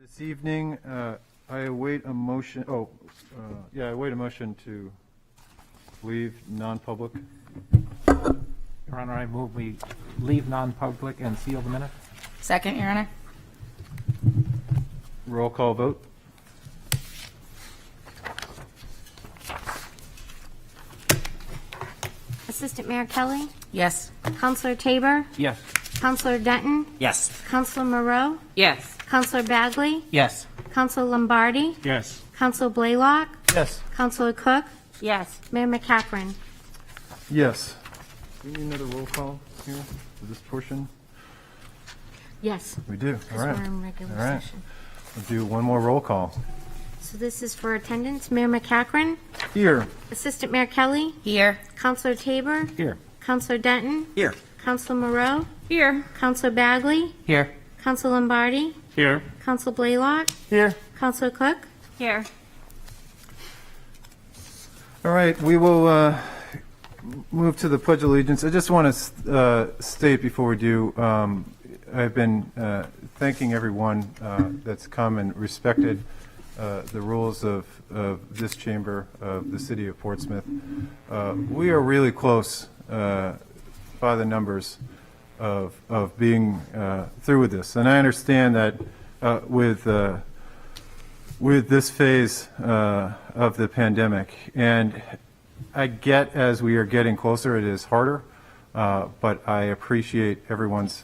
This evening, I await a motion, I await a motion to leave non-public. Your Honor, I move we leave non-public and seal the minute. Second, Your Honor. Roll call vote. Assistant Mayor Kelly, Yes. Counselor Tabor, Yes. Counselor Denton, Yes. Counselor Moreau, Yes. Counselor Bagley, Yes. Counselor Lombardi, Yes. Counselor Blaylock, Yes. Counselor Cook, Yes. Mayor McCaffrey. Yes. Do we need another roll call here for this portion? Yes, We do, all because right. we're in regular All right. session. We'll do one more roll call. So this is for attendance. Mayor McCaffrey, Here. Assistant Mayor Kelly, Here. Counselor Tabor, Here. Counselor Denton, Here. Counselor Moreau, Here. Counselor Bagley, Here. Counselor Lombardi, Here. Counselor Blaylock, Here. Counselor Cook. Here. All right, we will move to the Pledge of Allegiance. I just want to state before we do, I've been thanking everyone that's come and respected the rules of this chamber of the city of Portsmouth. We are really close by the numbers of being through with this. And I understand that with this phase of the pandemic, and I get as we are getting closer, it is harder, but I appreciate everyone's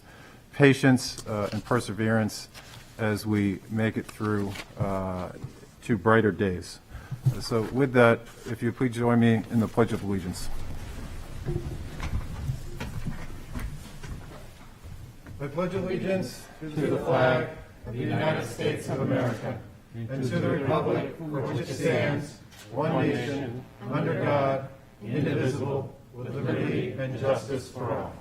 patience and perseverance as we make it through to brighter days. So with that, if you please join me in the Pledge of Allegiance. I pledge allegiance to the flag of the United States of America and to the republic for which it stands, one nation, under God, indivisible, with liberty and justice for all.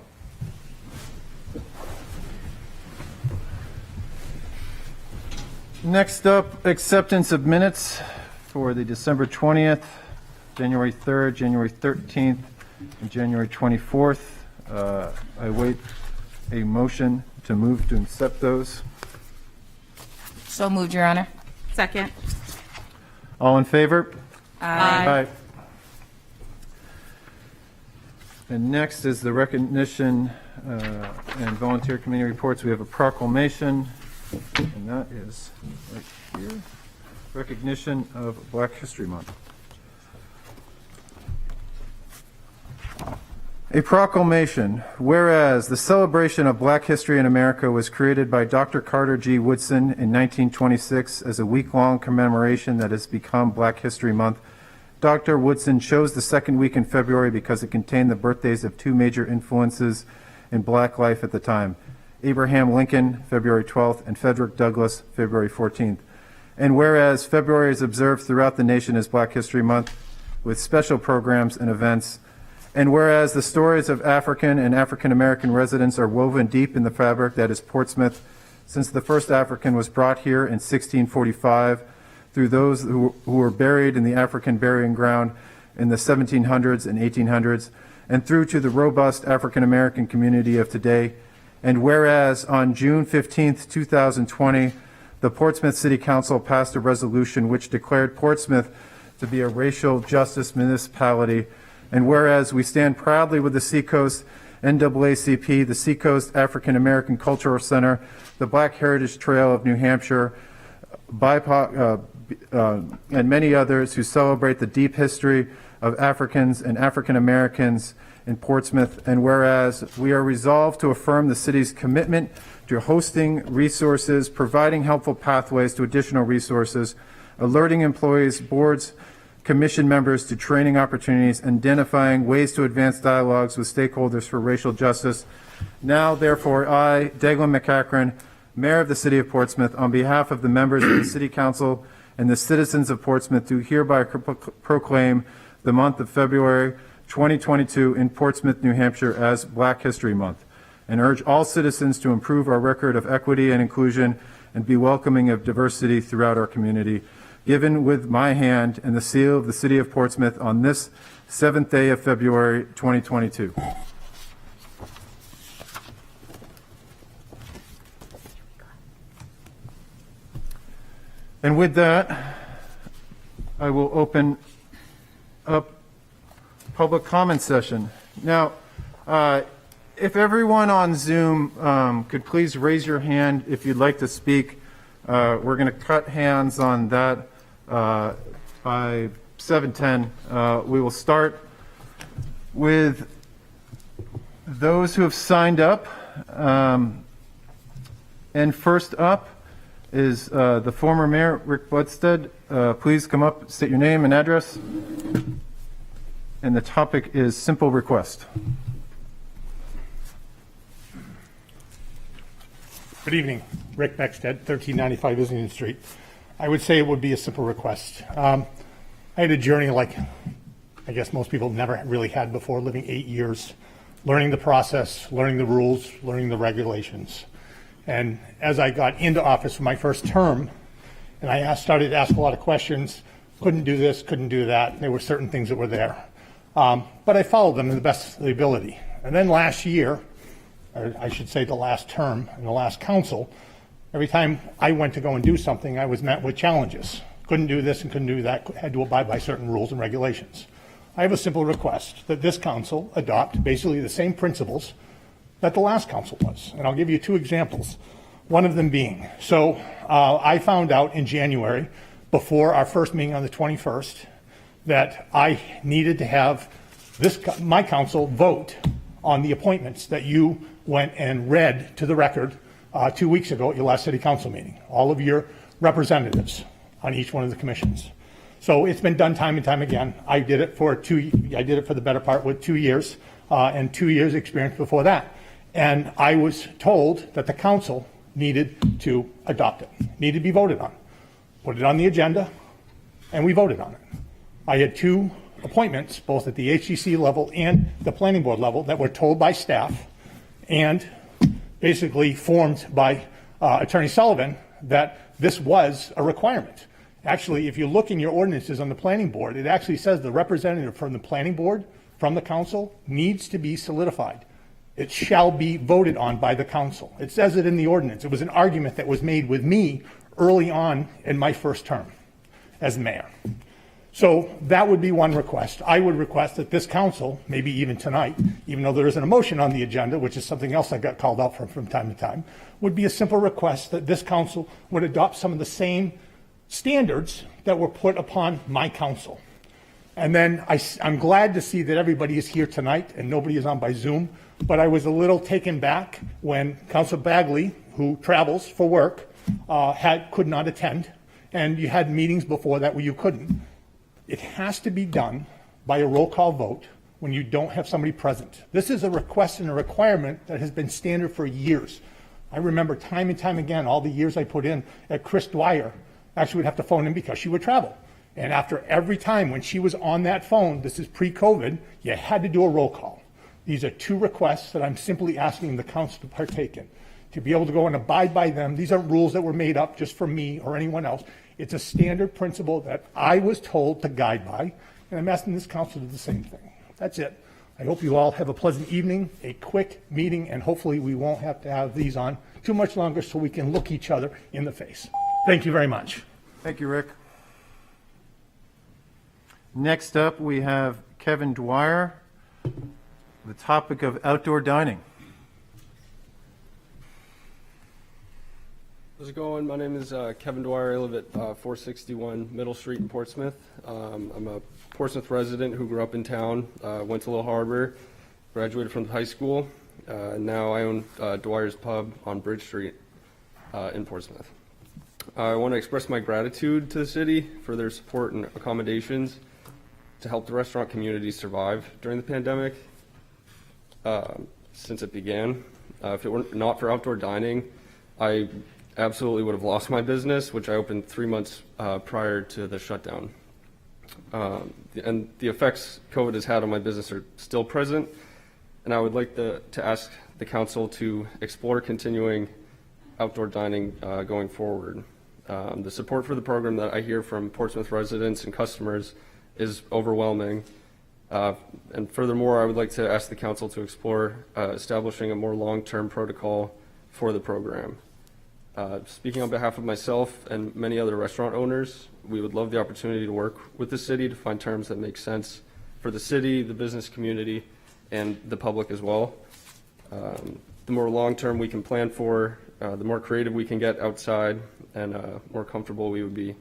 Next up, acceptance of minutes for the December 20th, January 3rd, January 13th, and January 24th. I wait a motion to move to accept those. So moved, Your Honor. Second. All in favor? Aye. And next is the recognition and volunteer committee reports. We have a proclamation, and that is right here. Recognition of Black History Month. A proclamation, whereas the celebration of Black history in America was created by Dr. Carter G. Woodson in 1926 as a week-long commemoration that has become Black History Month. Dr. Woodson chose the second week in February because it contained the birthdays of two major influences in Black life at the time, Abraham Lincoln, February 12th, and Frederick Douglass, February 14th. And whereas February is observed throughout the nation as Black History Month with special programs and events, and whereas the stories of African and African American residents are woven deep in the fabric that is Portsmouth since the first African was brought here in 1645, through those who were buried in the African burying ground in the 1700s and 1800s, and through to the robust African American community of today. And whereas on June 15th, 2020, the Portsmouth City Council passed a resolution which declared Portsmouth to be a racial justice municipality. And whereas we stand proudly with the Seacoast NAACP, the Seacoast African American Cultural Center, the Black Heritage Trail of New Hampshire, BIPOC, and many others who celebrate the deep history of Africans and African Americans in Portsmouth. And whereas we are resolved to affirm the city's commitment to hosting resources, providing helpful pathways to additional resources, alerting employees, boards, commission members to training opportunities, identifying ways to advance dialogues with stakeholders for racial justice. Now, therefore, I, Daglin McCaffrey, Mayor of the City of Portsmouth, on behalf of the members of the City Council and the citizens of Portsmouth, do hereby proclaim the month of February 2022 in Portsmouth, New Hampshire as Black History Month, and urge all citizens to improve our record of equity and inclusion and be welcoming of diversity throughout our community. Given with my hand and the seal of the City of Portsmouth on this 7th day of February 2022. And with that, I will open up public comment session. Now, if everyone on Zoom could please raise your hand if you'd like to speak. We're going to cut hands on that by 7:10. We will start with those who have signed up. And first up is the former mayor, Rick Budstead. Please come up, state your name and address. And the topic is simple request. Good evening. Rick Beckstead, 1395 Islington Street. I would say it would be a simple request. I had a journey like I guess most people never really had before, living 8 years, learning the process, learning the rules, learning the regulations. And as I got into office for my first term, and I started to ask a lot of questions, couldn't do this, couldn't do that. There were certain things that were there. But I followed them to the best of the ability. And then last year, or I should say the last term and the last council, every time I went to go and do something, I was met with challenges. Couldn't do this and couldn't do that, had to abide by certain rules and regulations. I have a simple request that this council adopt basically the same principles that the last council was. And I'll give you 2 examples. One of them being, I found out in January, before our first meeting on the 21st, that I needed to have my council vote on the appointments that you went and read to the record 2 weeks ago at your last city council meeting, all of your representatives on each one of the commissions. So it's been done time and time again. I did it for the better part with 2 years and 2 years experience before that. And I was told that the council needed to adopt it, needed to be voted on. Put it on the agenda, and we voted on it. I had 2 appointments, both at the HGC level and the planning board level, that were told by staff and basically formed by Attorney Sullivan that this was a requirement. Actually, if you look in your ordinances on the planning board, it actually says the representative from the planning board, from the council, needs to be solidified. It shall be voted on by the council. It says it in the ordinance. It was an argument that was made with me early on in my first term as mayor. So that would be one request. I would request that this council, maybe even tonight, even though there isn't a motion on the agenda, which is something else I got called out for from time to time, would be a simple request that this council would adopt some of the same standards that were put upon my council. And then I'm glad to see that everybody is here tonight and nobody is on by Zoom, but I was a little taken back when Councilor Bagley, who travels for work, could not attend, and you had meetings before that where you couldn't. It has to be done by a roll call vote when you don't have somebody present. This is a request and a requirement that has been standard for years. I remember time and time again, all the years I put in at Chris Dwyer, actually would have to phone in because she would travel. And after every time when she was on that phone, this is pre-COVID, you had to do a roll call. These are 2 requests that I'm simply asking the council to partake in. To be able to go and abide by them, these aren't rules that were made up just for me or anyone else. It's a standard principle that I was told to guide by, and I'm asking this council to do the same thing. That's it. I hope you all have a pleasant evening, a quick meeting, and hopefully we won't have to have these on too much longer so we can look each other in the face. Thank you very much. Thank you, Rick. Next up, we have Kevin Dwyer, the topic of outdoor dining. How's it going? My name is Kevin Dwyer. I live at 461 Middle Street in Portsmouth. I'm a Portsmouth resident who grew up in town, went to Little Harbor, graduated from high school. Now I own Dwyer's Pub on Bridge Street in Portsmouth. I want to express my gratitude to the city for their support and accommodations to help the restaurant community survive during the pandemic since it began. If it were not for outdoor dining, I absolutely would have lost my business, which I opened 3 months prior to the shutdown. And the effects COVID has had on my business are still present, and I would like to ask the council to explore continuing outdoor dining going forward. The support for the program that I hear from Portsmouth residents and customers is overwhelming. And furthermore, I would like to ask the council to explore establishing a more long-term protocol for the program. Speaking on behalf of myself and many other restaurant owners, we would love the opportunity to work with the city to find terms that make sense for the city, the business community, and the public as well. The more long-term we can plan for, the more creative we can get outside, and more comfortable we would be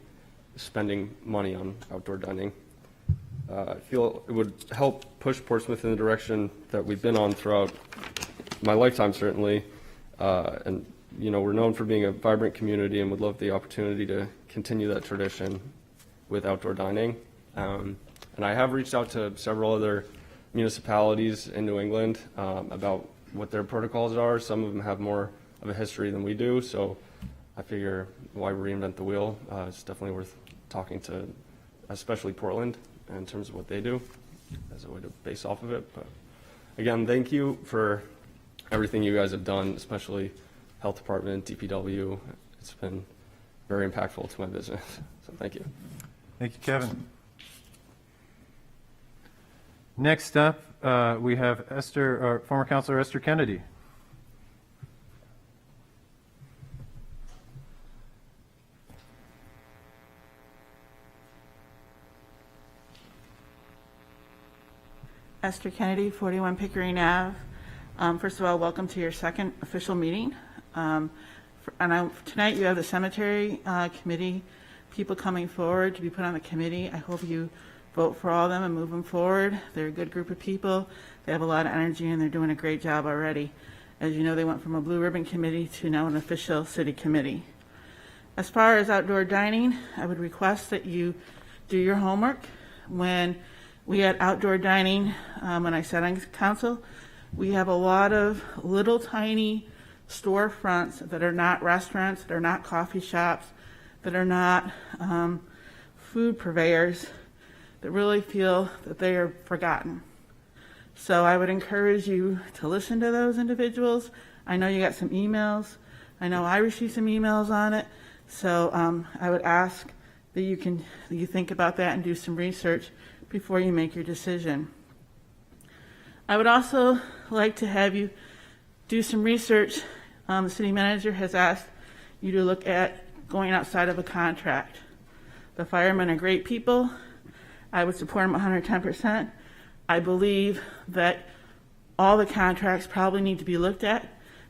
spending money on outdoor dining. I feel it would help push Portsmouth in the direction that we've been on throughout my lifetime, certainly. And, you know, we're known for being a vibrant community and would love the opportunity to continue that tradition with outdoor dining. And I have reached out to several other municipalities in New England about what their protocols are. Some of them have more of a history than we do, so I figure why reinvent the wheel? It's definitely worth talking to, especially Portland, in terms of what they do as a way to base off of it. But again, thank you for everything you guys have done, especially Health Department, DPW. It's been very impactful to my business, so thank you. Thank you, Kevin. Next up, we have former Councilor Esther Kennedy. Esther Kennedy, 41 Pickering Ave. First of all, welcome to your second official meeting. Tonight you have the cemetery committee people coming forward to be put on the committee. I hope you vote for all of them and move them forward. They're a good group of people. They have a lot of energy and they're doing a great job already. As you know, they went from a blue ribbon committee to now an official city committee. As far as outdoor dining, I would request that you do your homework. When we had outdoor dining, when I sat on council, we have a lot of little tiny storefronts that are not restaurants, that are not coffee shops, that are not food purveyors, that really feel that they are forgotten. So I would encourage you to listen to those individuals. I know you got some emails. I know I received some emails on it. So I would ask that you think about that and do some research before you make your decision. I would also like to have you do some research. The city manager has asked you to look at going outside of a contract. The firemen are great people. I would support them 110%. I believe that all the contracts probably need to be looked at,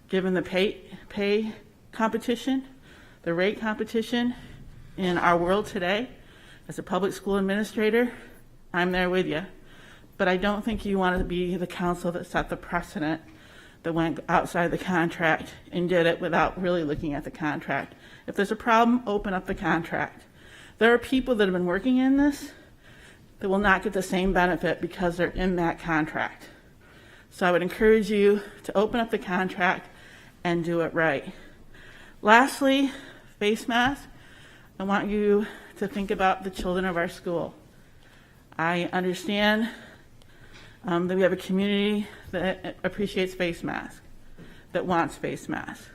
given the pay competition, the rate competition in our world today. As a public school administrator, I'm there with you. But I don't think you want to be the council that set the precedent, that went outside the contract and did it without really looking at the contract. If there's a problem, open up the contract. There are people that have been working in this that will not get the same benefit because they're in that contract. So I would encourage you to open up the contract and do it right. Lastly, face mask. I want you to think about the children of our school. I understand that we have a community that appreciates face masks, that wants face masks.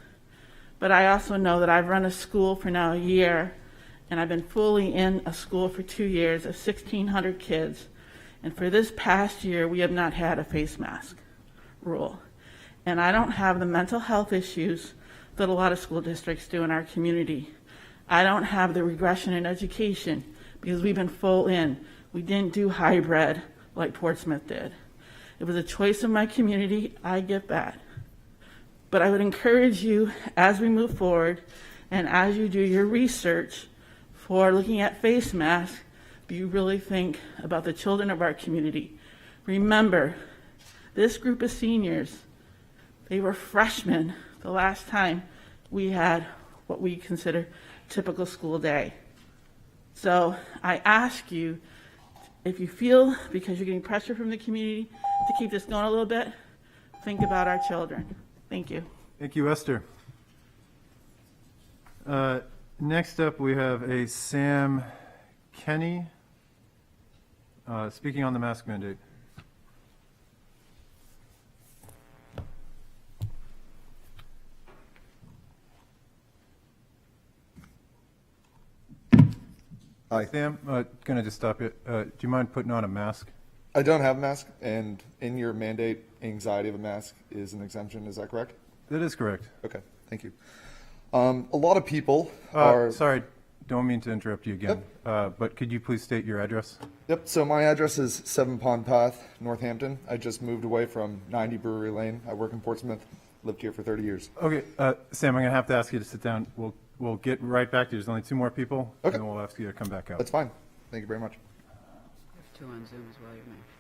But I also know that I've run a school for now a year, and I've been fully in a school for 2 years of 1,600 kids. And for this past year, we have not had a face mask rule. And I don't have the mental health issues that a lot of school districts do in our community. I don't have the regression in education because we've been full in. We didn't do hybrid like Portsmouth did. It was a choice of my community. I get that. But I would encourage you, as we move forward and as you do your research for looking at face masks, do you really think about the children of our community? Remember, this group of seniors, they were freshmen the last time we had what we consider typical school day. So I ask you, if you feel, because you're getting pressure from the community to keep this going a little bit, think about our children. Thank you. Thank you, Esther. Next up, we have a Sam Kenny speaking on the mask mandate. Hi. Sam, going to just stop you. Do you mind putting on a mask? I don't have a mask, and in your mandate, anxiety of a mask is an exemption. Is that correct? That is correct. Okay, thank you. A lot of people are. Sorry, don't mean to interrupt you again, but could you please state your address? Yep. So my address is 7 Pond Path, Northampton. I just moved away from 90 Brewery Lane. I work in Portsmouth. Lived here for 30 years. Okay, Sam, I'm going to have to ask you to sit down. We'll get right back to you. There's only 2 more people, Okay. and then we'll ask you to come back up. That's fine. Thank you very much. Two on Zoom as well,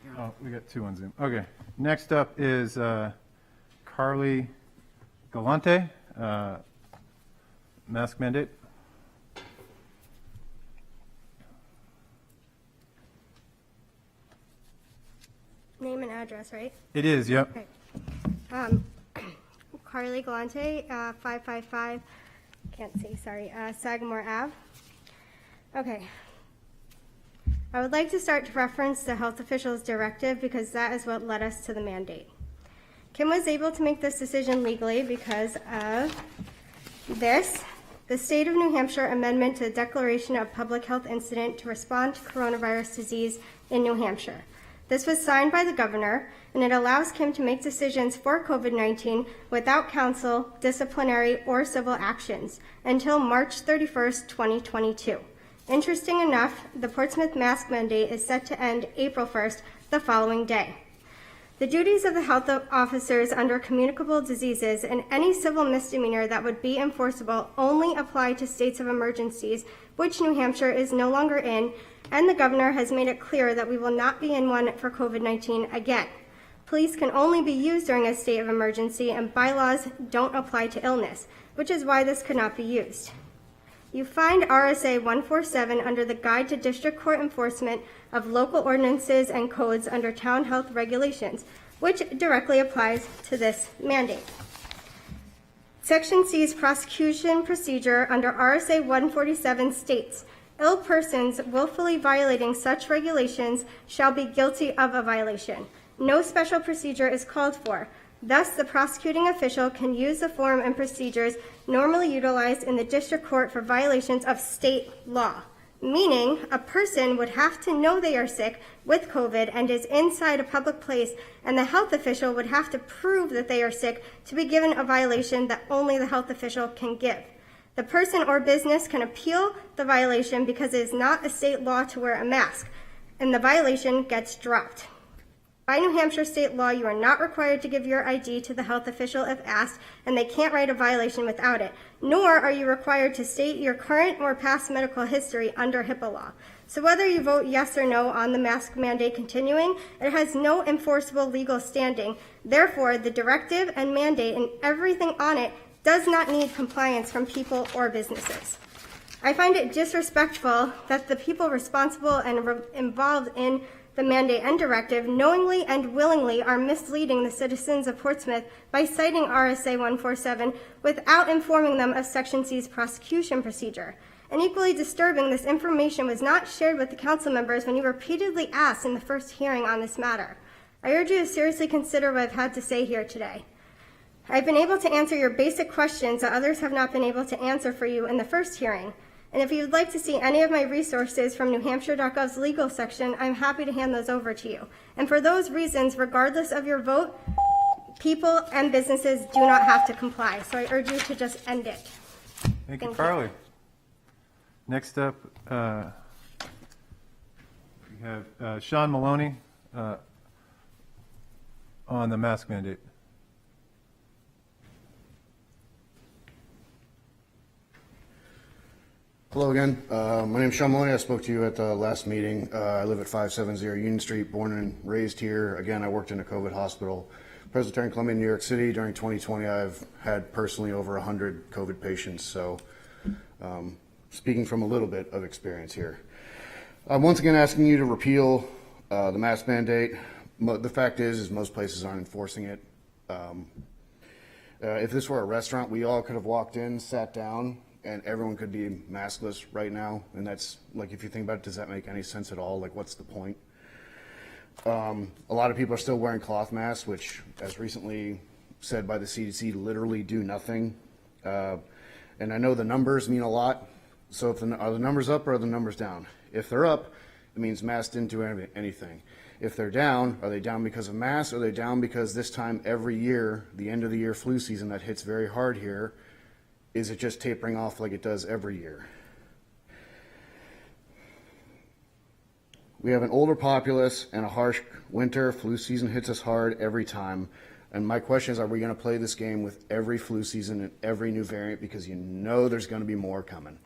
you're on. Oh, we got 2 on Zoom. Okay, next up is Carly Galante, mask mandate. Name and address, right? It is, yep. Okay. Carly Galante, 555, can't see, sorry, Sagamore Ave. Okay. I would like to start to reference the health official's directive because that is what led us to the mandate. Kim was able to make this decision legally because of this, the State of New Hampshire Amendment to the Declaration of Public Health Incident to respond to coronavirus disease in New Hampshire. This was signed by the governor, and it allows Kim to make decisions for COVID-19 without counsel, disciplinary, or civil actions until March 31st, 2022. Interesting enough, the Portsmouth mask mandate is set to end April 1st, the following day. The duties of the health officers under communicable diseases and any civil misdemeanor that would be enforceable only apply to states of emergencies, which New Hampshire is no longer in, and the governor has made it clear that we will not be in one for COVID-19 again. Police can only be used during a state of emergency, and bylaws don't apply to illness, which is why this could not be used. You find RSA 147 under the Guide to District Court Enforcement of Local Ordinances and Codes under Town Health Regulations, which directly applies to this mandate. Section C's prosecution procedure under RSA 147 states, ill persons willfully violating such regulations shall be guilty of a violation. No special procedure is called for. Thus, the prosecuting official can use the form and procedures normally utilized in the district court for violations of state law, meaning a person would have to know they are sick with COVID and is inside a public place, and the health official would have to prove that they are sick to be given a violation that only the health official can give. The person or business can appeal the violation because it is not a state law to wear a mask, and the violation gets dropped. By New Hampshire state law, you are not required to give your ID to the health official if asked, and they can't write a violation without it, nor are you required to state your current or past medical history under HIPAA law. So whether you vote yes or no on the mask mandate continuing, it has no enforceable legal standing. Therefore, the directive and mandate and everything on it does not need compliance from people or businesses. I find it disrespectful that the people responsible and involved in the mandate and directive knowingly and willingly are misleading the citizens of Portsmouth by citing RSA 147 without informing them of Section C's prosecution procedure. And equally disturbing, this information was not shared with the council members when you repeatedly asked in the first hearing on this matter. I urge you to seriously consider what I've had to say here today. I've been able to answer your basic questions that others have not been able to answer for you in the first hearing. And if you would like to see any of my resources from NewHampshire.gov's legal section, I'm happy to hand those over to you. And for those reasons, regardless of your vote, people and businesses do not have to comply. So I urge you to just end it. Thank you, Carly. Next up, we have Sean Maloney on the mask mandate. Hello again. My name is Sean Maloney. I spoke to you at the last meeting. I live at 570 Union Street, born and raised here. Again, I worked in a COVID hospital, Presbyterian Columbia, New York City. During 2020, I've had personally over 100 COVID patients. So speaking from a little bit of experience here. I'm once again asking you to repeal the mask mandate. The fact is most places aren't enforcing it. If this were a restaurant, we all could have walked in, sat down, and everyone could be maskless right now. And that's, like, if you think about it, does that make any sense at all? Like, what's the point? A lot of people are still wearing cloth masks, which, as recently said by the CDC, literally do nothing. And I know the numbers mean a lot. So if are the numbers up or are the numbers down? If they're up, it means masks didn't do anything. If they're down, are they down because of masks? Or are they down because this time every year, the end of the year flu season that hits very hard here, Is it just tapering off like it does every year? We have an older populace and a harsh winter. Flu season hits us hard every time. And my question is, are we going to play this game with every flu season and every new variant? Because you know there's going to be more coming.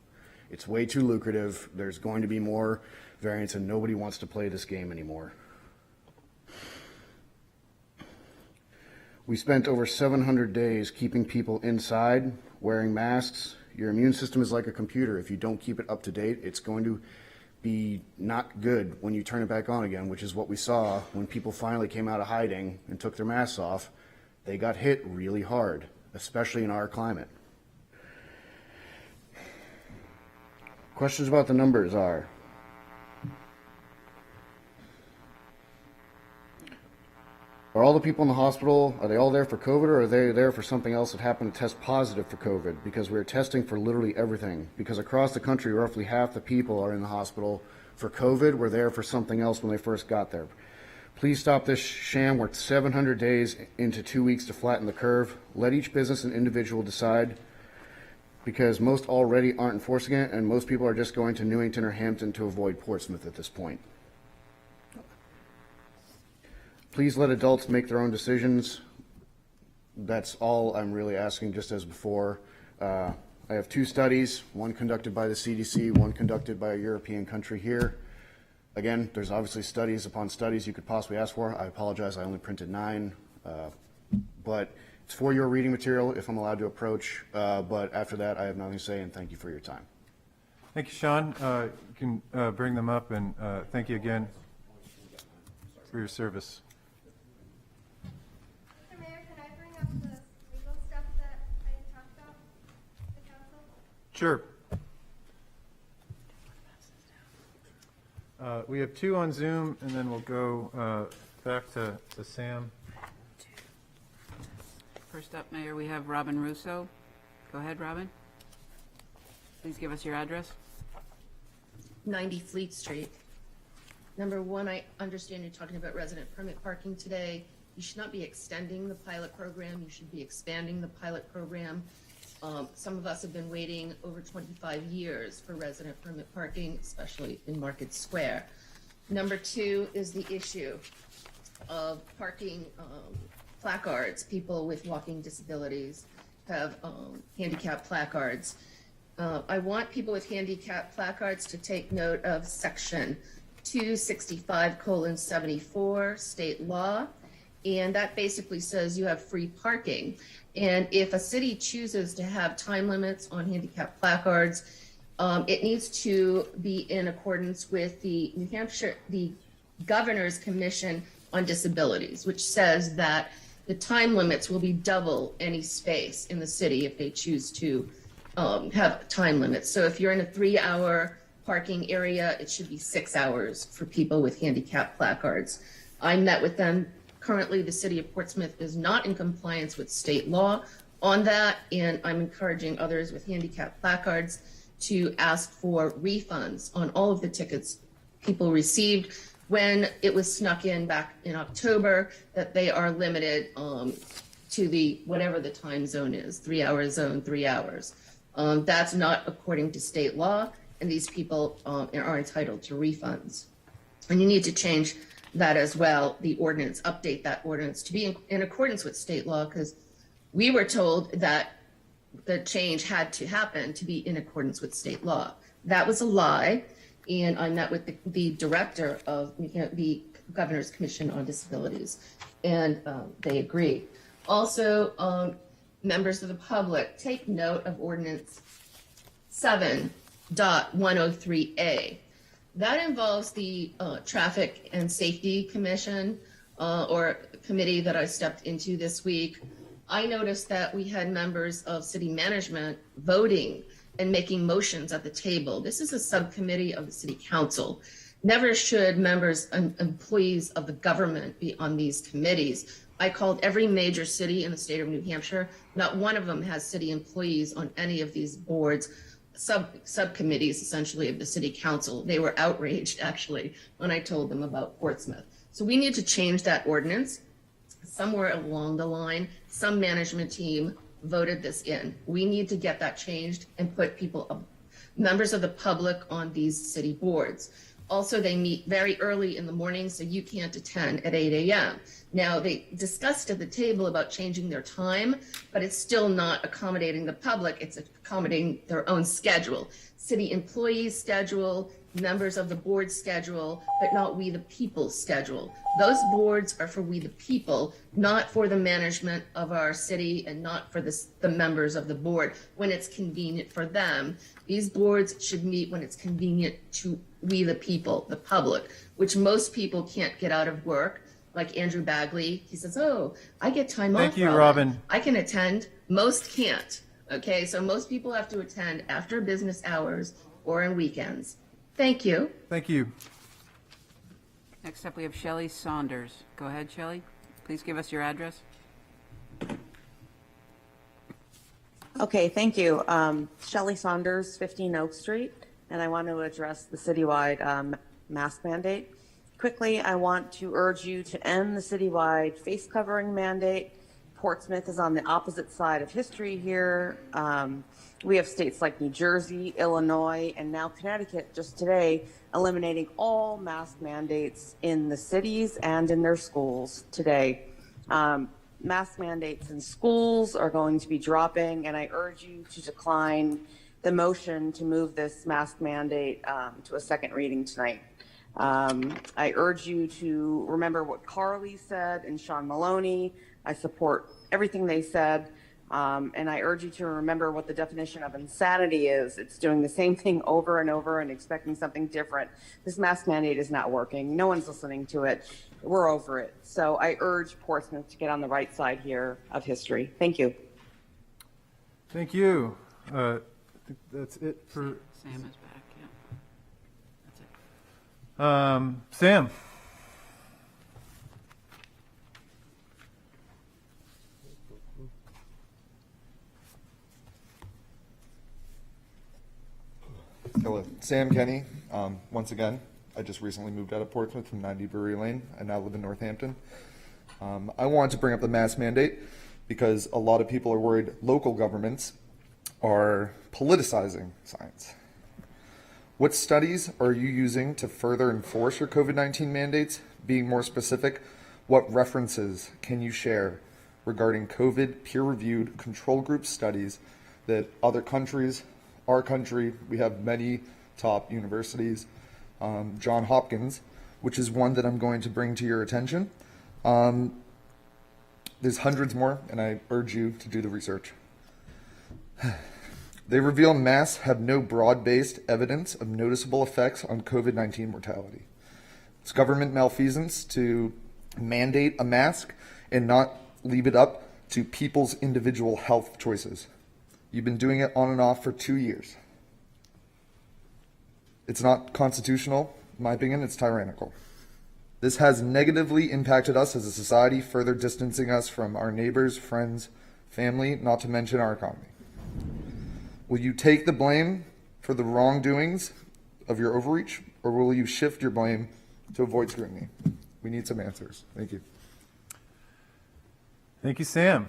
It's way too lucrative. There's going to be more variants, and nobody wants to play this game anymore. We spent over 700 days keeping people inside, wearing masks. Your immune system is like a computer. If you don't keep it up to date, it's going to be not good when you turn it back on again, which is what we saw when people finally came out of hiding and took their masks off. They got hit really hard, especially in our climate. Questions about the numbers are: are all the people in the hospital, are they all there for COVID, or are they there for something else that happened to test positive for COVID? Because we're testing for literally everything. Because across the country, roughly half the people are in the hospital for COVID. We're there for something else when they first got there. Please stop this sham. We're 700 days into 2 weeks to flatten the curve. Let each business and individual decide, because most already aren't enforcing it, and most people are just going to Newington or Hampton to avoid Portsmouth at this point. Please let adults make their own decisions. That's all I'm really asking, just as before. I have 2 studies, one conducted by the CDC, one conducted by a European country here. Again, there's obviously studies upon studies you could possibly ask for. I apologize, I only printed 9. But it's for your reading material if I'm allowed to approach. But after that, I have nothing to say, and thank you for your time. Thank you, Sean. You can bring them up, and thank you again for your service. Mr. Mayor, can I bring up the legal stuff that I talked about with the council? Sure. We have 2 on Zoom, and then we'll go back to Sam. First up, Mayor, we have Robin Russo. Go ahead, Robin. Please give us your address. 90 Fleet Street. Number one, I understand you're talking about resident permit parking today. You should not be extending the pilot program. You should be expanding the pilot program. Some of us have been waiting over 25 years for resident permit parking, especially in Market Square. Number 2 is the issue of parking placards. People with walking disabilities have handicap placards. I want people with handicap placards to take note of section 265:74 state law. And that basically says you have free parking. And if a city chooses to have time limits on handicap placards, it needs to be in accordance with the New Hampshire, the Governor's Commission on Disabilities, which says that the time limits will be double any space in the city if they choose to have time limits. So if you're in a 3-hour parking area, it should be 6 hours for people with handicap placards. I met with them. Currently, the city of Portsmouth is not in compliance with state law on that, and I'm encouraging others with handicap placards to ask for refunds on all of the tickets people received when it was snuck in back in October, that they are limited to the whatever the time zone is, 3-hour zone, 3 hours. That's not according to state law, and these people are entitled to refunds. And you need to change that as well, the ordinance, update that ordinance to be in accordance with state law, because we were told that the change had to happen to be in accordance with state law. That was a lie, and I met with the director of the Governor's Commission on Disabilities, and they agree. Also, members of the public, take note of ordinance 7.103A. That involves the Traffic and Safety Commission or committee that I stepped into this week. I noticed that we had members of city management voting and making motions at the table. This is a subcommittee of the city council. Never should members and employees of the government be on these committees. I called every major city in the state of New Hampshire. Not one of them has city employees on any of these boards. Subcommittees essentially of the city council. They were outraged actually when I told them about Portsmouth. So we need to change that ordinance. Somewhere along the line, some management team voted this in. We need to get that changed and put members of the public on these city boards. Also, they meet very early in the morning, so you can't attend at 8 a.m. Now, they discussed at the table about changing their time, but it's still not accommodating the public. It's accommodating their own schedule. City employees' schedule, members of the board schedule, but not we the people schedule. Those boards are for we the people, not for the management of our city and not for the members of the board when it's convenient for them. These boards should meet when it's convenient to we the people, the public, which most people can't get out of work. Like Andrew Bagley, he says, oh, I get time off. Thank you, Robin. I can attend. Most can't. Okay, so most people have to attend after business hours or on weekends. Thank you. Thank you. Next up, we have Shelley Saunders. Go ahead, Shelley. Please give us your address. Okay, thank you. Shelley Saunders, 15 Oak Street, and I want to address the citywide mask mandate. Quickly, I want to urge you to end the citywide face covering mandate. Portsmouth is on the opposite side of history here. We have states like New Jersey, Illinois, and now Connecticut just today eliminating all mask mandates in the cities and in their schools today. Mask mandates in schools are going to be dropping, and I urge you to decline the motion to move this mask mandate to a second reading tonight. I urge you to remember what Carly said and Sean Maloney. I support everything they said. And I urge you to remember what the definition of insanity is. It's doing the same thing over and over and expecting something different. This mask mandate is not working. No one's listening to it. We're over it. So I urge Portsmouth to get on the right side here of history. Thank you. Thank you. I think that's it for Sam is back, yeah. That's it. Sam. Hello, Sam Kenny. Once again, I just recently moved out of Portsmouth from 90 Brewery Lane. I now live in Northampton. I wanted to bring up the mask mandate because a lot of people are worried local governments are politicizing science. What studies are you using to further enforce your COVID-19 mandates? Being more specific, what references can you share regarding COVID peer-reviewed control group studies that other countries, our country, we have many top universities, Johns Hopkins, which is one that I'm going to bring to your attention. There's hundreds more, and I urge you to do the research. They reveal masks have no broad-based evidence of noticeable effects on COVID-19 mortality. It's government malfeasance to mandate a mask and not leave it up to people's individual health choices. You've been doing it on and off for 2 years. It's not constitutional, in my opinion, it's tyrannical. This has negatively impacted us as a society, further distancing us from our neighbors, friends, family, not to mention our economy. Will you take the blame for the wrongdoings of your overreach, or will you shift your blame to avoid scrutiny? We need some answers. Thank you. Thank you, Sam.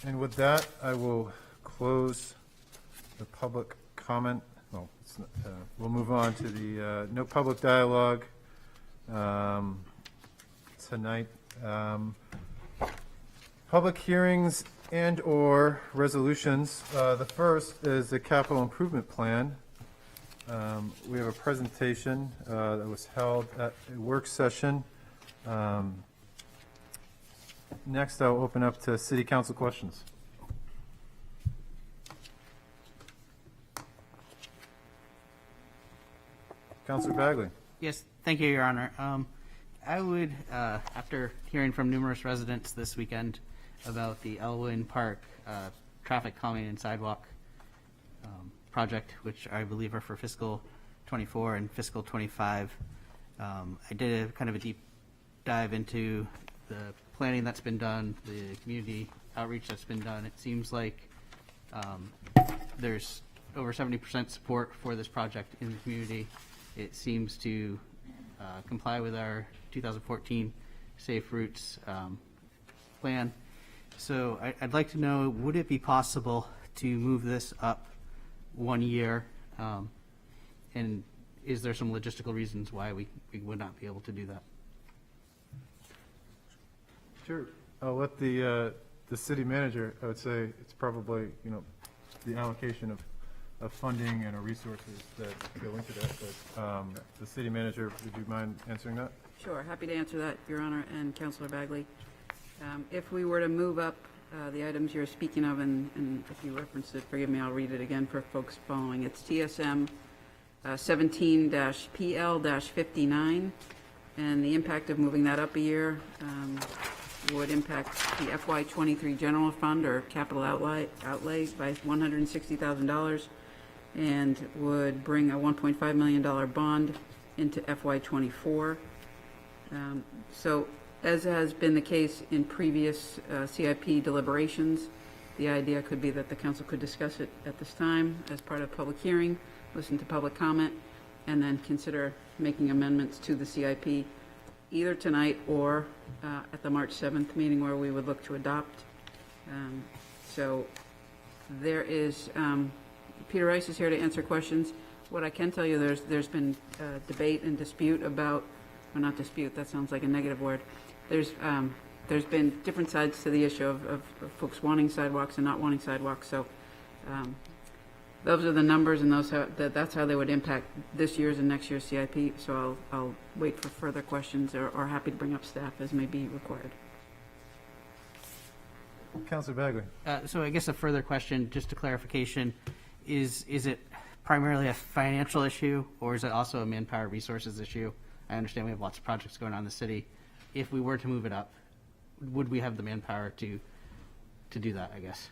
And with that, I will close the public comment. Well, we'll move on to the no public dialogue tonight. Public hearings and or resolutions. The first is the capital improvement plan. We have a presentation that was held at a work session. Next, I'll open up to city council questions. Councilor Bagley. Yes, thank you, Your Honor. I would, after hearing from numerous residents this weekend about the Elwyn Park traffic calming and sidewalk project, which I believe are for fiscal 24 and fiscal 25, I did a kind of a deep dive into the planning that's been done, the community outreach that's been done. It seems like there's over 70% support for this project in the community. It seems to comply with our 2014 Safe Routes plan. So I'd like to know, would it be possible to move this up 1 year? And is there some logistical reasons why we would not be able to do that? Sure. I'll let the city manager, I would say it's probably, the allocation of funding and resources that go into that, but the city manager, would you mind answering that? Sure, happy to answer that, Your Honor, and Councilor Bagley. If we were to move up the items you're speaking of, and if you referenced it, forgive me, I'll read it again for folks following. It's TSM 17-PL-59, and the impact of moving that up a year would impact the FY23 general fund or capital outlay by $160,000 and would bring a $1.5 million bond into FY24. So as has been the case in previous CIP deliberations, the idea could be that the council could discuss it at this time as part of public hearing, listen to public comment, and then consider making amendments to the CIP either tonight or at the March 7th meeting where we would look to adopt. So there is, Peter Rice is here to answer questions. What I can tell you, there's been debate and dispute about, or not dispute, that sounds like a negative word. There's been different sides to the issue of folks wanting sidewalks and not wanting sidewalks. So those are the numbers, and that's how they would impact this year's and next year's CIP. So I'll wait for further questions or happy to bring up staff as may be required. Councilor Bagley. So I guess a further question, just a clarification, is it primarily a financial issue, or is it also a manpower resources issue? I understand we have lots of projects going on in the city. If we were to move it up, would we have the manpower to do that, I guess?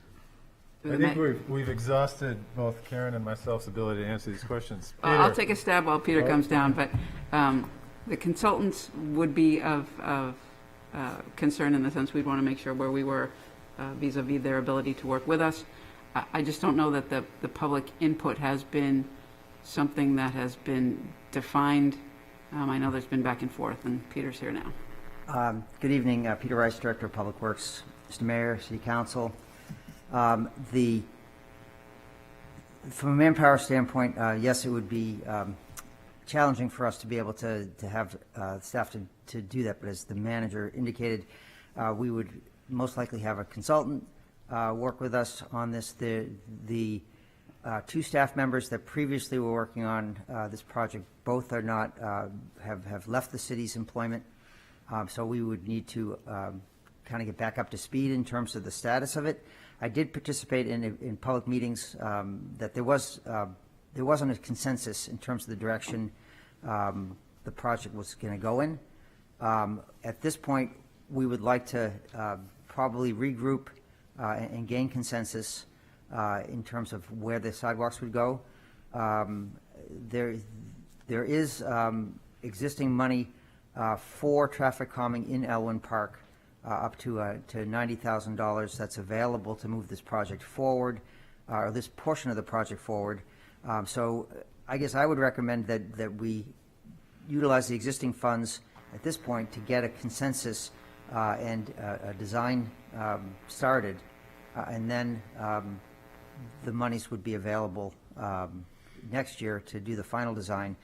I think we've exhausted both Karen and myself's ability to answer these questions. I'll take a stab while Peter comes down, but the consultants would be of concern in the sense we'd want to make sure where we were vis-a-vis their ability to work with us. I just don't know that the public input has been something that has been defined. I know there's been back and forth, and Peter's here now. Good evening, Peter Rice, Director of Public Works. Mr. Mayor, City Council. From a manpower standpoint, yes, it would be challenging for us to be able to have staff to do that, but as the manager indicated, we would most likely have a consultant work with us on this. The two staff members that previously were working on this project, both are not, have left the city's employment, so we would need to kind of get back up to speed in terms of the status of it. I did participate in public meetings that there wasn't a consensus in terms of the direction the project was going to go in. At this point, we would like to probably regroup and gain consensus in terms of where the sidewalks would go. There is existing money for traffic calming in Elwyn Park, up to $90,000 that's available to move this project forward, or this portion of the project forward. So I guess I would recommend that we utilize the existing funds at this point to get a consensus and a design started, and then the monies would be available next year to do the final design.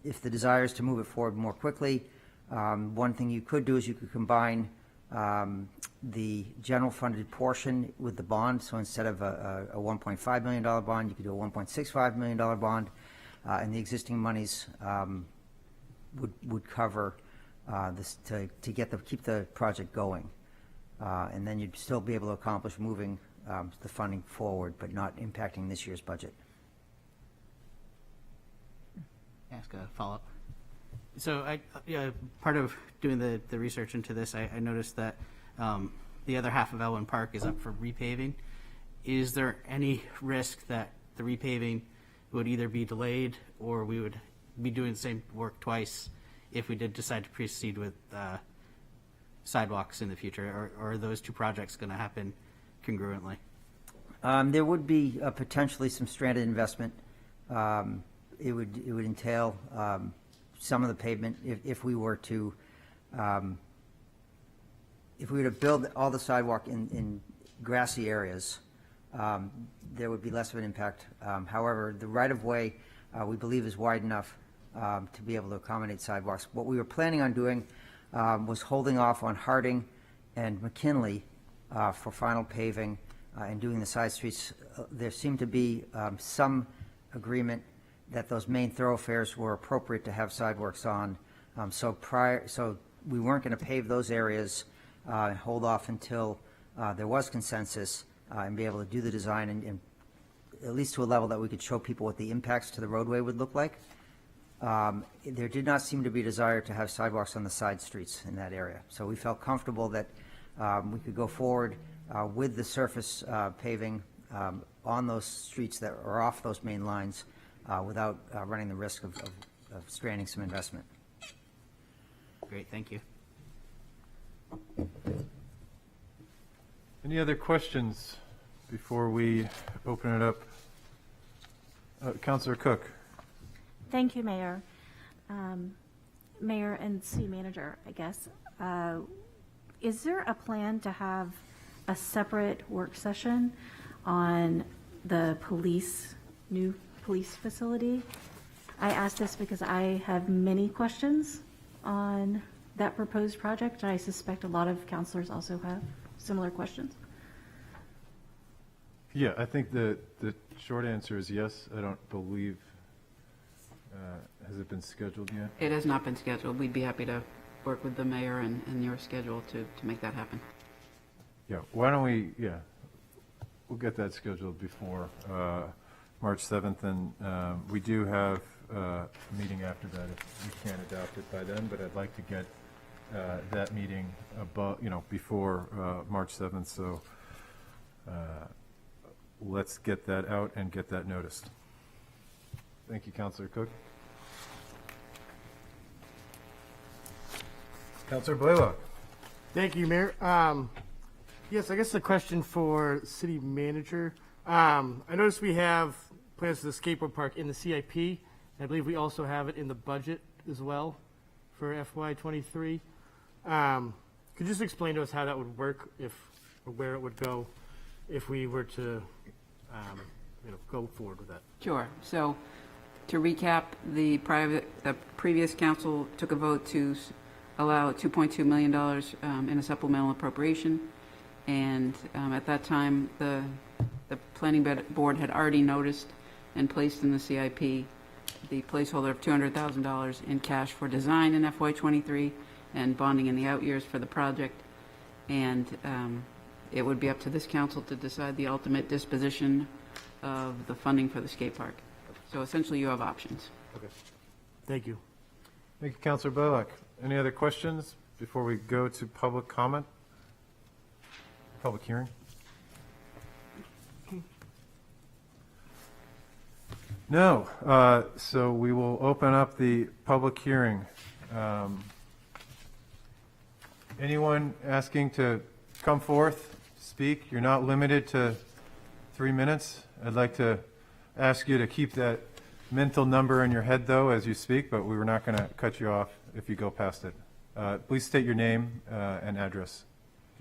If the desire is to move it forward more quickly, one thing you could do is you could combine the general funded portion with the bond. So instead of a $1.5 million bond, you could do a $1.65 million bond, and the existing monies would cover this to keep the project going, and then you'd still be able to accomplish moving the funding forward, but not impacting this year's budget. Ask a follow-up. So part of doing the research into this, I noticed that the other half of Elwyn Park is up for repaving. Is there any risk that the repaving would either be delayed or we would be doing the same work twice if we did decide to proceed with sidewalks in the future, or are those two projects going to happen congruently? There would be potentially some stranded investment. It would entail some of the pavement if we were to if we were to build all the sidewalk in grassy areas, there would be less of an impact. However, the right-of-way, we believe, is wide enough to be able to accommodate sidewalks. What we were planning on doing was holding off on Harding and McKinley for final paving and doing the side streets. There seemed to be some agreement that those main thoroughfares were appropriate to have sidewalks on. So we weren't going to pave those areas and hold off until there was consensus and be able to do the design and at least to a level that we could show people what the impacts to the roadway would look like. There did not seem to be a desire to have sidewalks on the side streets in that area. So we felt comfortable that we could go forward with the surface paving on those streets that are off those main lines without running the risk of stranding some investment. Great, thank you. Any other questions before we open it up? Councillor Cook. Thank you, Mayor. Mayor and City Manager, I guess. Is there a plan to have a separate work session on the new police facility? I ask this because I have many questions on that proposed project, and I suspect a lot of councilors also have similar questions. Yeah, I think the short answer is yes. I don't believe, has it been scheduled yet? It has not been scheduled. We'd be happy to work with the mayor and your schedule to make that happen. Yeah, why don't we'll get that scheduled before March 7th, and we do have a meeting after that if we can't adopt it by then, but I'd like to get that meeting before March 7th, so let's get that out and get that noticed. Thank you, Councillor Cook. Councillor Blaylock. Thank you, Mayor. Yes, I guess the question for City Manager. I noticed we have plans for the skateboard park in the CIP. I believe we also have it in the budget as well for FY23. Could you just explain to us how that would work, or where it would go if we were to go forward with that? Sure. So to recap, the previous council took a vote to allow $2.2 million in a supplemental appropriation. And at that time, the planning board had already noticed and placed in the CIP the placeholder of $200,000 in cash for design in FY23 and bonding in the out years for the project. And it would be up to this council to decide the ultimate disposition of the funding for the skate park. So essentially, you have options. Okay. Thank you. Thank you, Councillor Blaylock. Any other questions before we go to public comment? Public hearing? No. So we will open up the public hearing. Anyone asking to come forth, speak? You're not limited to 3 minutes. I'd like to ask you to keep that mental number in your head, though, as you speak, but we were not going to cut you off if you go past it. Please state your name and address.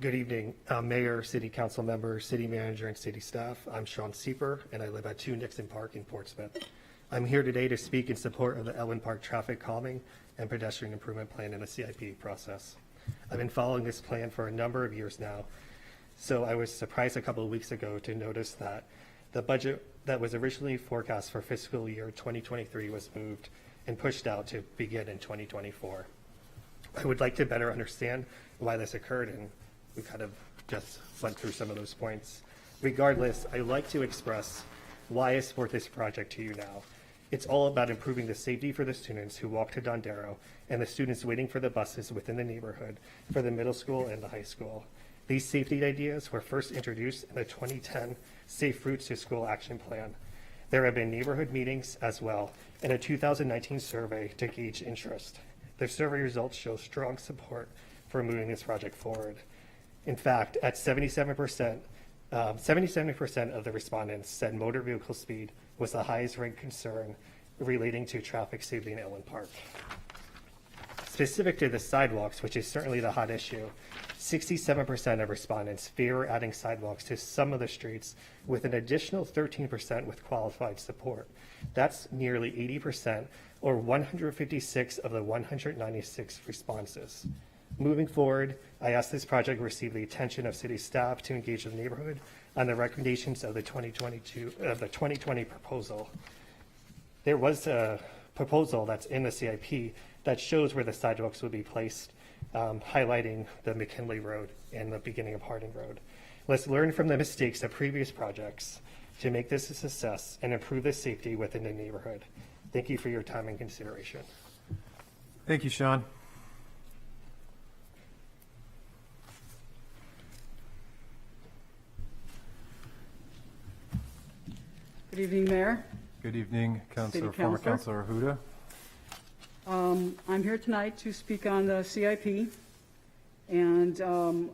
Good evening, Mayor, City Council member, City Manager, and City staff. I'm Sean Sieper, and I live at 2 Nixon Park in Portsmouth. I'm here today to speak in support of the Elwyn Park Traffic Calming and Pedestrian Improvement Plan in the CIP process. I've been following this plan for a number of years now, so I was surprised a couple of weeks ago to notice that the budget that was originally forecast for fiscal year 2023 was moved and pushed out to begin in 2024. I would like to better understand why this occurred, and we kind of just went through some of those points. Regardless, I'd like to express why I support this project to you now. It's all about improving the safety for the students who walk to Dondero and the students waiting for the buses within the neighborhood for the middle school and the high school. These safety ideas were first introduced in the 2010 Safe Routes to School Action Plan. There have been neighborhood meetings as well, and a 2019 survey to gauge interest. The survey results show strong support for moving this project forward. In fact, at 77% of the respondents said motor vehicle speed was the highest ranked concern relating to traffic safety in Elwyn Park. Specific to the sidewalks, which is certainly the hot issue, 67% of respondents favor adding sidewalks to some of the streets, with an additional 13% with qualified support. That's nearly 80%, or 156 of the 196 responses. Moving forward, I ask this project receive the attention of city staff to engage the neighborhood on the recommendations of the 2020 proposal. There was a proposal that's in the CIP that shows where the sidewalks will be placed, highlighting the McKinley Road and the beginning of Harding Road. Let's learn from the mistakes of previous projects to make this a success and improve the safety within the neighborhood. Thank you for your time and consideration. Thank you, Sean. Good evening, Mayor. Good evening, City former Councilor. Councilor Ahuda. I'm here tonight to speak on the CIP, and Can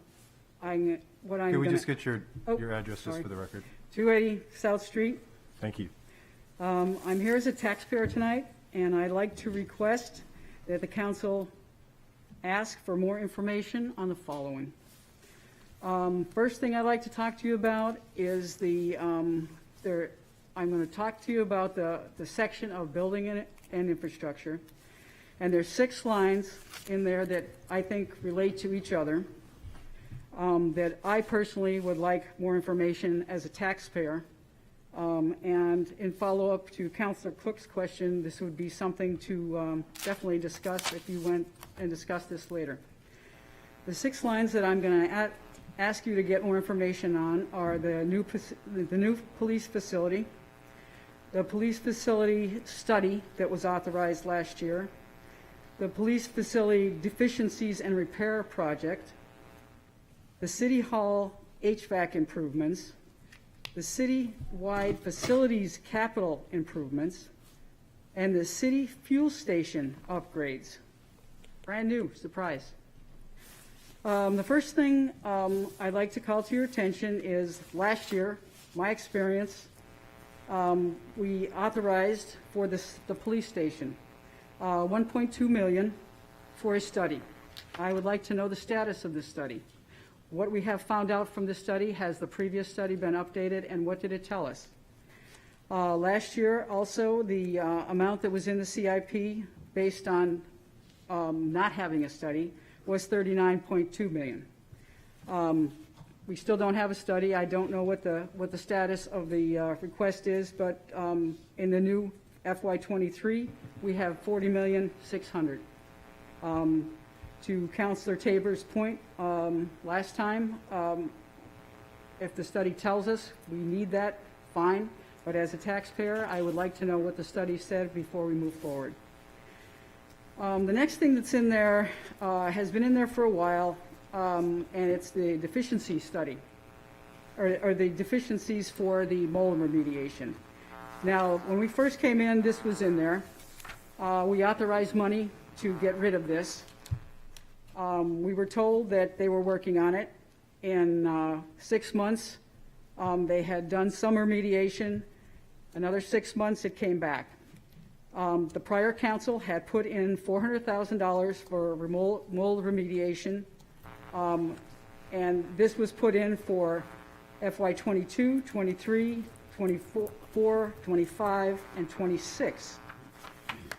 we just get your address just for the record? 280 South Street. Thank you. I'm here as a taxpayer tonight, and I'd like to request that the council ask for more information on the following. First thing I'd like to talk to you about is I'm going to talk to you about the section of building and infrastructure. And there's 6 lines in there that I think relate to each other, that I personally would like more information as a taxpayer. And in follow-up to Councilor Cook's question, this would be something to definitely discuss if you went and discussed this later. The 6 lines that I'm going to ask you to get more information on are the new police facility, the police facility study that was authorized last year, the police facility deficiencies and repair project, the City Hall HVAC improvements, the city-wide facilities capital improvements, and the city fuel station upgrades. Brand new, surprise. The first thing I'd like to call to your attention is last year, my experience, we authorized for the police station $1.2 million for a study. I would like to know the status of this study. What we have found out from this study, has the previous study been updated, and what did it tell us? Last year, also, the amount that was in the CIP based on not having a study was $39.2 million. We still don't have a study. I don't know what the status of the request is, but in the new FY23, we have $40,600,000. To Councilor Tabor's point last time, if the study tells us we need that, fine. But as a taxpayer, I would like to know what the study said before we move forward. The next thing that's in there has been in there for a while, and it's the deficiency study, or the deficiencies for the mold remediation. Now, when we first came in, this was in there. We authorized money to get rid of this. We were told that they were working on it. In 6 months, they had done some remediation. Another 6 months, it came back. The prior council had put in $400,000 for mold remediation, and this was put in for FY22, 23, 24, 25, and 26.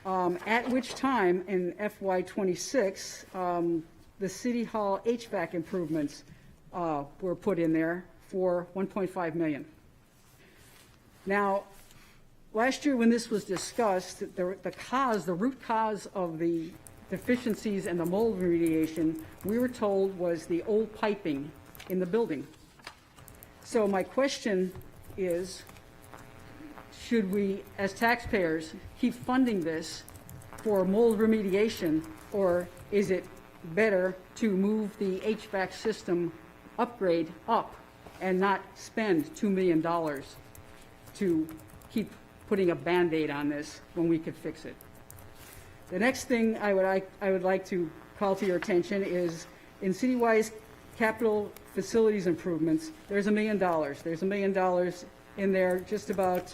At which time, in FY26, the City Hall HVAC improvements were put in there for $1.5 million. Now, last year when this was discussed, the root cause of the deficiencies and the mold remediation, we were told was the old piping in the building. So my question is, should we, as taxpayers, keep funding this for mold remediation, or is it better to move the HVAC system upgrade up and not spend $2 million to keep putting a Band-Aid on this when we could fix it? The next thing I would like to call to your attention is in citywide capital facilities improvements, there's $1 million. There's $1 million in there just about.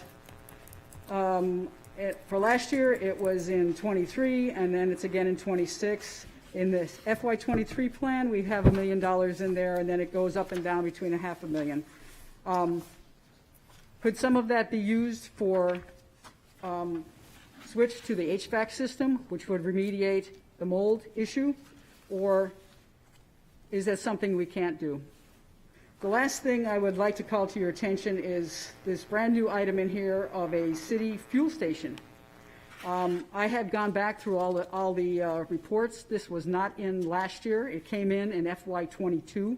For last year, it was in 23, and then it's again in 26. In this FY23 plan, we have $1 million in there, and then it goes up and down between a $500,000. Could some of that be used for switch to the HVAC system, which would remediate the mold issue, or is that something we can't do? The last thing I would like to call to your attention is this brand-new item in here of a city fuel station. I had gone back through all the reports. This was not in last year. It came in FY22,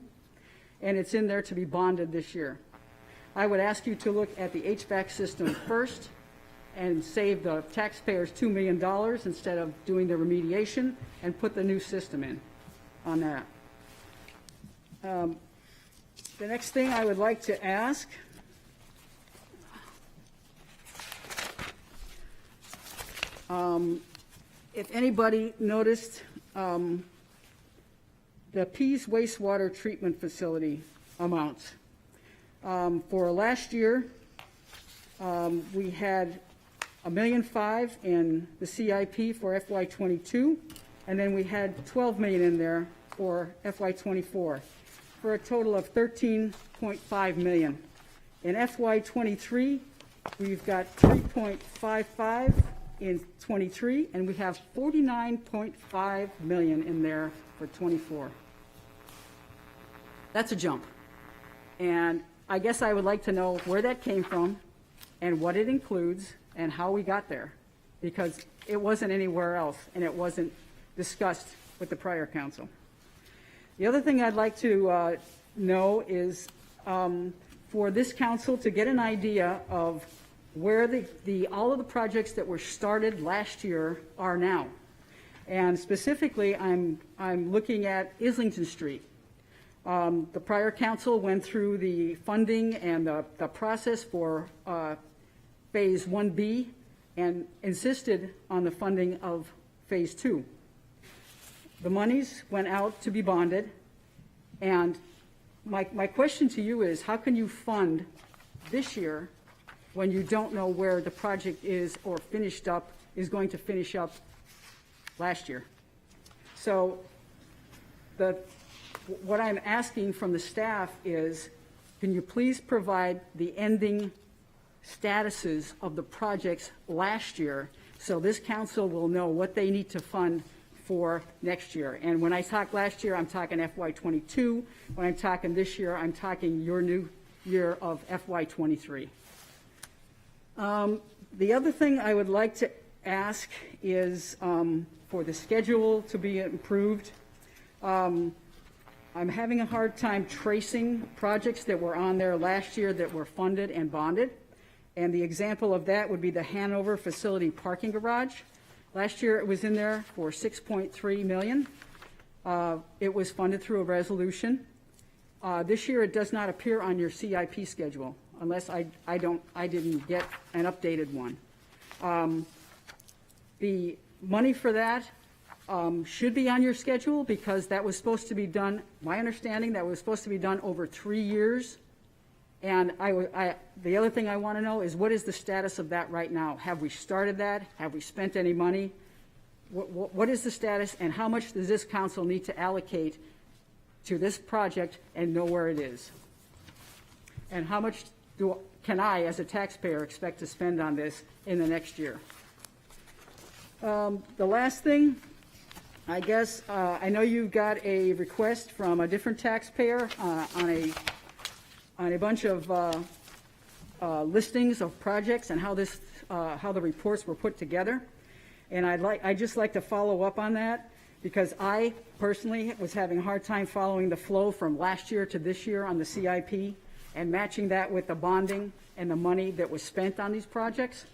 and it's in there to be bonded this year. I would ask you to look at the HVAC system first and save the taxpayers $2 million instead of doing the remediation, and put the new system in on that. The next thing I would like to ask, if anybody noticed the Pease wastewater treatment facility amounts. For last year, we had $1.5 million in the CIP for FY22, and then we had $12 million in there for FY24, for a total of $13.5 million. In FY23, we've got $3.55 in 23, and we have $49.5 million in there for 24. That's a jump. And I guess I would like to know where that came from and what it includes and how we got there, because it wasn't anywhere else and it wasn't discussed with the prior council. The other thing I'd like to know is for this council to get an idea of where all of the projects that were started last year are now. And specifically, I'm looking at Islington Street. The prior council went through the funding and the process for Phase 1B and insisted on the funding of Phase 2. The monies went out to be bonded, and my question to you is, how can you fund this year when you don't know where the project is or is going to finish up last year? So what I'm asking from the staff is, can you please provide the ending statuses of the projects last year so this council will know what they need to fund for next year? And when I talk last year, I'm talking FY22. When I'm talking this year, I'm talking your new year of FY23. The other thing I would like to ask is for the schedule to be improved. I'm having a hard time tracing projects that were on there last year that were funded and bonded. And the example of that would be the Hanover Facility Parking Garage. Last year it was in there for $6.3 million. It was funded through a resolution. This year it does not appear on your CIP schedule, unless I didn't get an updated one. The money for that should be on your schedule, because that was supposed to be done, my understanding, that was supposed to be done over 3 years. And the other thing I want to know is, what is the status of that right now? Have we started that? Have we spent any money? What is the status, and how much does this council need to allocate to this project and know where it is? And how much can I, as a taxpayer, expect to spend on this in the next year? The last thing, I guess, I know you got a request from a different taxpayer on a bunch of listings of projects and how the reports were put together. And I'd just like to follow up on that, because I personally was having a hard time following the flow from last year to this year on the CIP and matching that with the bonding and the money that was spent on these projects.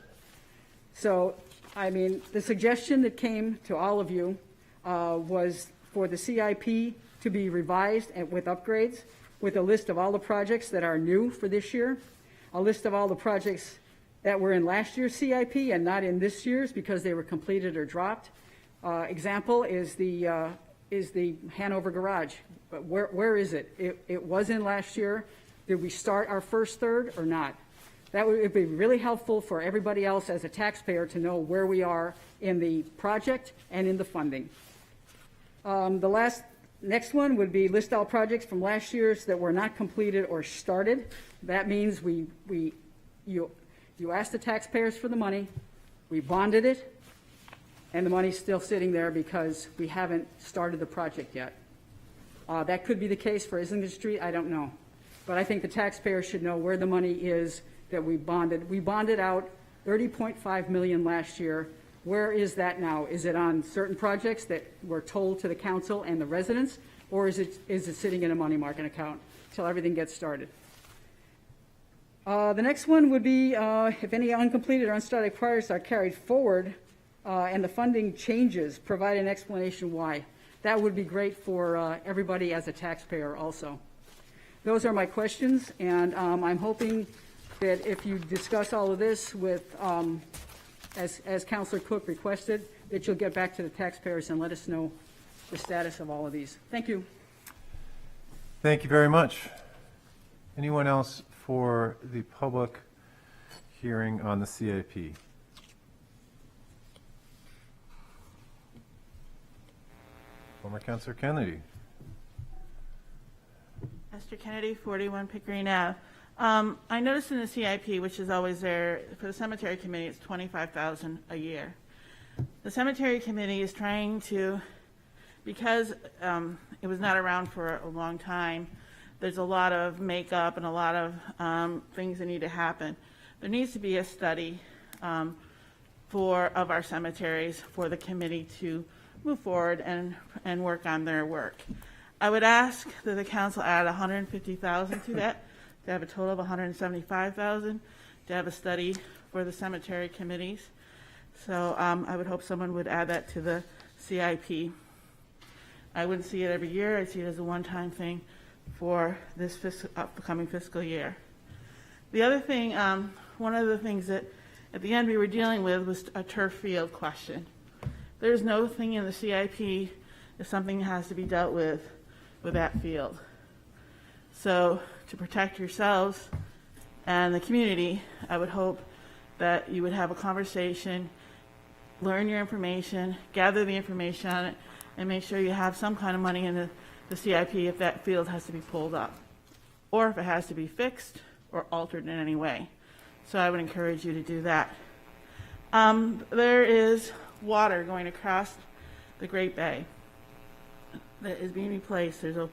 So, I mean, the suggestion that came to all of you was for the CIP to be revised with upgrades, with a list of all the projects that are new for this year, a list of all the projects that were in last year's CIP and not in this year's because they were completed or dropped. Example is the Hanover Garage. But where is it? It was in last year. Did we start our first third or not? That would be really helpful for everybody else as a taxpayer to know where we are in the project and in the funding. The next one would be list all projects from last year's that were not completed or started. That means you asked the taxpayers for the money, we bonded it, and the money's still sitting there because we haven't started the project yet. That could be the case for Islington Street, I don't know. But I think the taxpayers should know where the money is that we bonded. We bonded out $30.5 million last year. Where is that now? Is it on certain projects that were told to the council and the residents, or is it sitting in a money market account until everything gets started? The next one would be if any uncompleted or unstarted projects are carried forward and the funding changes, provide an explanation why. That would be great for everybody as a taxpayer also. Those are my questions, and I'm hoping that if you discuss all of this with as Councilor Cook requested, that you'll get back to the taxpayers and let us know the status of all of these. Thank you. Thank you very much. Anyone else for the public hearing on the CIP? Former Councilor Kennedy. Esther Kennedy, 41 Pickering Ave. I noticed in the CIP, which is always there, for the cemetery committee, it's $25,000 a year. The cemetery committee is trying to, because it was not around for a long time, there's a lot of makeup and a lot of things that need to happen. There needs to be a study of our cemeteries for the committee to move forward and work on their work. I would ask that the council add $150,000 to that, to have a total of $175,000, to have a study for the cemetery committees. So I would hope someone would add that to the CIP. I wouldn't see it every year. I see it as a one-time thing for this upcoming fiscal year. The other thing, one of the things that at the end we were dealing with was a turf field question. There's no thing in the CIP if something has to be dealt with that field. So to protect yourselves and the community, I would hope that you would have a conversation, learn your information, gather the information on it, and make sure you have some kind of money in the CIP if that field has to be pulled up, or if it has to be fixed or altered in any way. So I would encourage you to do that. There is water going across the Great Bay that is being replaced. There's a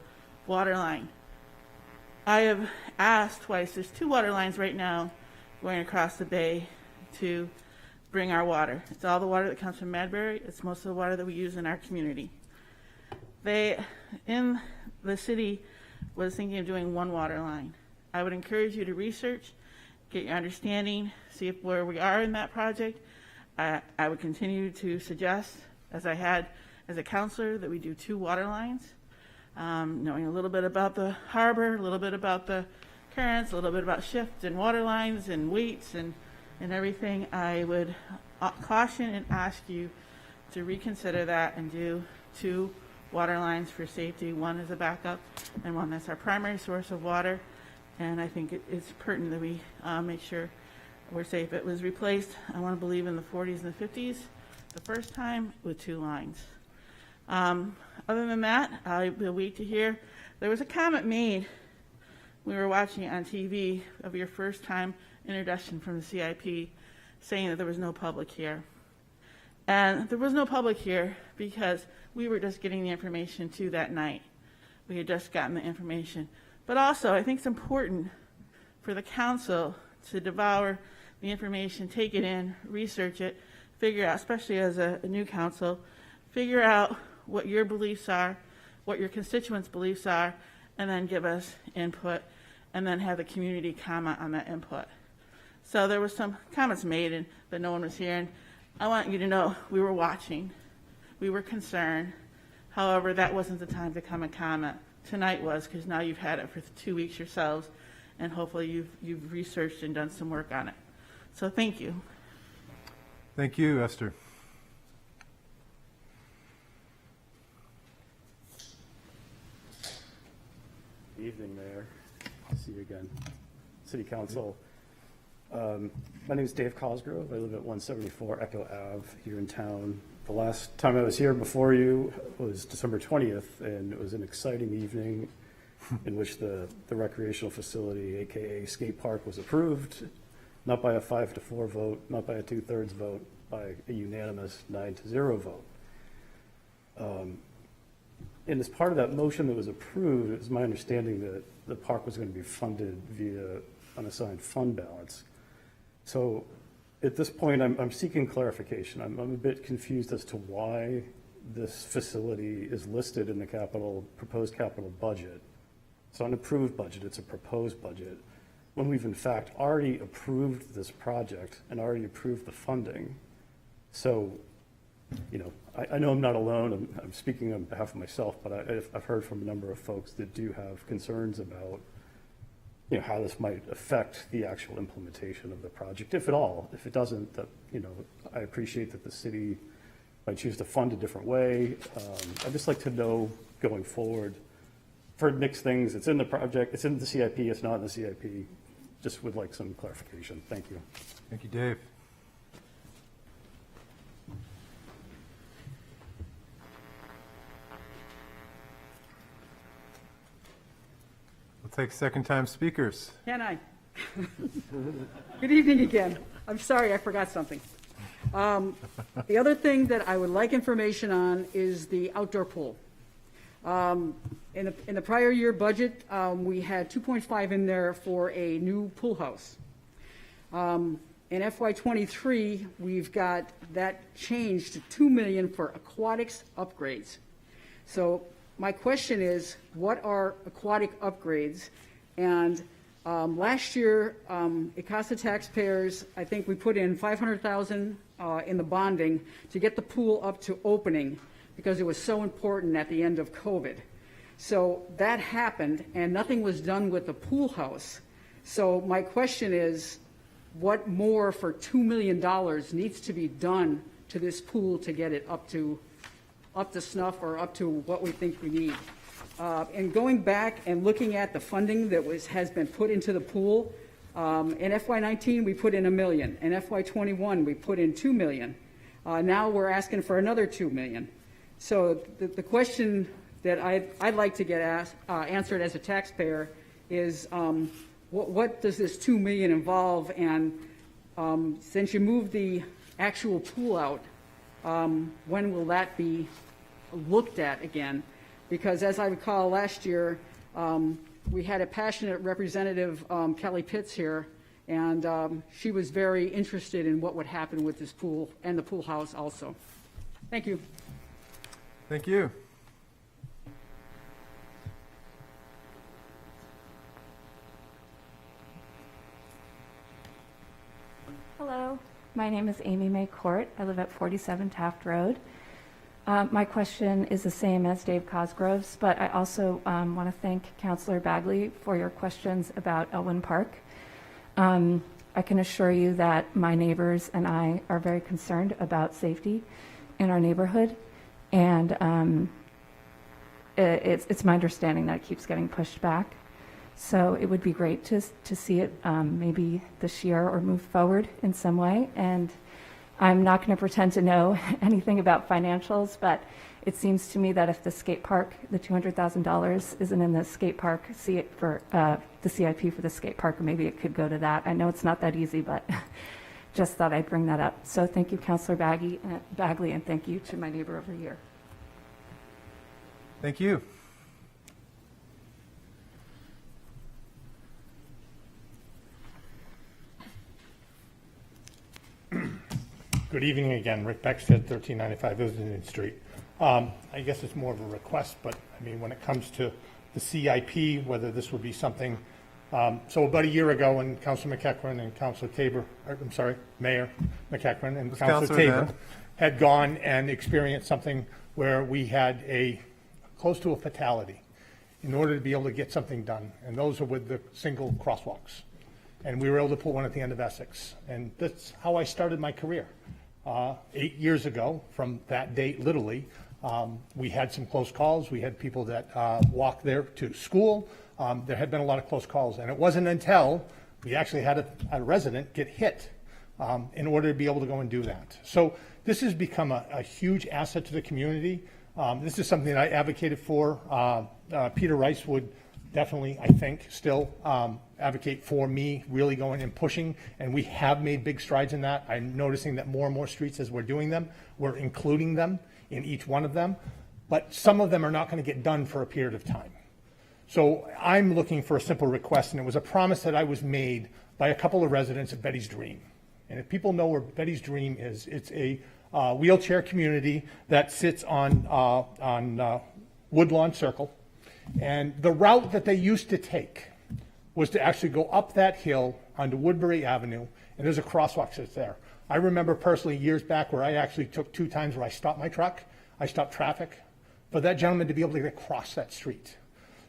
water line. I have asked twice, there's 2 water lines right now going across the bay to bring our water. It's all the water that comes from Madbury. It's most of the water that we use in our community. They, in the city, was thinking of doing 1 water line. I would encourage you to research, get your understanding, see where we are in that project. I would continue to suggest, as I had as a counselor, that we do 2 water lines, knowing a little bit about the harbor, a little bit about the currents, a little bit about shift and water lines and weights and everything. I would caution and ask you to reconsider that and do 2 water lines for safety. 1 is a backup and 1 that's our primary source of water. And I think it's pertinent that we make sure we're safe. It was replaced, I want to believe, in the 40s and the 50s, the first time with 2 lines. Other than that, I'll wait to hear. There was a comment made, we were watching it on TV, of your first time introduction from the CIP, saying that there was no public here. And there was no public here because we were just getting the information to that night. We had just gotten the information. But also, I think it's important for the council to devour the information, take it in, research it, figure out, especially as a new council, figure out what your beliefs are, what your constituents' beliefs are, and then give us input, and then have the community comment on that input. So there were some comments made but no one was here, and I want you to know we were watching, we were concerned. However, that wasn't the time to come and comment. Tonight was, because now you've had it for 2 weeks yourselves, and hopefully you've researched and done some work on it. So thank you. Thank you, Esther. Good evening, Mayor. I'll see you again. City Council. My name is Dave Cosgrove. I live at 174 Echo Ave here in town. The last time I was here before you was December 20th, and it was an exciting evening in which the recreational facility, AKA skate park, was approved, not by a 5-4 vote, not by a 2/3 vote, by a unanimous 9-0 vote. And as part of that motion that was approved, it was my understanding that the park was going to be funded via unassigned fund balance. So at this point, I'm seeking clarification. I'm a bit confused as to why this facility is listed in the proposed capital budget. It's not an approved budget, it's a proposed budget, when we've in fact already approved this project and already approved the funding. So, you know, I know I'm not alone. I'm speaking on behalf of myself, but I've heard from a number of folks that do have concerns about, you know, how this might affect the actual implementation of the project, if at all. If it doesn't, that, you know, I appreciate that the city might choose to fund a different way. I'd just like to know going forward. I've heard mixed things. It's in the project, it's in the CIP, it's not in the CIP. Just would like some clarification. Thank you. Thank you, Dave. We'll take second-time speakers. Can I? Good evening again. I'm sorry, I forgot something. The other thing that I would like information on is the outdoor pool. In the prior year budget, we had 2.5 in there for a new pool house. In FY23, we've got that changed to $2 million for aquatics upgrades. So my question is, what are aquatic upgrades? And last year, it cost the taxpayers, I think we put in $500,000 in the bonding to get the pool up to opening because it was so important at the end of COVID. So that happened, and nothing was done with the pool house. So my question is, what more for $2 million needs to be done to this pool to get it up to snuff or up to what we think we need? And going back and looking at the funding that has been put into the pool, in FY19 we put in $1 million. In FY21 we put in $2 million. Now we're asking for another $2 million. So the question that I'd like to get answered as a taxpayer is, what does this $2 million involve? And since you moved the actual pool out, when will that be looked at again? Because as I recall last year, we had a passionate representative, Kelly Pitts, here, and she was very interested in what would happen with this pool and the pool house also. Thank you. Thank you. Hello, my name is Amy Mae Court. I live at 47 Taft Road. My question is the same as Dave Cosgrove's, but I also want to thank Councillor Bagley for your questions about Elwyn Park. I can assure you that my neighbors and I are very concerned about safety in our neighborhood, and it's my understanding that it keeps getting pushed back. So it would be great to see it maybe this year or move forward in some way. And I'm not going to pretend to know anything about financials, but it seems to me that if the skate park, the $200,000 isn't in the skate park for the CIP for the skate park, maybe it could go to that. I know it's not that easy, but just thought I'd bring that up. So thank you, Councillor Bagley, and thank you to my neighbor over here. Thank you. Good evening again. Rick Beckstead, 1395 Islington Street. I guess it's more of a request, but I mean, when it comes to the CIP, whether this would be something, so about a year ago when Councilor McEachran and Councilor Tabor, Mayor McEachran and Councilor Tabor had gone and experienced something where we had close to a fatality in order to be able to get something done. And those are with the single crosswalks. And we were able to put one at the end of Essex. And that's how I started my career. 8 years ago, from that date, literally, we had some close calls. We had people that walked there to school. There had been a lot of close calls. And it wasn't until we actually had a resident get hit in order to be able to go and do that. So this has become a huge asset to the community. This is something that I advocated for. Peter Rice would definitely, I think, still advocate for me really going and pushing, and we have made big strides in that. I'm noticing that more and more streets, as we're doing them, we're including them in each one of them, but some of them are not going to get done for a period of time. So I'm looking for a simple request, and it was a promise that I was made by a couple of residents of Betty's Dream. And if people know where Betty's Dream is, it's a wheelchair community that sits on Woodlawn Circle. And the route that they used to take was to actually go up that hill onto Woodbury Avenue, and there's a crosswalk that's there. I remember personally years back where I actually took 2 times where I stopped my truck, I stopped traffic, for that gentleman to be able to get across that street.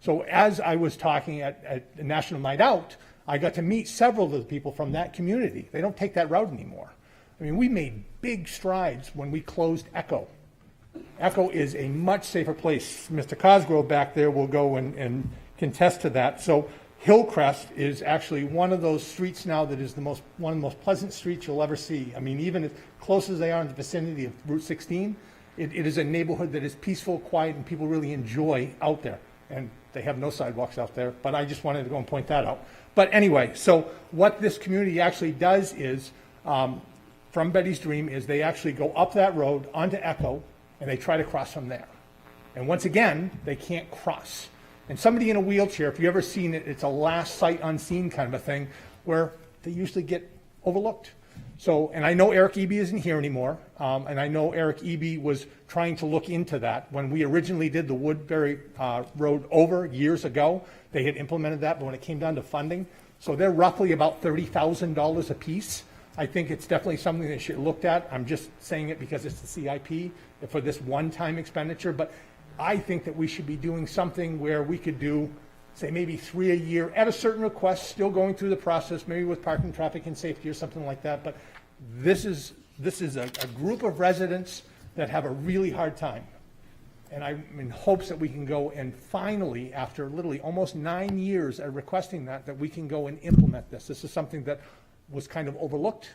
So as I was talking at the National Night Out, I got to meet several of the people from that community. They don't take that route anymore. I mean, we made big strides when we closed Echo. Echo is a much safer place. Mr. Cosgrove back there will go and contest to that. So Hillcrest is actually one of those streets now that is one of the most pleasant streets you'll ever see. I mean, even as close as they are in the vicinity of Route 16, it is a neighborhood that is peaceful, quiet, and people really enjoy out there. And they have no sidewalks out there, but I just wanted to go and point that out. But anyway, so what this community actually does is, from Betty's Dream, is they actually go up that road onto Echo, and they try to cross from there. And once again, they can't cross. And somebody in a wheelchair, if you've ever seen it, it's a last sight unseen kind of a thing, where they usually get overlooked. So, and I know Eric Eby isn't here anymore, and I know Eric Eby was trying to look into that. When we originally did the Woodbury Road over years ago, they had implemented that, but when it came down to funding, so they're roughly about $30,000 a piece. I think it's definitely something that should be looked at. I'm just saying it because it's the CIP for this one-time expenditure, but I think that we should be doing something where we could do, say, maybe 3 a year at a certain request, still going through the process, maybe with parking, traffic, and safety or something like that. But this is a group of residents that have a really hard time. And I'm in hopes that we can go and finally, after literally almost 9 years of requesting that we can go and implement this. This is something that was kind of overlooked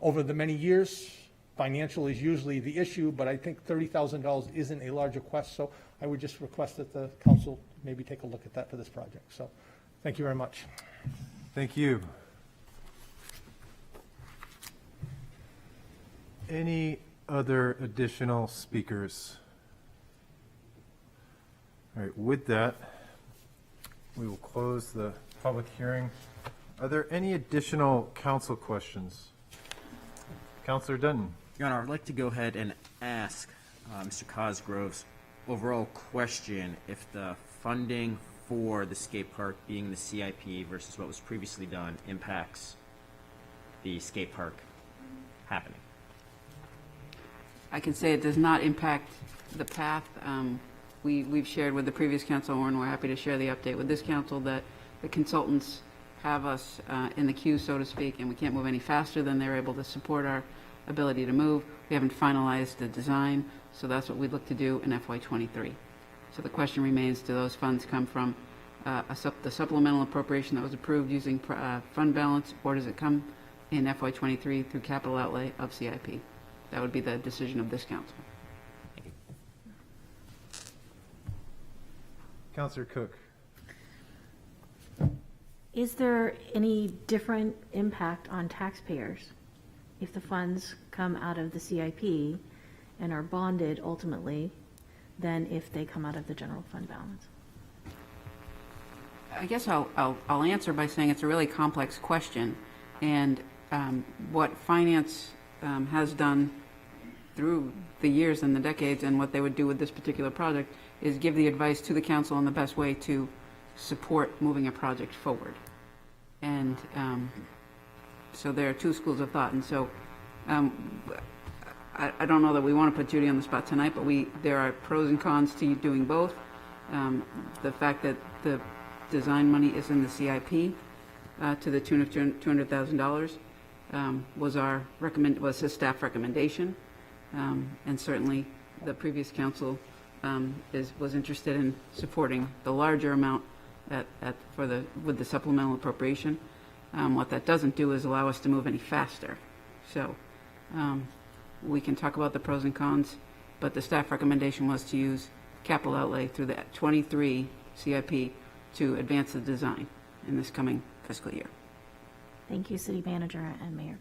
over the many years. Financial is usually the issue, but I think $30,000 isn't a large request. So I would just request that the council maybe take a look at that for this project. So thank you very much. Thank you. Any other additional speakers? All right, with that, we will close the public hearing. Are there any additional council questions? Councilor Dutton. Your Honor, I'd like to go ahead and ask Mr. Cosgrove's overall question if the funding for the skate park being the CIP versus what was previously done impacts the skate park happening. I can say it does not impact the path. We've shared with the previous council, and we're happy to share the update with this council, that the consultants have us in the queue, so to speak, and we can't move any faster than they're able to support our ability to move. We haven't finalized the design, so that's what we look to do in FY23. So the question remains, do those funds come from the supplemental appropriation that was approved using fund balance, or does it come in FY23 through capital outlay of CIP? That would be the decision of this council. Councilor Cook. Is there any different impact on taxpayers if the funds come out of the CIP and are bonded ultimately than if they come out of the general fund balance? I guess I'll answer by saying it's a really complex question, and what finance has done through the years and the decades, and what they would do with this particular project, is give the advice to the council on the best way to support moving a project forward. And so there are two schools of thought, and so I don't know that we want to put Judy on the spot tonight, but there are pros and cons to doing both. The fact that the design money is in the CIP to the tune of $200,000 was his staff recommendation, and certainly the previous council was interested in supporting the larger amount with the supplemental appropriation. What that doesn't do is allow us to move any faster. So we can talk about the pros and cons, but the staff recommendation was to use capital outlay through the 23 CIP to advance the design in this coming fiscal year. Thank you, City Manager and Mayor.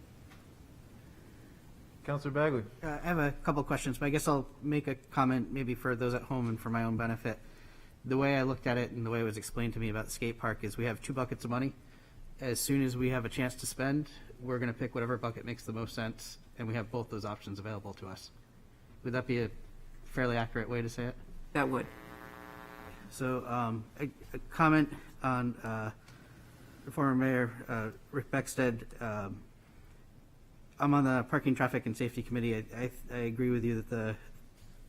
Counselor Bagley. I have a couple questions, but I guess I'll make a comment maybe for those at home and for my own benefit. The way I looked at it and the way it was explained to me about the skate park is we have 2 buckets of money. As soon as we have a chance to spend, we're going to pick whatever bucket makes the most sense, and we have both those options available to us. Would that be a fairly accurate way to say it? That would. So a comment on former Mayor Rick Beckstead. I'm on the Parking, Traffic, and Safety Committee. I agree with you that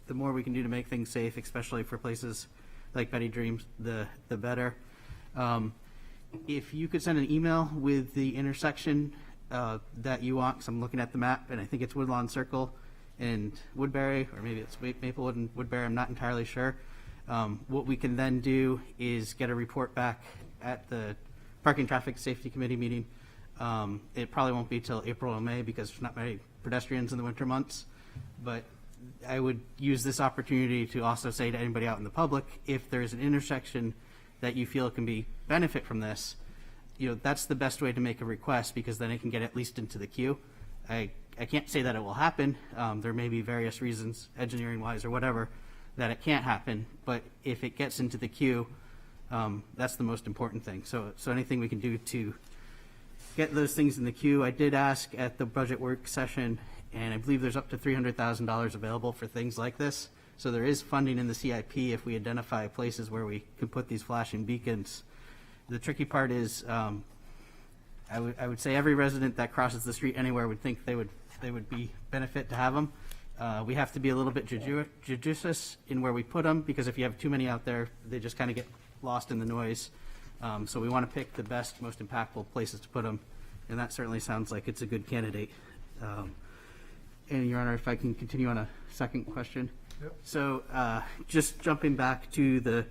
the more we can do to make things safe, especially for places like Betty Dreams, the better. If you could send an email with the intersection that you want, because I'm looking at the map, and I think it's Woodlawn Circle and Woodbury, or maybe it's Maplewood and Woodbury, I'm not entirely sure. What we can then do is get a report back at the Parking, Traffic, Safety Committee meeting. It probably won't be till April or May because there's not many pedestrians in the winter months, but I would use this opportunity to also say to anybody out in the public, if there's an intersection that you feel can be benefit from this, that's the best way to make a request, because then it can get at least into the queue. I can't say that it will happen. There may be various reasons, engineering-wise or whatever, that it can't happen, but if it gets into the queue, that's the most important thing. So anything we can do to get those things in the queue. I did ask at the budget work session, and I believe there's up to $300,000 available for things like this. So there is funding in the CIP if we identify places where we can put these flashing beacons. The tricky part is, I would say every resident that crosses the street anywhere would think they would be benefit to have them. We have to be a little bit judicious in where we put them, because if you have too many out there, they just kind of get lost in the noise. So we want to pick the best, most impactful places to put them, and that certainly sounds like it's a good candidate. And Your Honor, if I can continue on a second question. Yep. So just jumping back to the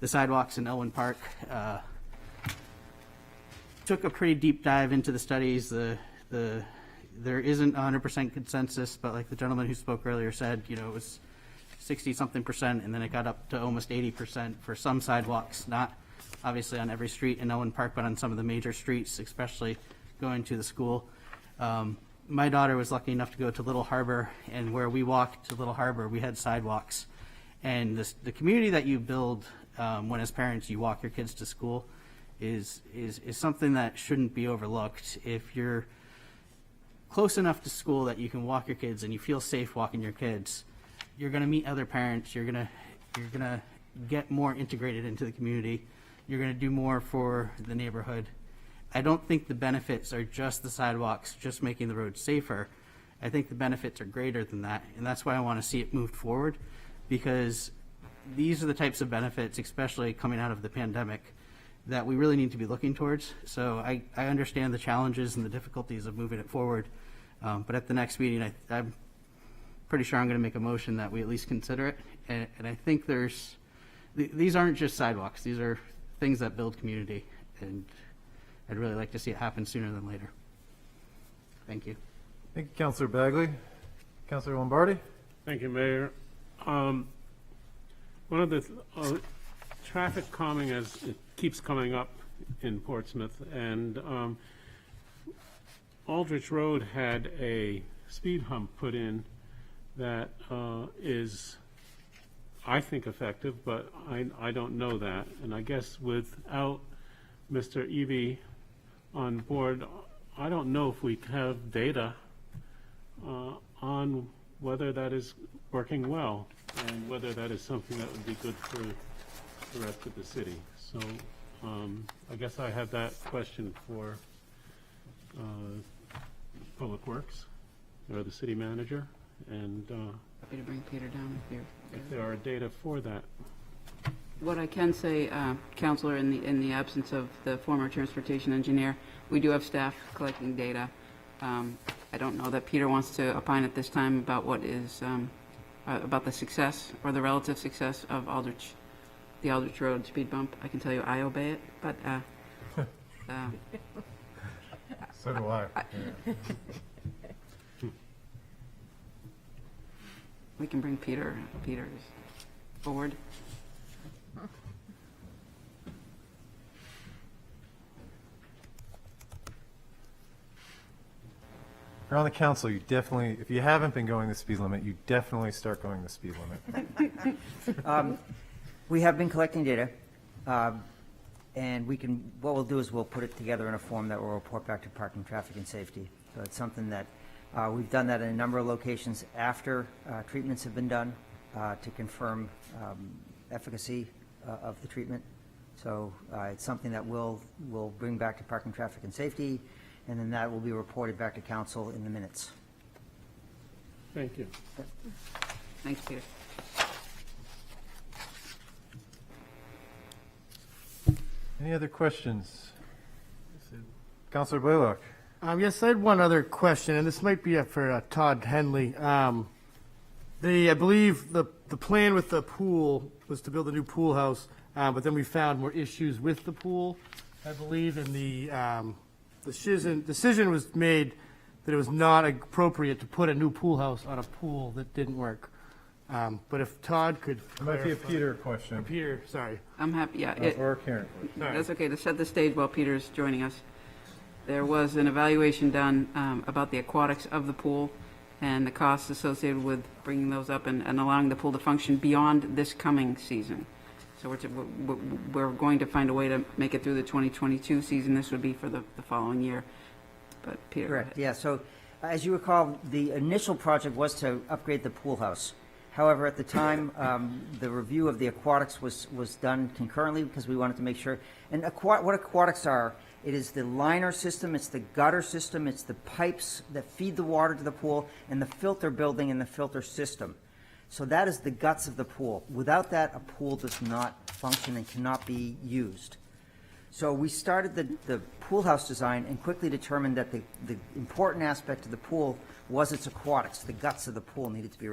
sidewalks in Elwyn Park, took a pretty deep dive into the studies. There isn't 100% consensus, but like the gentleman who spoke earlier said, it was 60-something%, and then it got up to almost 80% for some sidewalks, not obviously on every street in Elwyn Park, but on some of the major streets, especially going to the school. My daughter was lucky enough to go to Little Harbor, and where we walked to Little Harbor, we had sidewalks. And the community that you build when, as parents, you walk your kids to school is something that shouldn't be overlooked. If you're close enough to school that you can walk your kids and you feel safe walking your kids, you're going to meet other parents. You're going to get more integrated into the community. You're going to do more for the neighborhood. I don't think the benefits are just the sidewalks, just making the roads safer. I think the benefits are greater than that, and that's why I want to see it moved forward, because these are the types of benefits, especially coming out of the pandemic, that we really need to be looking towards. So I understand the challenges and the difficulties of moving it forward, but at the next meeting, I'm pretty sure I'm going to make a motion that we at least consider it, and I think these aren't just sidewalks. These are things that build community, and I'd really like to see it happen sooner than later. Thank you. Thank you, Councilor Bagley. Councilor Lombardi. Thank you, Mayor. One of the traffic calming, as it keeps coming up in Portsmouth, and Aldrich Road had a speed hump put in that is, I think, effective, but I don't know that. And I guess without Mr. Eby on board, I don't know if we have data on whether that is working well and whether that is something that would be good for the rest of the city. So I guess I have that question for Public Works or the city manager, and Happy to bring Peter down if there are data for that. What I can say, Counselor, in the absence of the former transportation engineer, we do have staff collecting data. I don't know that Peter wants to opine at this time about what is about the success or the relative success of the Aldrich Road speed bump. I can tell you I obey it, but so do I. We can bring Peters forward. If you're on the council, you definitely, if you haven't been going the speed limit, you definitely start going the speed limit. We have been collecting data, and what we'll do is we'll put it together in a form that will report back to Parking, Traffic, and Safety. So it's something that, we've done that in a number of locations after treatments have been done to confirm efficacy of the treatment. So it's something that we'll bring back to Parking, Traffic, and Safety, and then that will be reported back to council in the minutes. Thank you. Thanks, Peter. Any other questions? Councilor Blaylock. Yes, I had one other question, and this might be for Todd Henley. I believe the plan with the pool was to build a new pool house, but then we found more issues with the pool, I believe, and the decision was made that it was not appropriate to put a new pool house on a pool that didn't work. But if Todd could It might be a Peter question. Peter, sorry. I'm happy, yeah. Or Karen. That's okay, to set the stage while Peter's joining us. There was an evaluation done about the aquatics of the pool and the costs associated with bringing those up and allowing the pool to function beyond this coming season. So we're going to find a way to make it through the 2022 season. This would be for the following year. But Peter, go ahead. Correct, yeah. So as you recall, the initial project was to upgrade the pool house. However, at the time, the review of the aquatics was done concurrently because we wanted to make sure. And what aquatics are, it is the liner system, it's the gutter system, it's the pipes that feed the water to the pool, and the filter building and the filter system. So that is the guts of the pool. Without that, a pool does not function and cannot be used. So we started the pool house design and quickly determined that the important aspect of the pool was its aquatics. The guts of the pool needed to be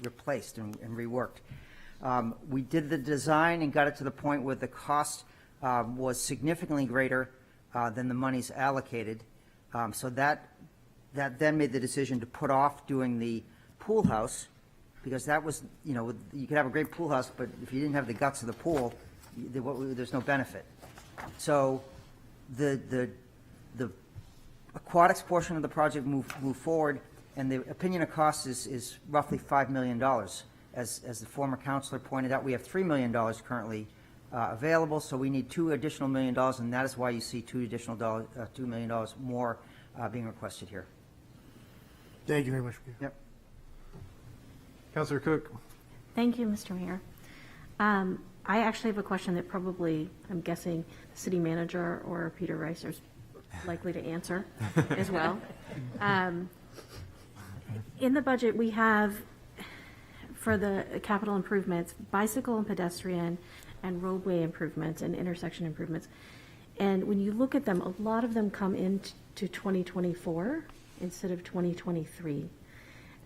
replaced and reworked. We did the design and got it to the point where the cost was significantly greater than the monies allocated. So that then made the decision to put off doing the pool house, because that was, you could have a great pool house, but if you didn't have the guts of the pool, there's no benefit. So the aquatics portion of the project moved forward, and the opinion of cost is roughly $5 million. As the former counselor pointed out, we have $3 million currently available, so we need $2 additional million, and that is why you see $2 million more being requested here. Thank you very much. Yep. Councilor Cook. Thank you, Mr. Mayor. I actually have a question that probably, I'm guessing, the city manager or Peter Rice is likely to answer as well. In the budget, we have, for the capital improvements, bicycle and pedestrian and roadway improvements and intersection improvements. And when you look at them, a lot of them come into 2024 instead of 2023.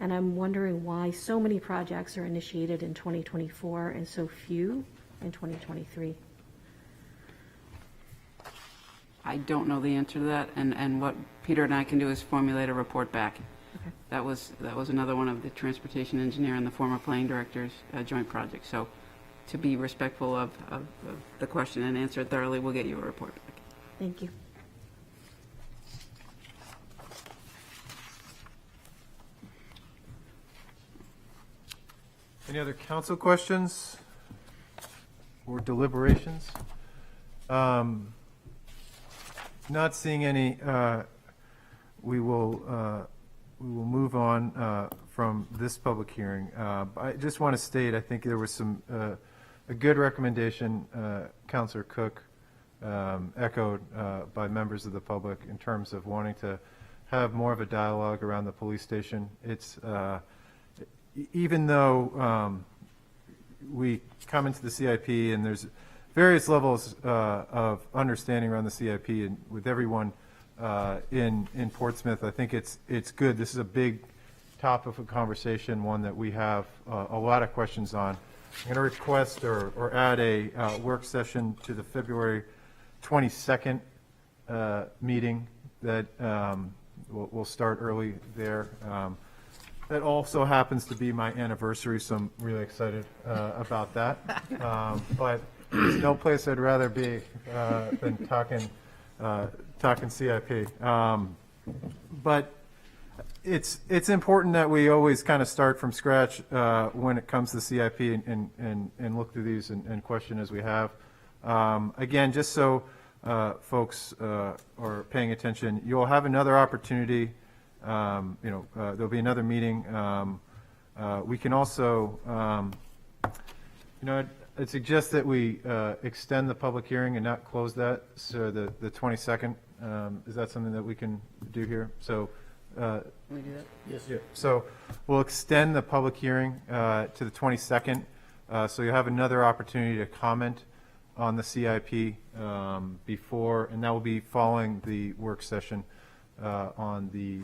And I'm wondering why so many projects are initiated in 2024 and so few in 2023. I don't know the answer to that, and what Peter and I can do is formulate a report back. Okay. That was another one of the transportation engineer and the former planning director's joint project. So to be respectful of the question and answer it thoroughly, we'll get you a report back. Thank you. Any other council questions or deliberations? Not seeing any, we will move on from this public hearing. I just want to state, I think there was some a good recommendation, Councilor Cook echoed by members of the public in terms of wanting to have more of a dialogue around the police station. It's even though we come into the CIP and there's various levels of understanding around the CIP and with everyone in Portsmouth, I think it's good. This is a big topic of conversation, one that we have a lot of questions on. I'm going to request or add a work session to the February 22nd meeting that we'll start early there. That also happens to be my anniversary, so I'm really excited about that. But there's no place I'd rather be than talking CIP. But it's important that we always kind of start from scratch when it comes to CIP and look through these and question as we have. Again, just so folks are paying attention, you'll have another opportunity. There'll be another meeting. We can also, I'd suggest that we extend the public hearing and not close that. So the 22nd, is that something that we can do here? So. Can we do that? Yes. Yeah. So we'll extend the public hearing to the 22nd. So you'll have another opportunity to comment on the CIP before, and that will be following the work session on the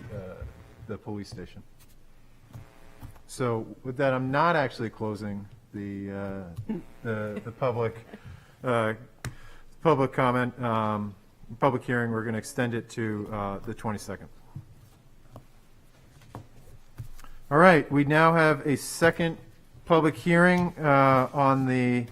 police station. So with that, I'm not actually closing the public comment, public hearing. We're going to extend it to the 22nd. All right, we now have a second public hearing on the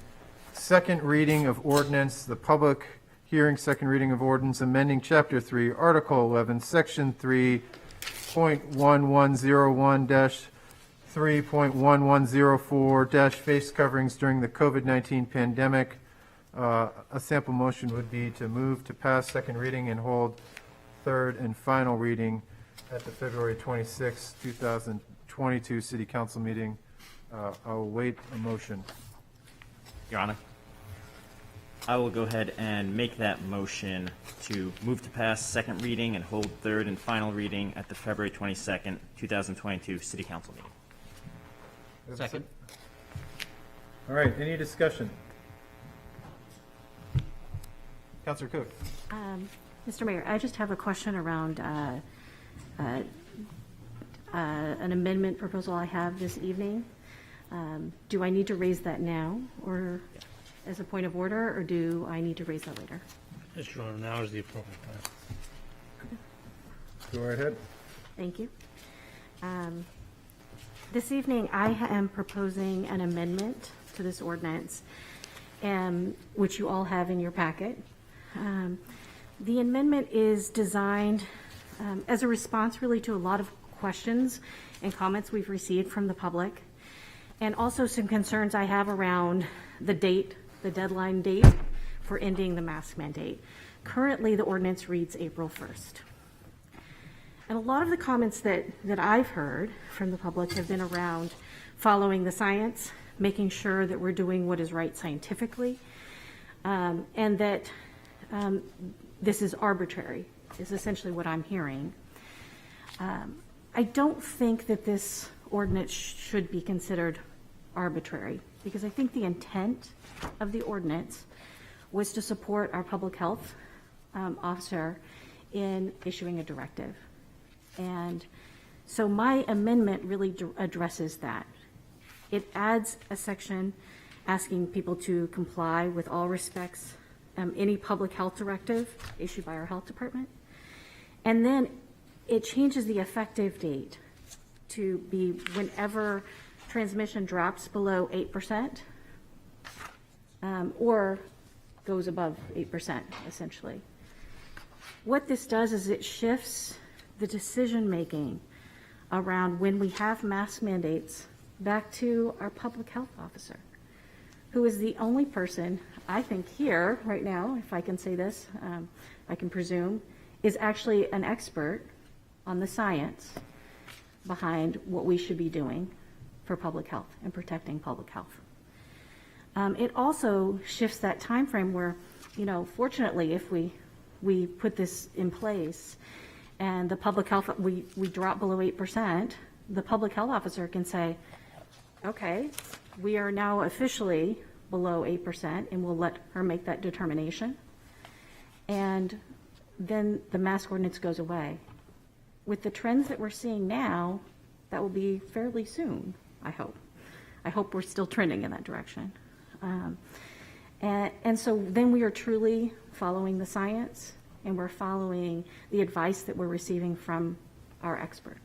second reading of ordinance, the public hearing, second reading of ordinance, amending Chapter 3, Article 11, Section 3.1101-3.1104 face coverings during the COVID-19 pandemic. A sample motion would be to move to pass second reading and hold third and final reading at the February 26, 2022 City Council meeting. I'll await a motion. Your Honor, I will go ahead and make that motion to move to pass second reading and hold third and final reading at the February 22nd, 2022 City Council meeting. Second. All right, any discussion? Councilor Cook. Mr. Mayor, I just have a question around an amendment proposal I have this evening. Do I need to raise that now or as a point of order, or do I need to raise that later? Mr. Honor, now is the appropriate time. Go right ahead. Thank you. This evening, I am proposing an amendment to this ordinance, which you all have in your packet. The amendment is designed as a response really to a lot of questions and comments we've received from the public, and also some concerns I have around the date, the deadline date for ending the mask mandate. Currently, the ordinance reads April 1st. And a lot of the comments that I've heard from the public have been around following the science, making sure that we're doing what is right scientifically, and that this is arbitrary, is essentially what I'm hearing. I don't think that this ordinance should be considered arbitrary, because I think the intent of the ordinance was to support our public health officer in issuing a directive. And so my amendment really addresses that. It adds a section asking people to comply with all respects any public health directive issued by our health department. And then it changes the effective date to be whenever transmission drops below 8%, or goes above 8%, essentially. What this does is it shifts the decision-making around when we have mask mandates back to our public health officer, who is the only person, I think here, right now, if I can say this, I can presume, is actually an expert on the science behind what we should be doing for public health and protecting public health. It also shifts that time frame where, fortunately, if we put this in place and the public health, we drop below 8%, the public health officer can say, okay, we are now officially below 8%, and we'll let her make that determination. And then the mask ordinance goes away. With the trends that we're seeing now, that will be fairly soon, I hope. I hope we're still trending in that direction. And so then we are truly following the science, and we're following the advice that we're receiving from our expert.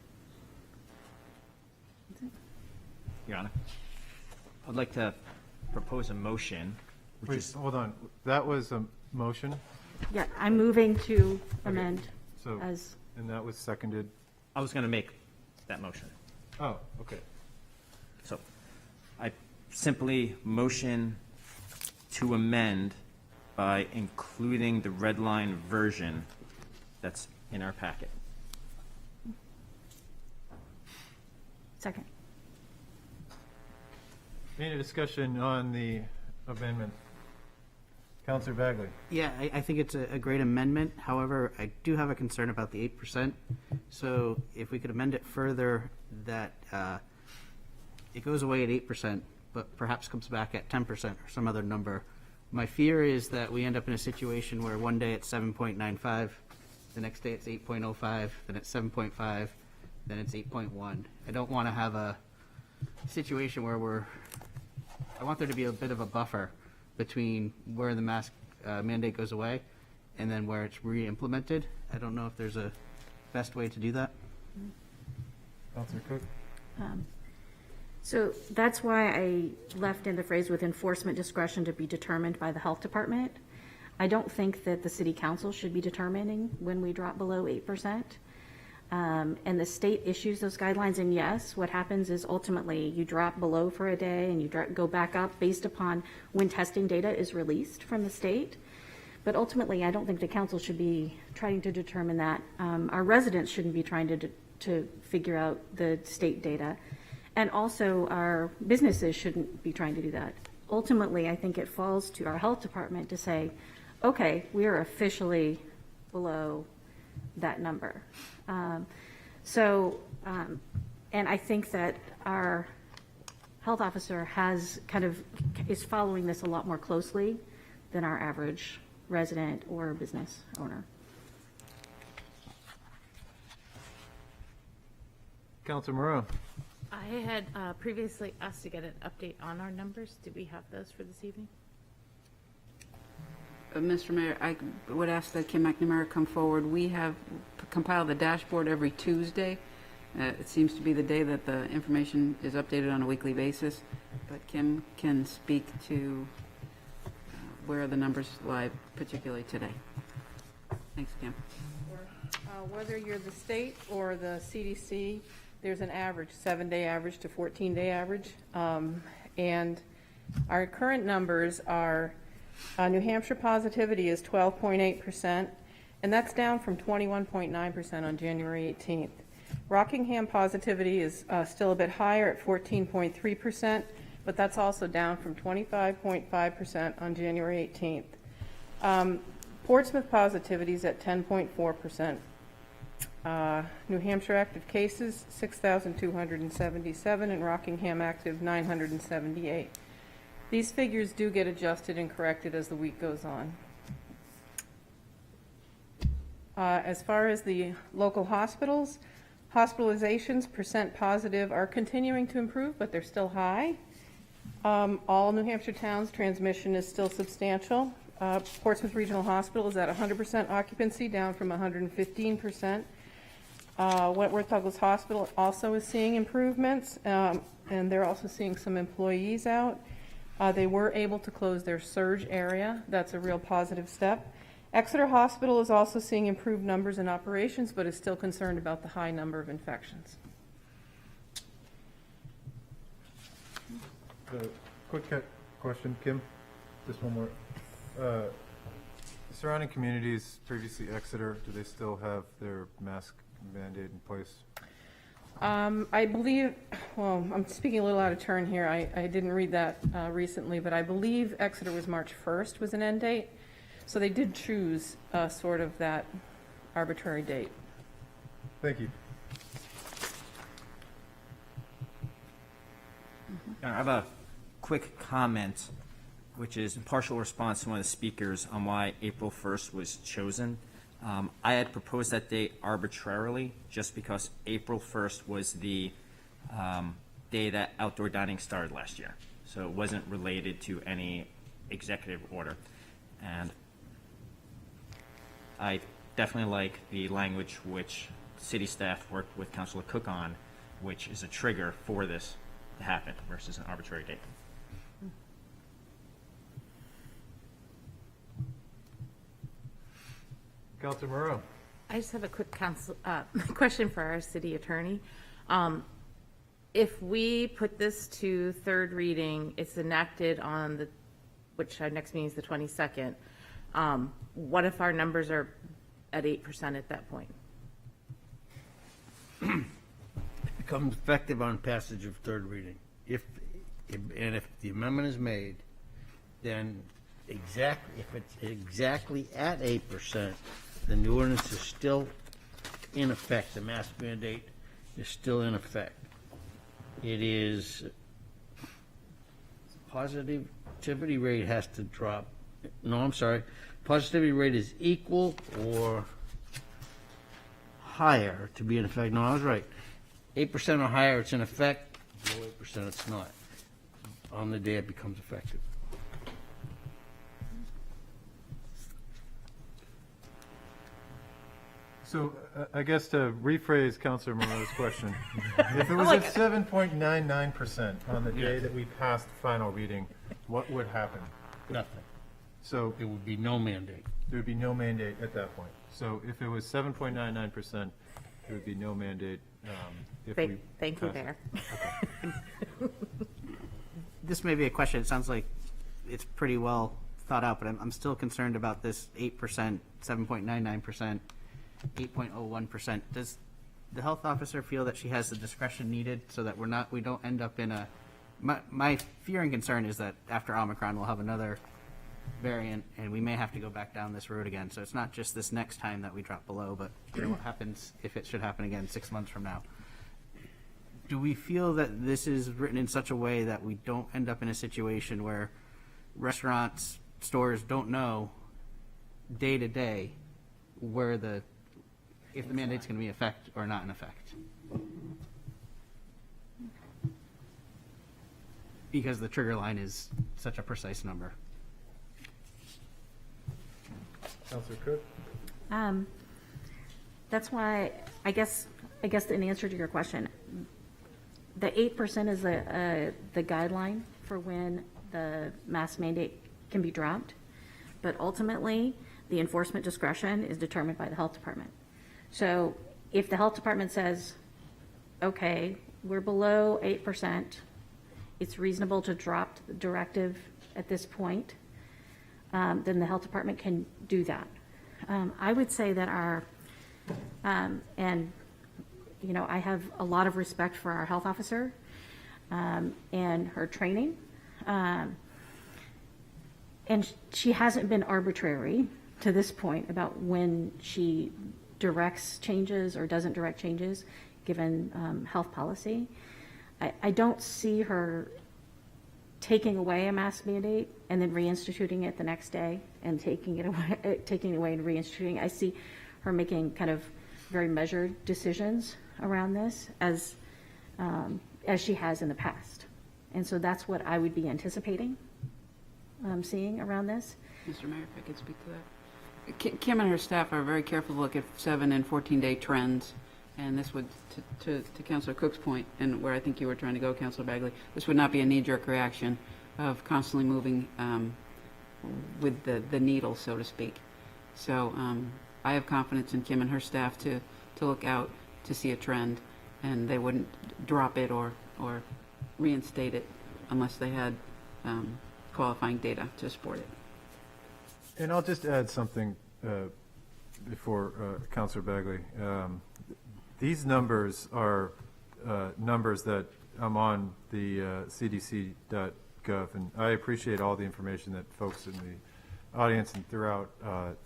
Your Honor. I'd like to propose a motion, which Wait, is, hold on. That was a motion? Yeah, I'm moving to amend So, as, and that was seconded? I was going to make that motion. Oh, okay. So I simply motion to amend by including the red line version that's in our packet. second. Any discussion on the amendment? Counselor Bagley? Yeah, I think it's a great amendment. However, I do have a concern about the 8%. So if we could amend it further, that it goes away at 8%, but perhaps comes back at 10% or some other number. My fear is that we end up in a situation where one day it's 7.95, the next day it's 8.05, then it's 7.5, then it's 8.1. I don't want to have a situation where I want there to be a bit of a buffer between where the mask mandate goes away and then where it's re-implemented. I don't know if there's a best way to do that. Counselor Cook? So that's why I left in the phrase with enforcement discretion to be determined by the health department. I don't think that the city council should be determining when we drop below 8%. And the state issues those guidelines, and yes, what happens is ultimately you drop below for a day and you go back up based upon when testing data is released from the state. But ultimately, I don't think the council should be trying to determine that. Our residents shouldn't be trying to figure out the state data. And also, our businesses shouldn't be trying to do that. Ultimately, I think it falls to our health department to say, okay, we are officially below that number. And I think that our health officer is following this a lot more closely than our average resident or business owner. Counselor Moreau? I had previously asked to get an update on our numbers. Do we have those for this evening? Mr. Mayor, I would ask that Kim McNamara come forward. We have compiled the dashboard every Tuesday. It seems to be the day that the information is updated on a weekly basis, but Kim can speak to where the numbers lie, particularly today. Thanks, Kim. Whether you're the state or the CDC, there's an average, 7-day average to 14-day average. And our current numbers are New Hampshire positivity is 12.8%, and that's down from 21.9% on January 18th. Rockingham positivity is still a bit higher at 14.3%, but that's also down from 25.5% on January 18th. Portsmouth positivity is at 10.4%. New Hampshire active cases, 6,277, and Rockingham active, 978. These figures do get adjusted and corrected as the week goes on. As far as the local hospitals, hospitalizations, percent positive, are continuing to improve, but they're still high. All New Hampshire towns, transmission is still substantial. Portsmouth Regional Hospital is at 100% occupancy, down from 115%. Wentworth Douglas Hospital also is seeing improvements, and they're also seeing some employees out. They were able to close their surge area. That's a real positive step. Exeter Hospital is also seeing improved numbers in operations, but is still concerned about the high number of infections. Quick question, Kim. Just one more. Surrounding communities, previously Exeter, do they still have their mask mandate in place? I believe, well, I'm speaking a little out of turn here. I didn't read that recently, but I believe Exeter was March 1st was an end date. So they did choose sort of that arbitrary date. Thank you. I have a quick comment, which is in partial response to one of the speakers on why April 1st was chosen. I had proposed that date arbitrarily just because April 1st was the day that outdoor dining started last year. So it wasn't related to any executive order. And I definitely like the language which city staff worked with Councilor Cook on, which is a trigger for this to happen versus an arbitrary date. Counselor Moreau. I just have a quick question for our city attorney. If we put this to third reading, it's enacted on which our next meeting is the 22nd. What if our numbers are at 8% at that point? It becomes effective on passage of third reading. If the amendment is made, then if it's exactly at 8%, then the ordinance is still in effect. The mask mandate is still in effect. It is, positivity rate has to drop. No, I'm sorry. Positivity rate is equal or higher to be in effect. No, I was right. 8% or higher, it's in effect. Below 8%, it's not. On the day it becomes effective. So I guess to rephrase Councilor Moreau's question, if it was at 7.99% on the day that we passed final reading, what would happen? Nothing. So it would be no mandate. There would be no mandate at that point. So if it was 7.99%, there would be no mandate. Thank you, Mayor. This may be a question. It sounds like it's pretty well thought out, but I'm still concerned about this 8%, 7.99%, 8.01%. Does the health officer feel that she has the discretion needed so that we don't end up in a, my fear and concern is that after Omicron, we'll have another variant and we may have to go back down this road again. So it's not just this next time that we drop below, but what happens if it should happen again 6 months from now? Do we feel that this is written in such a way that we don't end up in a situation where restaurants, stores don't know day to day if the mandate's going to be in effect or not in effect? Because the trigger line is such a precise number. Councilor Cook? That's why, I guess in answer to your question, the 8% is the guideline for when the mask mandate can be dropped, but ultimately, the enforcement discretion is determined by the health department. So if the health department says, okay, we're below 8%, it's reasonable to drop the directive at this point, then the health department can do that. I would say that and I have a lot of respect for our health officer and her training. And she hasn't been arbitrary to this point about when she directs changes or doesn't direct changes, given health policy. I don't see her taking away a mask mandate and then reinstituting it the next day and taking it away and reinstituting. I see her making kind of very measured decisions around this as she has in the past. And so that's what I would be anticipating seeing around this. Mr. Mayor, if I could speak to that. Kim and her staff are very careful to look at 7 and 14-day trends. And this would, to Councilor Cook's point, and where I think you were trying to go, Councilor Bagley, this would not be a knee-jerk reaction of constantly moving with the needle, so to speak. So I have confidence in Kim and her staff to look out to see a trend, and they wouldn't drop it or reinstate it unless they had qualifying data to support it. And I'll just add something before Councilor Bagley. These numbers are numbers that I'm on the cdc.gov, and I appreciate all the information that folks in the audience and throughout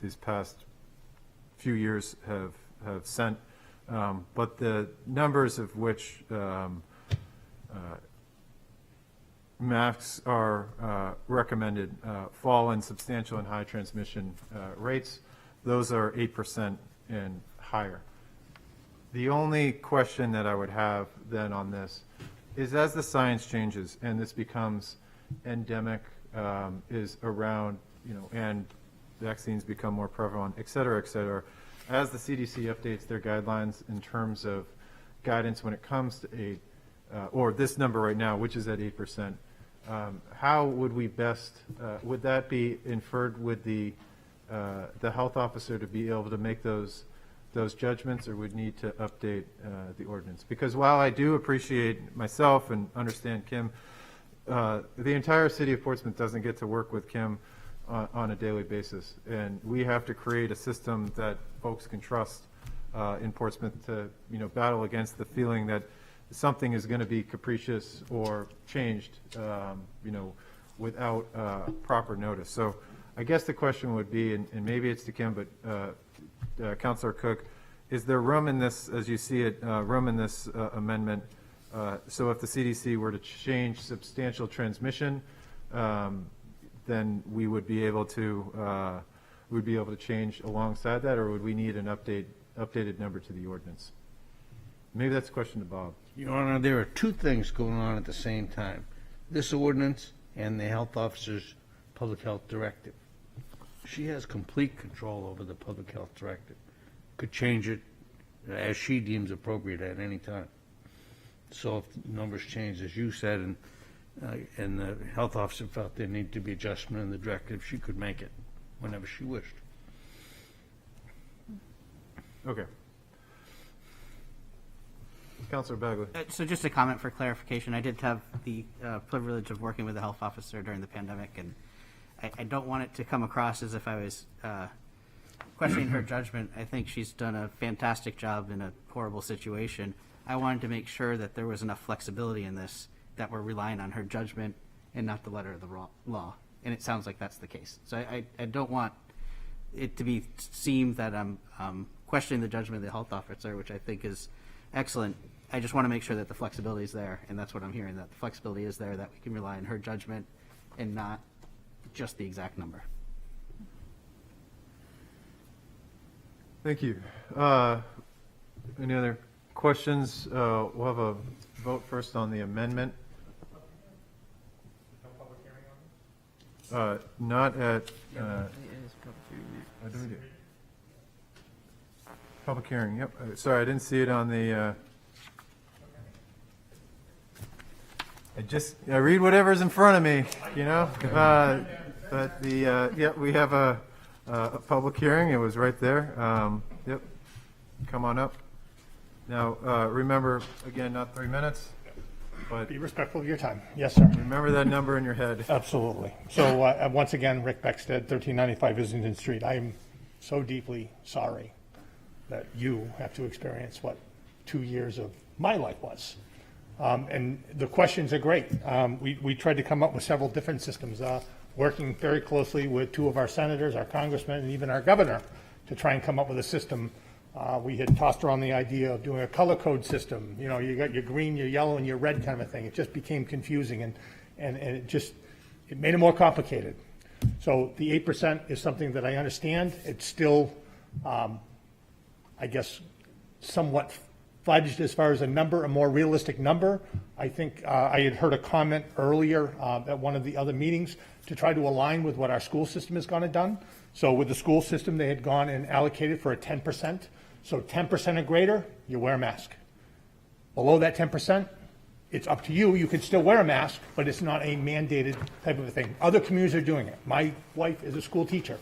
these past few years have sent. But the numbers of which masks are recommended fall in substantial and high transmission rates. Those are 8% and higher. The only question that I would have then on this is, as the science changes and this becomes endemic, is around, and vaccines become more prevalent, et cetera, as the CDC updates their guidelines in terms of guidance when it comes to or this number right now, which is at 8%, how would we best, would that be inferred with the health officer to be able to make those judgments, or would need to update the ordinance? Because while I do appreciate myself and understand Kim, the entire city of Portsmouth doesn't get to work with Kim on a daily basis, and we have to create a system that folks can trust in Portsmouth to, battle against the feeling that something is going to be capricious or changed, without proper notice. So I guess the question would be, and maybe it's to Kim, but Councilor Cook, is there room in this, as you see it, room in this amendment? So if the CDC were to change substantial transmission, then we would be able to change alongside that, or would we need an updated number to the ordinance? Maybe that's a question to Bob. Your Honor, there are two things going on at the same time. This ordinance and the health officer's public health directive. She has complete control over the public health directive. Could change it as she deems appropriate at any time. So if the numbers change, as you said, and the health officer felt there needed to be adjustment in the directive, she could make it whenever she wished. Okay. Councilor Bagley. So just a comment for clarification. I did have the privilege of working with the health officer during the pandemic, and I don't want it to come across as if I was questioning her judgment. I think she's done a fantastic job in a horrible situation. I wanted to make sure that there was enough flexibility in this, that we're relying on her judgment and not the letter of the law. And it sounds like that's the case. So I don't want it to seem that I'm questioning the judgment of the health officer, which I think is excellent. I just want to make sure that the flexibility is there, and that's what I'm hearing, that the flexibility is there, that we can rely on her judgment and not just the exact number. Thank you. Any other questions? We'll have a vote first on the amendment. Not at. What do we do? Public hearing. Yep. Sorry, I didn't see it on the. I read whatever's in front of me, But the we have a public hearing. It was right there. Yep. Come on up. Now, remember, again, not 3 minutes, but Be respectful of your time. Yes, sir. remember that number in your head. Absolutely. So once again, Rick Beckstead, 1395 Islington Street. I am so deeply sorry that you have to experience what 2 years of my life was. And the questions are great. We tried to come up with several different systems, working very closely with two of our senators, our congressmen, and even our governor to try and come up with a system. We had tossed around the idea of doing a color code system. You got your green, your yellow, and your red kind of a thing. It just became confusing, and it made it more complicated. So the 8% is something that I understand. It's still, I guess, somewhat fudged as far as a number, a more realistic number. I think I had heard a comment earlier at one of the other meetings to try to align with what our school system has gone and done. So with the school system, they had gone and allocated for a 10%. So 10% or greater, you wear a mask. Below that 10%, it's up to you. You can still wear a mask, but it's not a mandated type of a thing. Other communities are doing it. My wife is a school teacher.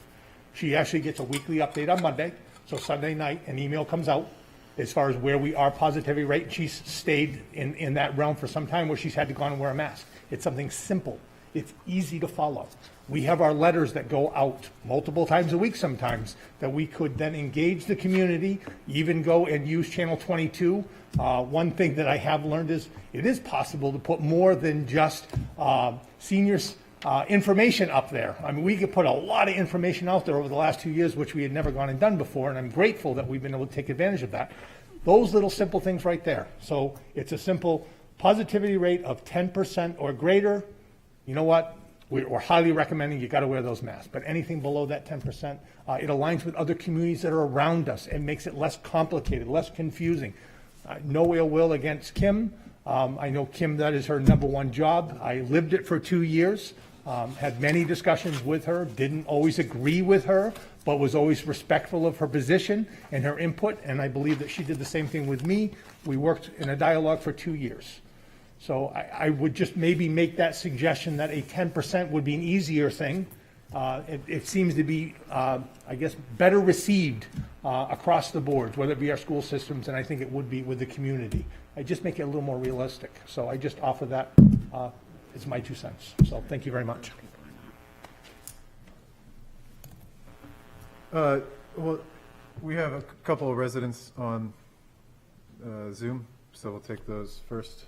She actually gets a weekly update on Monday. So Sunday night, an email comes out as far as where we are positivity rate. She's stayed in that realm for some time where she's had to go on and wear a mask. It's something simple. It's easy to follow. We have our letters that go out multiple times a week sometimes that we could then engage the community, even go and use Channel 22. One thing that I have learned is it is possible to put more than just seniors' information up there. I mean, we could put a lot of information out there over the last 2 years, which we had never gone and done before, and I'm grateful that we've been able to take advantage of that. Those little simple things right there. So it's a simple positivity rate of 10% or greater. You know what? We're highly recommending you got to wear those masks. But anything below that 10%, it aligns with other communities that are around us and makes it less complicated, less confusing. No ill will against Kim. I know Kim, that is her number one job. I lived it for 2 years, had many discussions with her, didn't always agree with her, but was always respectful of her position and her input. And I believe that she did the same thing with me. We worked in a dialogue for 2 years. So I would just maybe make that suggestion that a 10% would be an easier thing. It seems to be, I guess, better received across the board, whether it be our school systems, and I think it would be with the community. I just make it a little more realistic. So I just offer that as my 2 cents. So thank you very much. Well, we have a couple of residents on Zoom, so we'll take those first.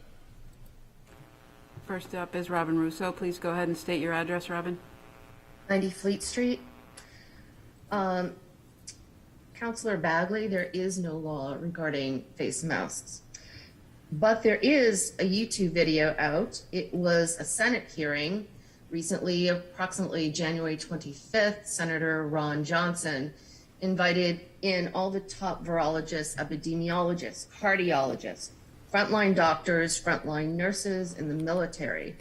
First up is Robin Russo. Please go ahead and state your address, Robin. 90 Fleet Street. Councillor Bagley, there is no law regarding face masks, but there is a YouTube video out. It was a Senate hearing recently, approximately January 25th. Senator Ron Johnson invited in all the top virologists, epidemiologists, cardiologists, frontline doctors, frontline nurses in the military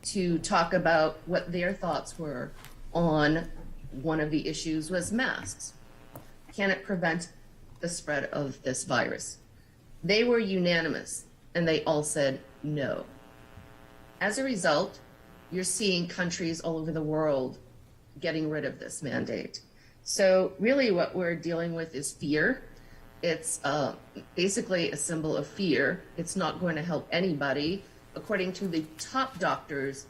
to talk about what their thoughts were on one of the issues was masks. Can it prevent the spread of this virus? They were unanimous and they all said no. As a result, you're seeing countries all over the world getting rid of this mandate. So really what we're dealing with is fear. It's basically a symbol of fear. It's not going to help anybody, according to the top doctors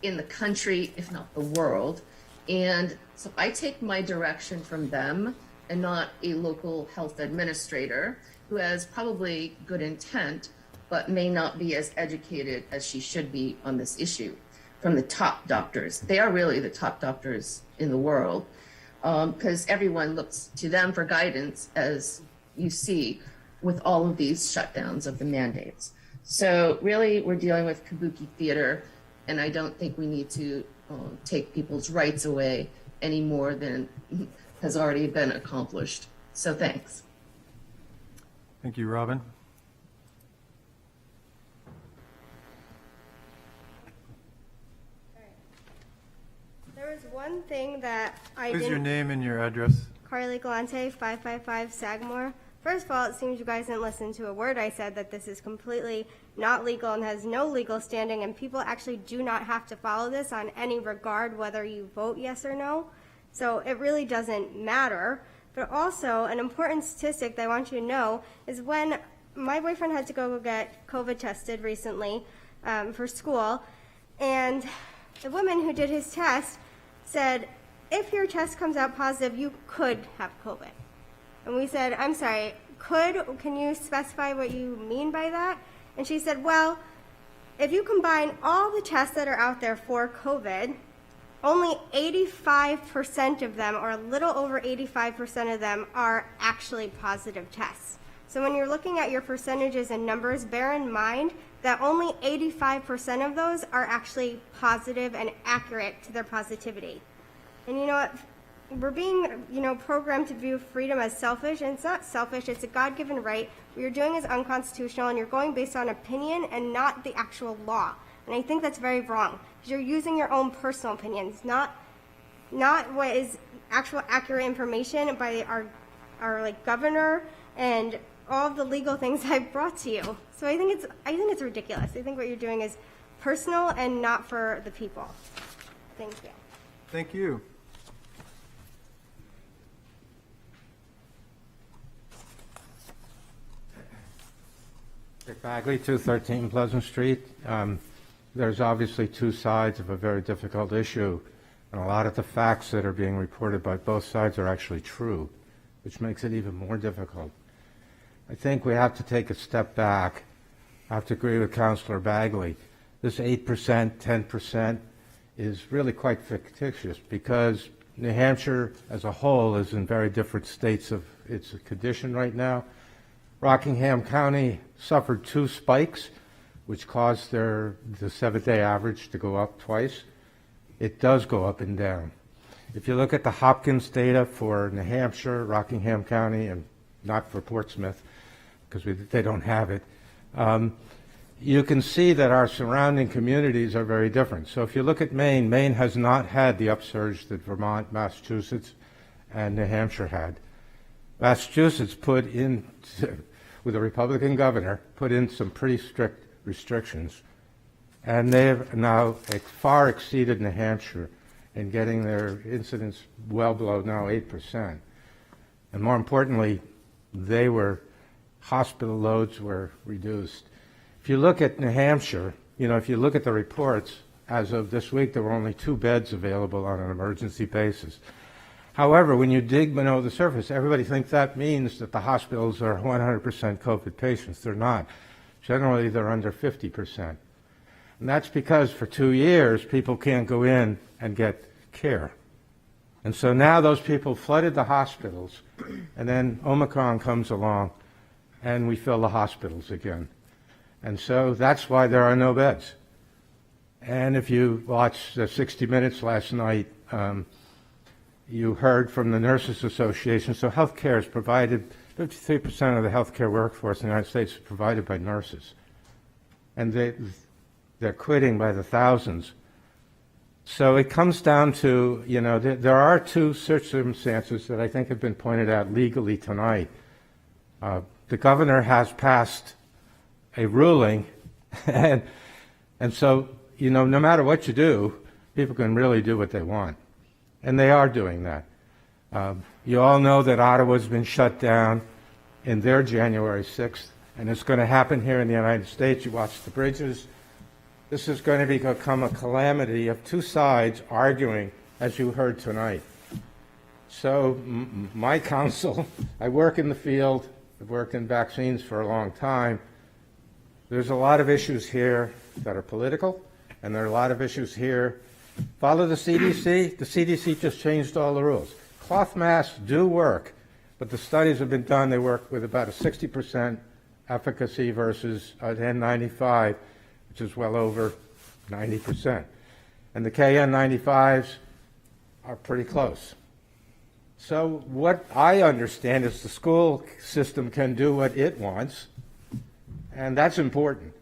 in the country, if not the world. And so I take my direction from them and not a local health administrator who has probably good intent, but may not be as educated as she should be on this issue. From the top doctors. They are really the top doctors in the world, because everyone looks to them for guidance, as you see with all of these shutdowns of the mandates. So really we're dealing with kabuki theater, and I don't think we need to take people's rights away any more than has already been accomplished. So thanks. Thank you, Robin. There was one thing that I Who's didn't... your name and your address? Carly Galante, 555 Sagamore. First of all, it seems you guys didn't listen to a word I said, that this is completely not legal and has no legal standing, and people actually do not have to follow this on any regard, whether you vote yes or no. So it really doesn't matter. But also, an important statistic that I want you to know is when my boyfriend had to go get COVID tested recently for school, and the woman who did his test said, if your test comes out positive, you could have COVID. And we said, I'm sorry, can you specify what you mean by that? And she said, well, if you combine all the tests that are out there for COVID, only 85% of them, or a little over 85% of them, are actually positive tests. So when you're looking at your percentages and numbers, bear in mind that only 85% of those are actually positive and accurate to their positivity. And you know what? We're being, programmed to view freedom as selfish, and it's not selfish, it's a God-given right. What you're doing is unconstitutional, and you're going based on opinion and not the actual law. And I think that's very wrong, because you're using your own personal opinions, not what is actual accurate information by our governor and all of the legal things I've brought to you. So I think it's ridiculous. I think what you're doing is personal and not for the people. Thank you. Thank you. Rick Bagley, 213 Pleasant Street. There's obviously two sides of a very difficult issue, and a lot of the facts that are being reported by both sides are actually true, which makes it even more difficult. I think we have to take a step back. I have to agree with Councillor Bagley. This 8%, 10% is really quite fictitious, because New Hampshire as a whole is in very different states of its condition right now. Rockingham County suffered 2 spikes, which caused the 7-day average to go up twice. It does go up and down. If you look at the Hopkins data for New Hampshire, Rockingham County, and not for Portsmouth, because they don't have it, you can see that our surrounding communities are very different. So if you look at Maine, Maine has not had the upsurge that Vermont, Massachusetts, and New Hampshire had. Massachusetts with a Republican governor, put in some pretty strict restrictions And they have now far exceeded New Hampshire in getting their incidence well below now 8%. And more importantly, hospital loads were reduced. If you look at New Hampshire, if you look at the reports, as of this week, there were only 2 beds available on an emergency basis. However, when you dig below the surface, everybody thinks that means that the hospitals are 100% COVID patients. They're not. Generally, they're under 50%. And that's because for 2 years, people can't go in and get care. And so now those people flooded the hospitals, and then Omicron comes along, and we fill the hospitals again. And so that's why there are no beds. And if you watched 60 Minutes last night, you heard from the Nurses Association. So healthcare is provided, 53% of the healthcare workforce in the United States is provided by nurses. And they're quitting by the thousands. So it comes down to, there are 2 circumstances that I think have been pointed out legally tonight. The governor has passed a ruling, and so, no matter what you do, people can really do what they want. And they are doing that. You all know that Ottawa's been shut down in their January 6th, and it's going to happen here in the United States. You watch the bridges. This is going to become a calamity of 2 sides arguing, as you heard tonight. So my counsel, I work in the field, I've worked in vaccines for a long time. There's a lot of issues here that are political, and there are a lot of issues here. Follow the CDC. The CDC just changed all the rules. Cloth masks do work, but the studies have been done. They work with about a 60% efficacy versus an N95, which is well over 90%. And the KN95s are pretty close. So what I understand is the school system can do what it wants, and that's important.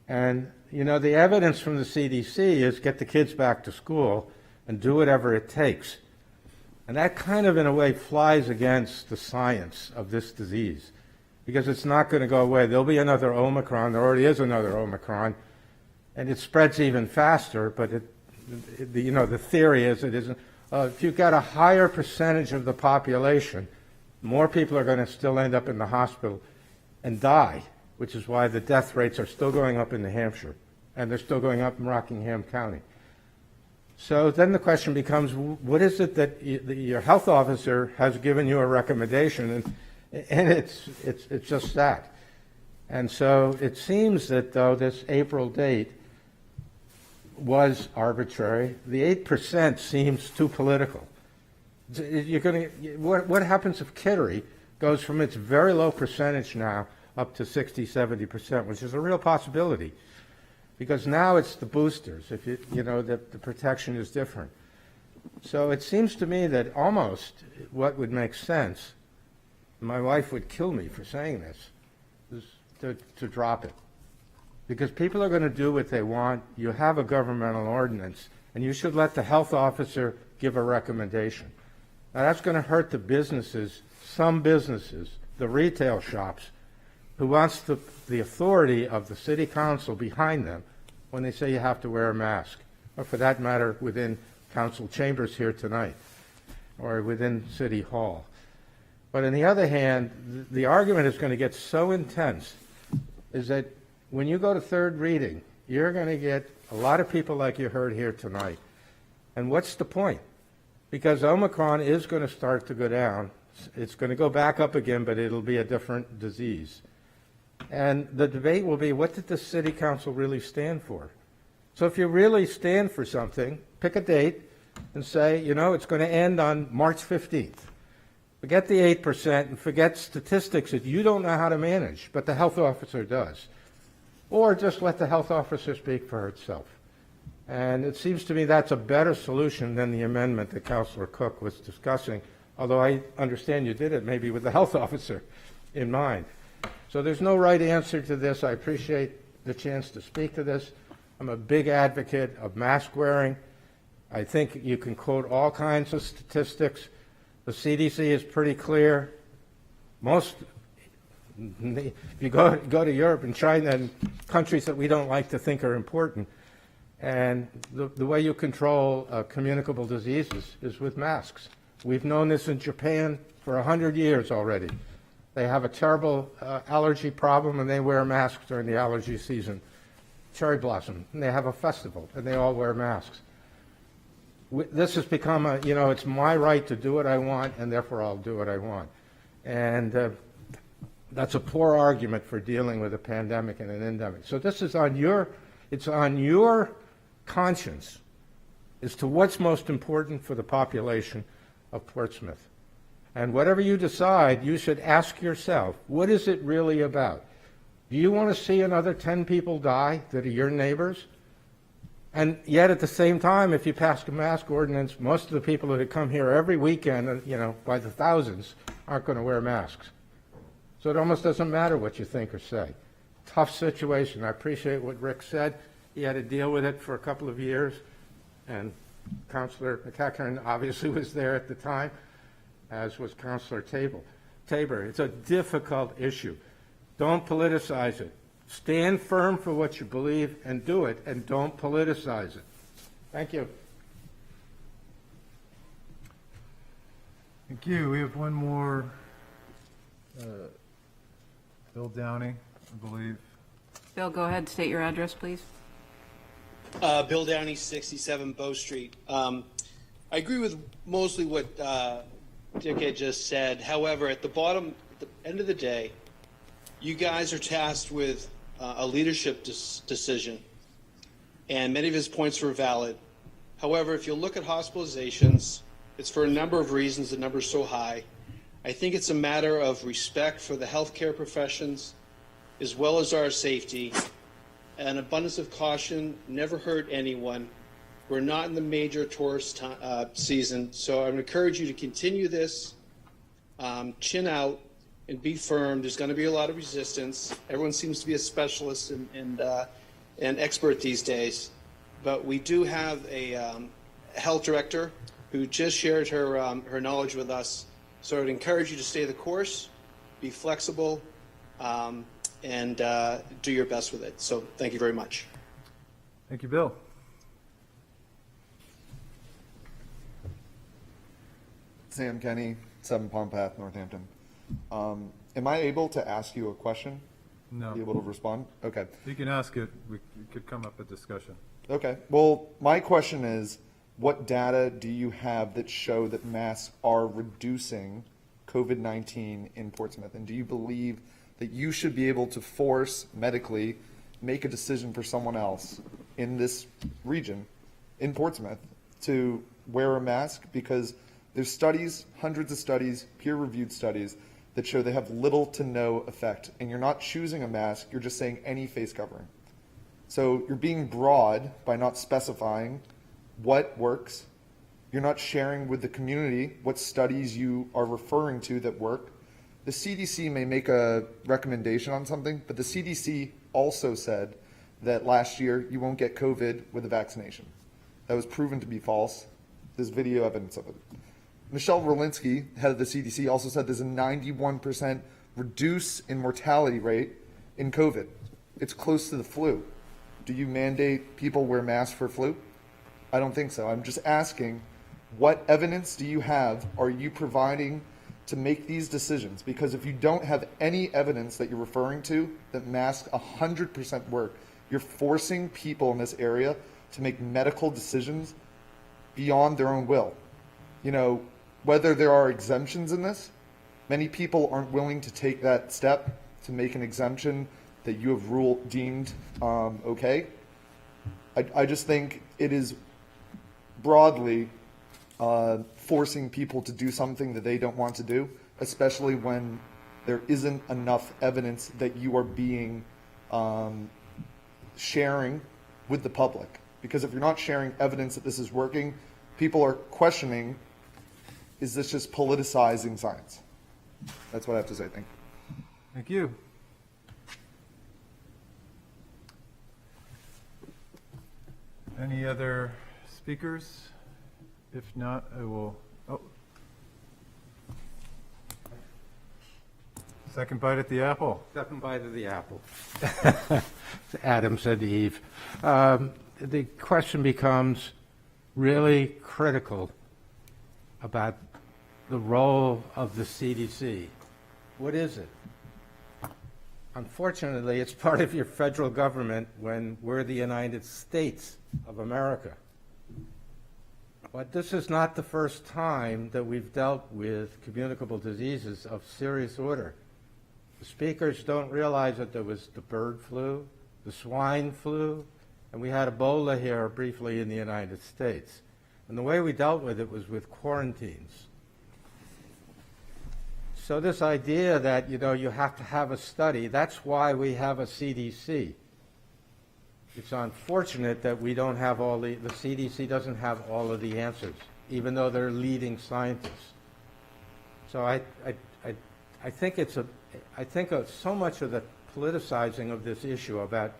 And, the evidence from the CDC is get the kids back to school and do whatever it takes. And that kind of, in a way, flies against the science of this disease, because it's not going to go away. There'll be another Omicron. There already is another Omicron, and it spreads even faster, but the theory is it isn't. If you've got a higher percentage of the population, more people are going to still end up in the hospital and die, which is why the death rates are still going up in New Hampshire, and they're still going up in Rockingham County. So then the question becomes, what is it that your health officer has given you a recommendation? And it's just that. And so it seems that, though, this April date was arbitrary. The 8% seems too political. What happens if Kittery goes from its very low percentage now up to 60, 70%, which is a real possibility, because now it's the boosters. If the protection is different. So it seems to me that almost what would make sense, my wife would kill me for saying this, is to drop it. Because people are going to do what they want. You have a governmental ordinance, and you should let the health officer give a recommendation. Now, that's going to hurt the businesses, some businesses, the retail shops, who wants the authority of the city council behind them when they say you have to wear a mask, or for that matter, within council chambers here tonight, or within City Hall. But on the other hand, the argument is going to get so intense is that when you go to 3rd reading, you're going to get a lot of people like you heard here tonight. And what's the point? Because Omicron is going to start to go down. It's going to go back up again, but it'll be a different disease. And the debate will be, what did the city council really stand for? So if you really stand for something, pick a date and say, it's going to end on March 15th. Forget the 8% and forget statistics that you don't know how to manage, but the health officer does. Or just let the health officer speak for herself. And it seems to me that's a better solution than the amendment that Councilor Cook was discussing, although I understand you did it maybe with the health officer in mind. So there's no right answer to this. I appreciate the chance to speak to this. I'm a big advocate of mask wearing. I think you can quote all kinds of statistics. The CDC is pretty clear. If you go to Europe and China and countries that we don't like to think are important, and the way you control communicable diseases is with masks. We've known this in Japan for 100 years already. They have a terrible allergy problem, and they wear masks during the allergy season. Cherry blossom, and they have a festival, and they all wear masks. This has become it's my right to do what I want, and therefore I'll do what I want. And that's a poor argument for dealing with a pandemic and an endemic. So this is it's on your conscience as to what's most important for the population of Portsmouth. And whatever you decide, you should ask yourself, what is it really about? Do you want to see another 10 people die that are your neighbors? And yet at the same time, if you pass a mask ordinance, most of the people that come here every weekend, by the thousands, aren't going to wear masks. So it almost doesn't matter what you think or say. Tough situation. I appreciate what Rick said. He had to deal with it for a couple of years, and Councilor McEachern obviously was there at the time, as was Councilor Tabor. It's a difficult issue. Don't politicize it. Stand firm for what you believe and do it, and don't politicize it. Thank you. Thank you. We have one more. Bill Downey, I believe. Bill, go ahead, state your address, please. Bill Downey, 67 Bow Street. I agree with mostly what Dick had just said. However, at the end of the day, you guys are tasked with a leadership decision, and many of his points were valid. However, if you look at hospitalizations, it's for a number of reasons the number is so high. I think it's a matter of respect for the healthcare professions as well as our safety. An abundance of caution never hurt anyone. We're not in the major tourist season, so I would encourage you to continue this, chin out, and be firm. There's going to be a lot of resistance. Everyone seems to be a specialist and expert these days, but we do have a health director who just shared her knowledge with us. So I would encourage you to stay the course, be flexible, and do your best with it. So thank you very much. Thank you, Bill. Sam Kenny, 7 Palm Path, Northampton. Am I able to ask you a question? No. Be able to respond? Okay. You can ask it. We could come up with discussion. Okay. Well, my question is, what data do you have that show that masks are reducing COVID-19 in Portsmouth? And do you believe that you should be able to force, medically, make a decision for someone else in this region, in Portsmouth, to wear a mask? Because there's studies, hundreds of studies, peer-reviewed studies, that show they have little to no effect. And you're not choosing a mask, you're just saying any face covering. So you're being broad by not specifying what works. You're not sharing with the community what studies you are referring to that work. The CDC may make a recommendation on something, but the CDC also said that last year you won't get COVID with a vaccination. That was proven to be false. There's video evidence of it. Michelle Walensky, head of the CDC, also said there's a 91% reduce in mortality rate in COVID. It's close to the flu. Do you mandate people wear masks for flu? I don't think so. I'm just asking, what evidence do you have, are you providing to make these decisions? Because if you don't have any evidence that you're referring to that masks 100% work, you're forcing people in this area to make medical decisions beyond their own will. Whether there are exemptions in this, many people aren't willing to take that step to make an exemption that you have deemed okay. I just think it is broadly forcing people to do something that they don't want to do, especially when there isn't enough evidence that you are being sharing with the public. Because if you're not sharing evidence that this is working, people are questioning, is this just politicizing science? That's what I have to say. Thank you. Thank you. Any other speakers? If not, I will. Oh. Second bite at the apple. Second bite of the apple. Adam said to Eve. The question becomes really critical about the role of the CDC. What is it? Unfortunately, it's part of your federal government when we're the United States of America. But this is not the first time that we've dealt with communicable diseases of serious order. The speakers don't realize that there was the bird flu, the swine flu, and we had Ebola here briefly in the United States. And the way we dealt with it was with quarantines. So this idea that, you have to have a study, that's why we have a CDC. It's unfortunate that we don't have the CDC doesn't have all of the answers, even though they're leading scientists. So I think so much of the politicizing of this issue about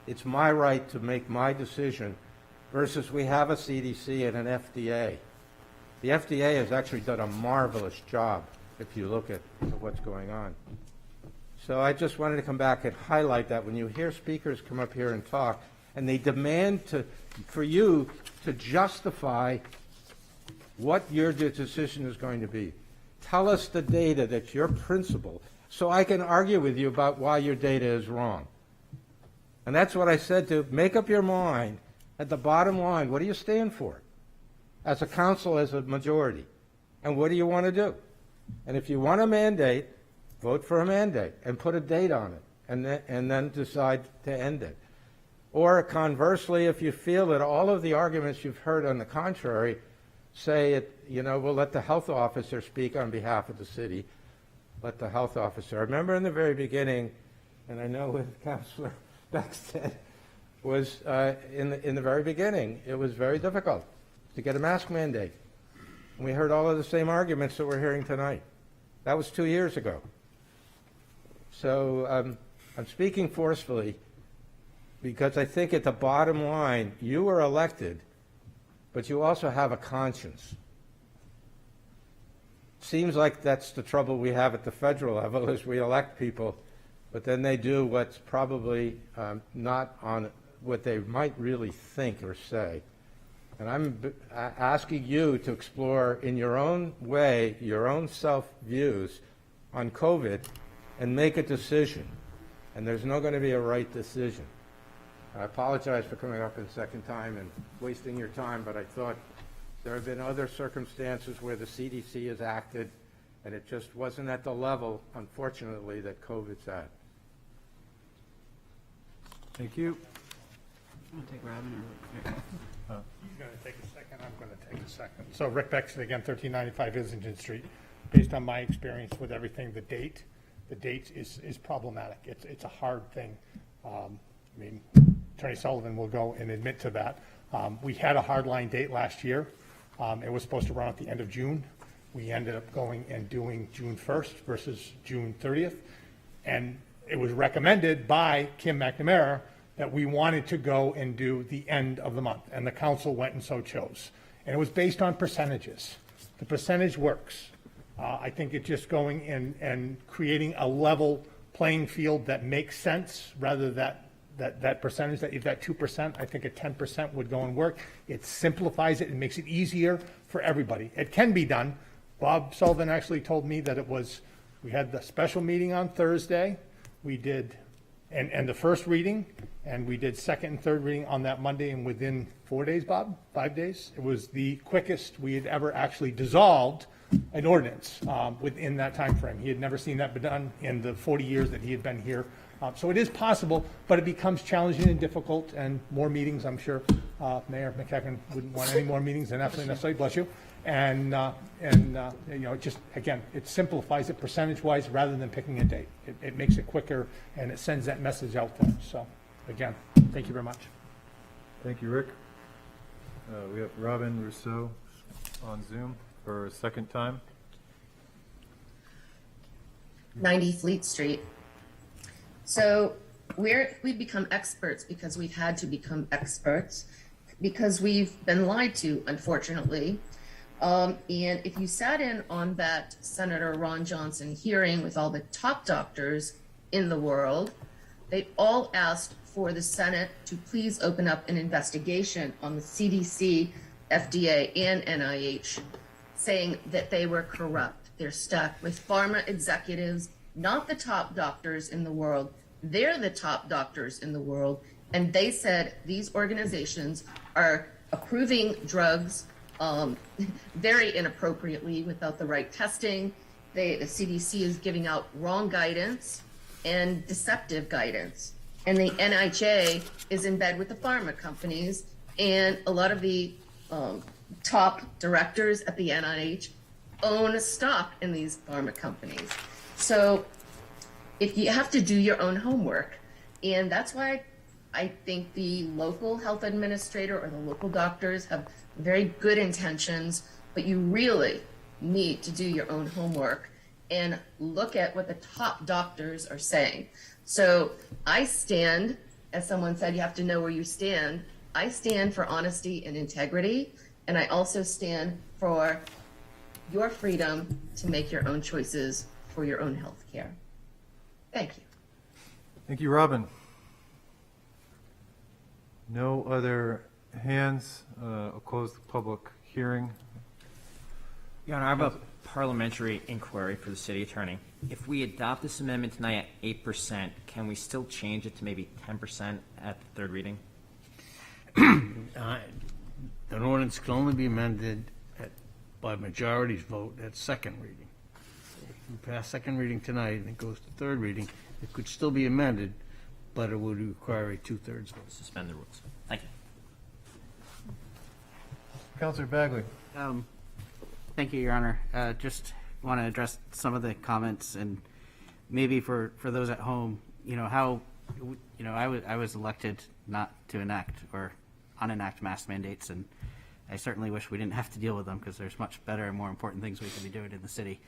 it's my right to make my decision versus we have a CDC and an FDA. The FDA has actually done a marvelous job if you look at what's going on. So I just wanted to come back and highlight that when you hear speakers come up here and talk, and they demand for you to justify what your decision is going to be. Tell us the data that's your principle, so I can argue with you about why your data is wrong. And that's what I said to make up your mind at the bottom line. What do you stand for as a council, as a majority? And what do you want to do? And if you want a mandate, vote for a mandate and put a date on it and then decide to end it. Or conversely, if you feel that all of the arguments you've heard on the contrary say we'll let the health officer speak on behalf of the city, let the health officer. I remember in the very beginning, and I know with Councilor Beckstead, was in the very beginning, it was very difficult to get a mask mandate. And we heard all of the same arguments that we're hearing tonight. That was 2 years ago. So I'm speaking forcefully because I think at the bottom line, you were elected, but you also have a conscience. Seems like that's the trouble we have at the federal level is we elect people, but then they do what's probably not on what they might really think or say. And I'm asking you to explore in your own way, your own self-views on COVID and make a decision. And there's not going to be a right decision. I apologize for coming up a second time and wasting your time, but I thought there have been other circumstances where the CDC has acted and it just wasn't at the level, unfortunately, that COVID's at. Thank you. I'm going to take Robin or He's going to take a second. I'm going to take a second. So Rick Bexton, again, 1395 Islington Street. Based on my experience with everything, the date is problematic. It's a hard thing. Attorney Sullivan will go and admit to that. We had a hardline date last year. It was supposed to run at the end of June. We ended up going and doing June 1st versus June 30th. And it was recommended by Kim McNamara that we wanted to go and do the end of the month, and the council went and so chose. And it was based on percentages. The percentage works. I think it's just going in and creating a level playing field that makes sense rather that percentage, that 2%, I think a 10% would go and work. It simplifies it and makes it easier for everybody. It can be done. Bob Sullivan actually told me that we had the special meeting on Thursday. We did, and the first reading, and we did second and third reading on that Monday, and within 4 days, Bob, 5 days, it was the quickest we had ever actually dissolved an ordinance within that time frame. He had never seen that done in the 40 years that he had been here. So it is possible, but it becomes challenging and difficult, and more meetings, I'm sure. Mayor McEachran wouldn't want any more meetings than absolutely necessary, bless you. And it just, again, it simplifies it percentage-wise rather than picking a date. It makes it quicker, and it sends that message out there. So, again, thank you very much. Thank you, Rick. We have Robin Rousseau on Zoom for a second time. 90 Fleet Street. So we've become experts because we've had to become experts because we've been lied to, unfortunately. And if you sat in on that Senator Ron Johnson hearing with all the top doctors in the world, they all asked for the Senate to please open up an investigation on the CDC, FDA, and NIH, saying that they were corrupt. They're stuck with pharma executives, not the top doctors in the world. They're the top doctors in the world. And they said these organizations are approving drugs very inappropriately without the right testing. The CDC is giving out wrong guidance and deceptive guidance. And the NIH is in bed with the pharma companies, and a lot of the top directors at the NIH own stock in these pharma companies. So if you have to do your own homework, and that's why I think the local health administrator or the local doctors have very good intentions, but you really need to do your own homework and look at what the top doctors are saying. So I stand, as someone said, you have to know where you stand. I stand for honesty and integrity, and I also stand for your freedom to make your own choices for your own health care. Thank you. Thank you, Robin. No other hands. I'll close the public hearing. Your Honor, I have a parliamentary inquiry for the city attorney. If we adopt this amendment tonight at 8%, can we still change it to maybe 10% at the third reading? An ordinance can only be amended by majority's vote at second reading. If you pass second reading tonight and it goes to third reading, it could still be amended, but it would require a 2/3 vote. Suspend the rules. Thank you. Councilor Bagley. Thank you, Your Honor. Just want to address some of the comments, and maybe for those at home, I was elected not to enact or unenact mask mandates, and I certainly wish we didn't have to deal with them because there's much better and more important things we could be doing in the city.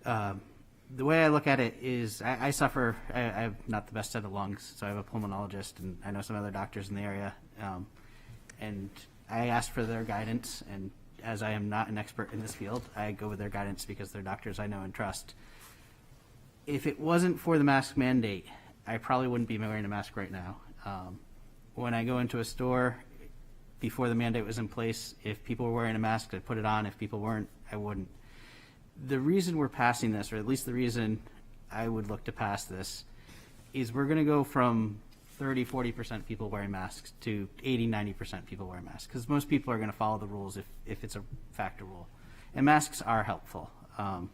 The way I look at it is I suffer, I have not the best set of lungs, so I have a pulmonologist, and I know some other doctors in the area, and I asked for their guidance, and as I am not an expert in this field, I go with their guidance because they're doctors I know and trust. If it wasn't for the mask mandate, I probably wouldn't be wearing a mask right now. When I go into a store, before the mandate was in place, if people were wearing a mask, I'd put it on. If people weren't, I wouldn't. The reason we're passing this, or at least the reason I would look to pass this, is we're going to go from 30-40% people wearing masks to 80-90% people wearing masks, because most people are going to follow the rules if it's a factor rule. And masks are helpful. I'm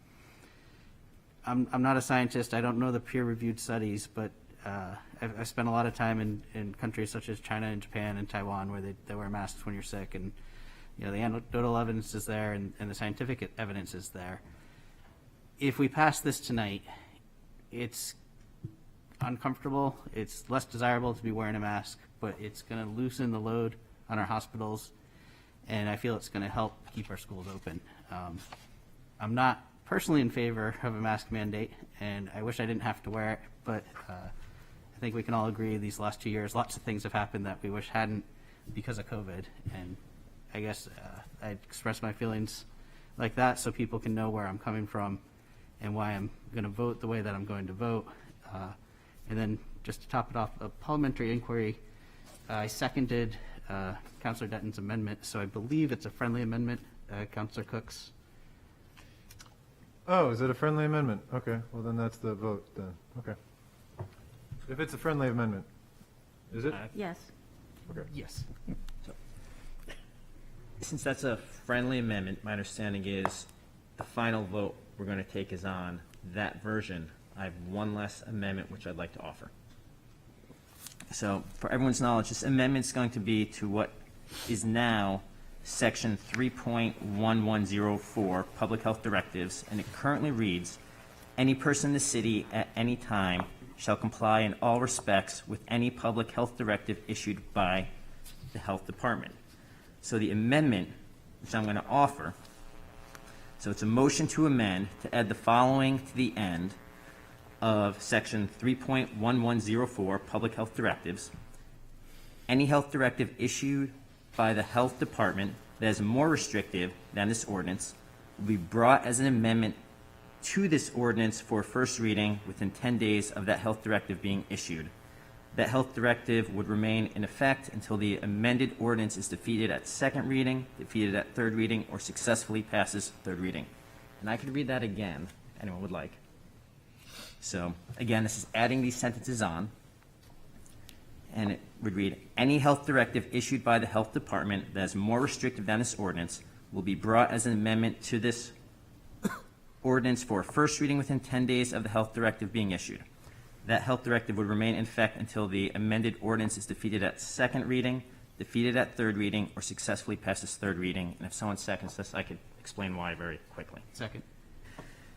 not a scientist. I don't know the peer-reviewed studies, but I've spent a lot of time in countries such as China and Japan and Taiwan where they wear masks when you're sick, and the anecdotal evidence is there and the scientific evidence is there. If we pass this tonight, it's uncomfortable, it's less desirable to be wearing a mask, but it's going to loosen the load on our hospitals, and I feel it's going to help keep our schools open. I'm not personally in favor of a mask mandate, and I wish I didn't have to wear it, but I think we can all agree these last 2 years, lots of things have happened that we wish hadn't because of COVID, and I guess I express my feelings like that so people can know where I'm coming from and why I'm going to vote the way that I'm going to vote. And then just to top it off, a parliamentary inquiry, I seconded Councilor Denton's amendment, so I believe it's a friendly amendment, Councilor Cook's. Oh, is it a friendly amendment? Okay, well then that's the vote then. Okay. If it's a friendly amendment, is it? Yes. Okay. Yes. So, since that's a friendly amendment, my understanding is the final vote we're going to take is on that version. I have one less amendment which I'd like to offer. So for everyone's knowledge, this amendment is going to be to what is now Section 3.1104, Public Health Directives, and it currently reads, any person in the city at any time shall comply in all respects with any public health directive issued by the health department. So the amendment, which I'm going to offer, so it's a motion to amend to add the following to the end of Section 3.1104, Public Health Directives. Any health directive issued by the health department that is more restrictive than this ordinance will be brought as an amendment to this ordinance for first reading within 10 days of that health directive being issued. That health directive would remain in effect until the amended ordinance is defeated at second reading, defeated at third reading, or successfully passes third reading. And I could read that again, if anyone would like. So, again, this is adding these sentences on, and it would read, any health directive issued by the health department that is more restrictive than this ordinance will be brought as an amendment to this ordinance for first reading within 10 days of the health directive being issued. That health directive would remain in effect until the amended ordinance is defeated at second reading, defeated at third reading, or successfully passes third reading. And if someone seconds this, I could explain why very quickly. Second.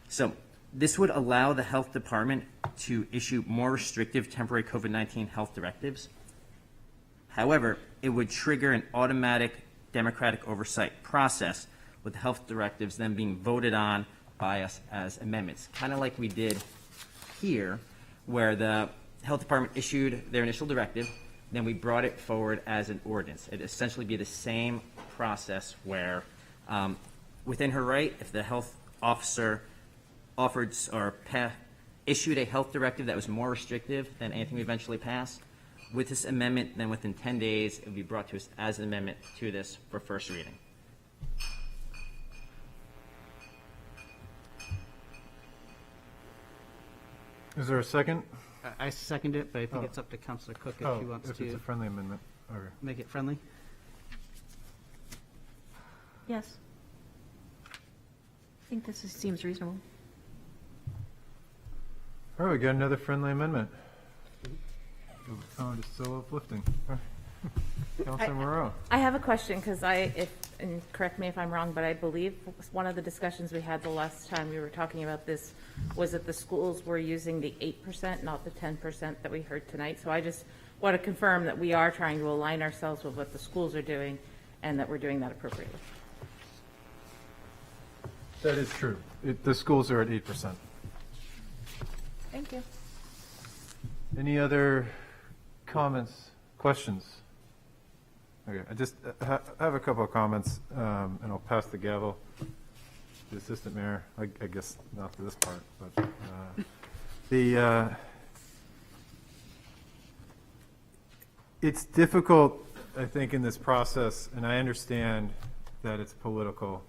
So this would allow the health department to issue more restrictive temporary COVID-19 health directives. However, it would trigger an automatic democratic oversight process with the health directives then being voted on by us as amendments, kind of like we did here, where the health department issued their initial directive, then we brought it forward as an ordinance. It'd essentially be the same process where, within her right, if the health officer offered or issued a health directive that was more restrictive than anything we eventually passed, with this amendment, then within 10 days, it would be brought to us as an amendment to this for first reading. Is there a second? I second it, but I think Oh. it's up to Councilor Cook if Oh, he wants if it's a to friendly amendment. Okay. make it friendly. Yes. I think seems reasonable. All right, we got another friendly amendment. Oh, it's so uplifting. Councilor Moreau. I have a question, because and correct me if I'm wrong, but I believe one of the discussions we had the last time we were talking about this was that the schools were using the 8%, not the 10% that we heard tonight. So I just want to confirm that we are trying to align ourselves with what the schools are doing and that we're doing that appropriately. That is true. The schools are at 8%. Thank you. Any other comments, questions? Okay, I just have a couple of comments, and I'll pass the gavel to the assistant mayor. I guess not to this part, but it's difficult, I think, in this process, and I understand that it's political.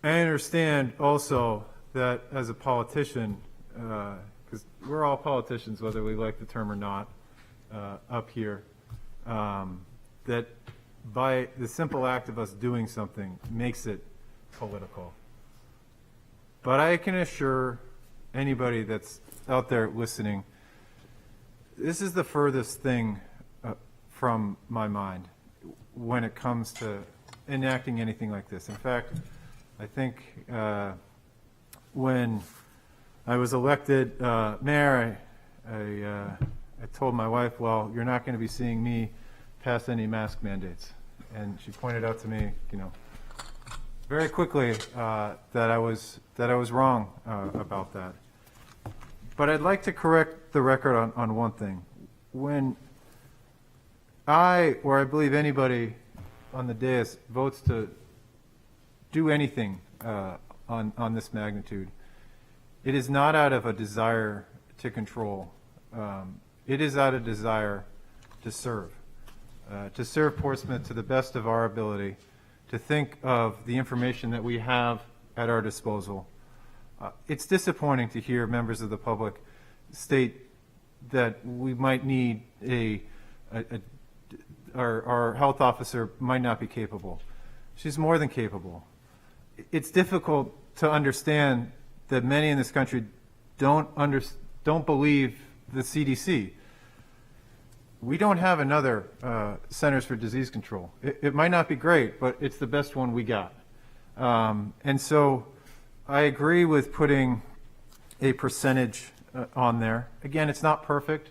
I understand also that as a politician, because we're all politicians, whether we like the term or not, up here, that by the simple act of us doing something makes it political. But I can assure anybody that's out there listening, this is the furthest thing from my mind when it comes to enacting anything like this. In fact, I think when I was elected mayor, I told my wife, well, you're not going to be seeing me pass any mask mandates. And she pointed out to me, very quickly that I was wrong about that. But I'd like to correct the record on one thing. When I believe anybody on the dais votes to do anything on this magnitude, it is not out of a desire to control. It is out of desire to serve Portsmouth to the best of our ability, to think of the information that we have at our disposal. It's disappointing to hear members of the public state that we might need our health officer might not be capable. She's more than capable. It's difficult to understand that many in this country don't believe the CDC. We don't have another Centers for Disease Control. It might not be great, but it's the best one we got. And so I agree with putting a percentage on there. Again, it's not perfect.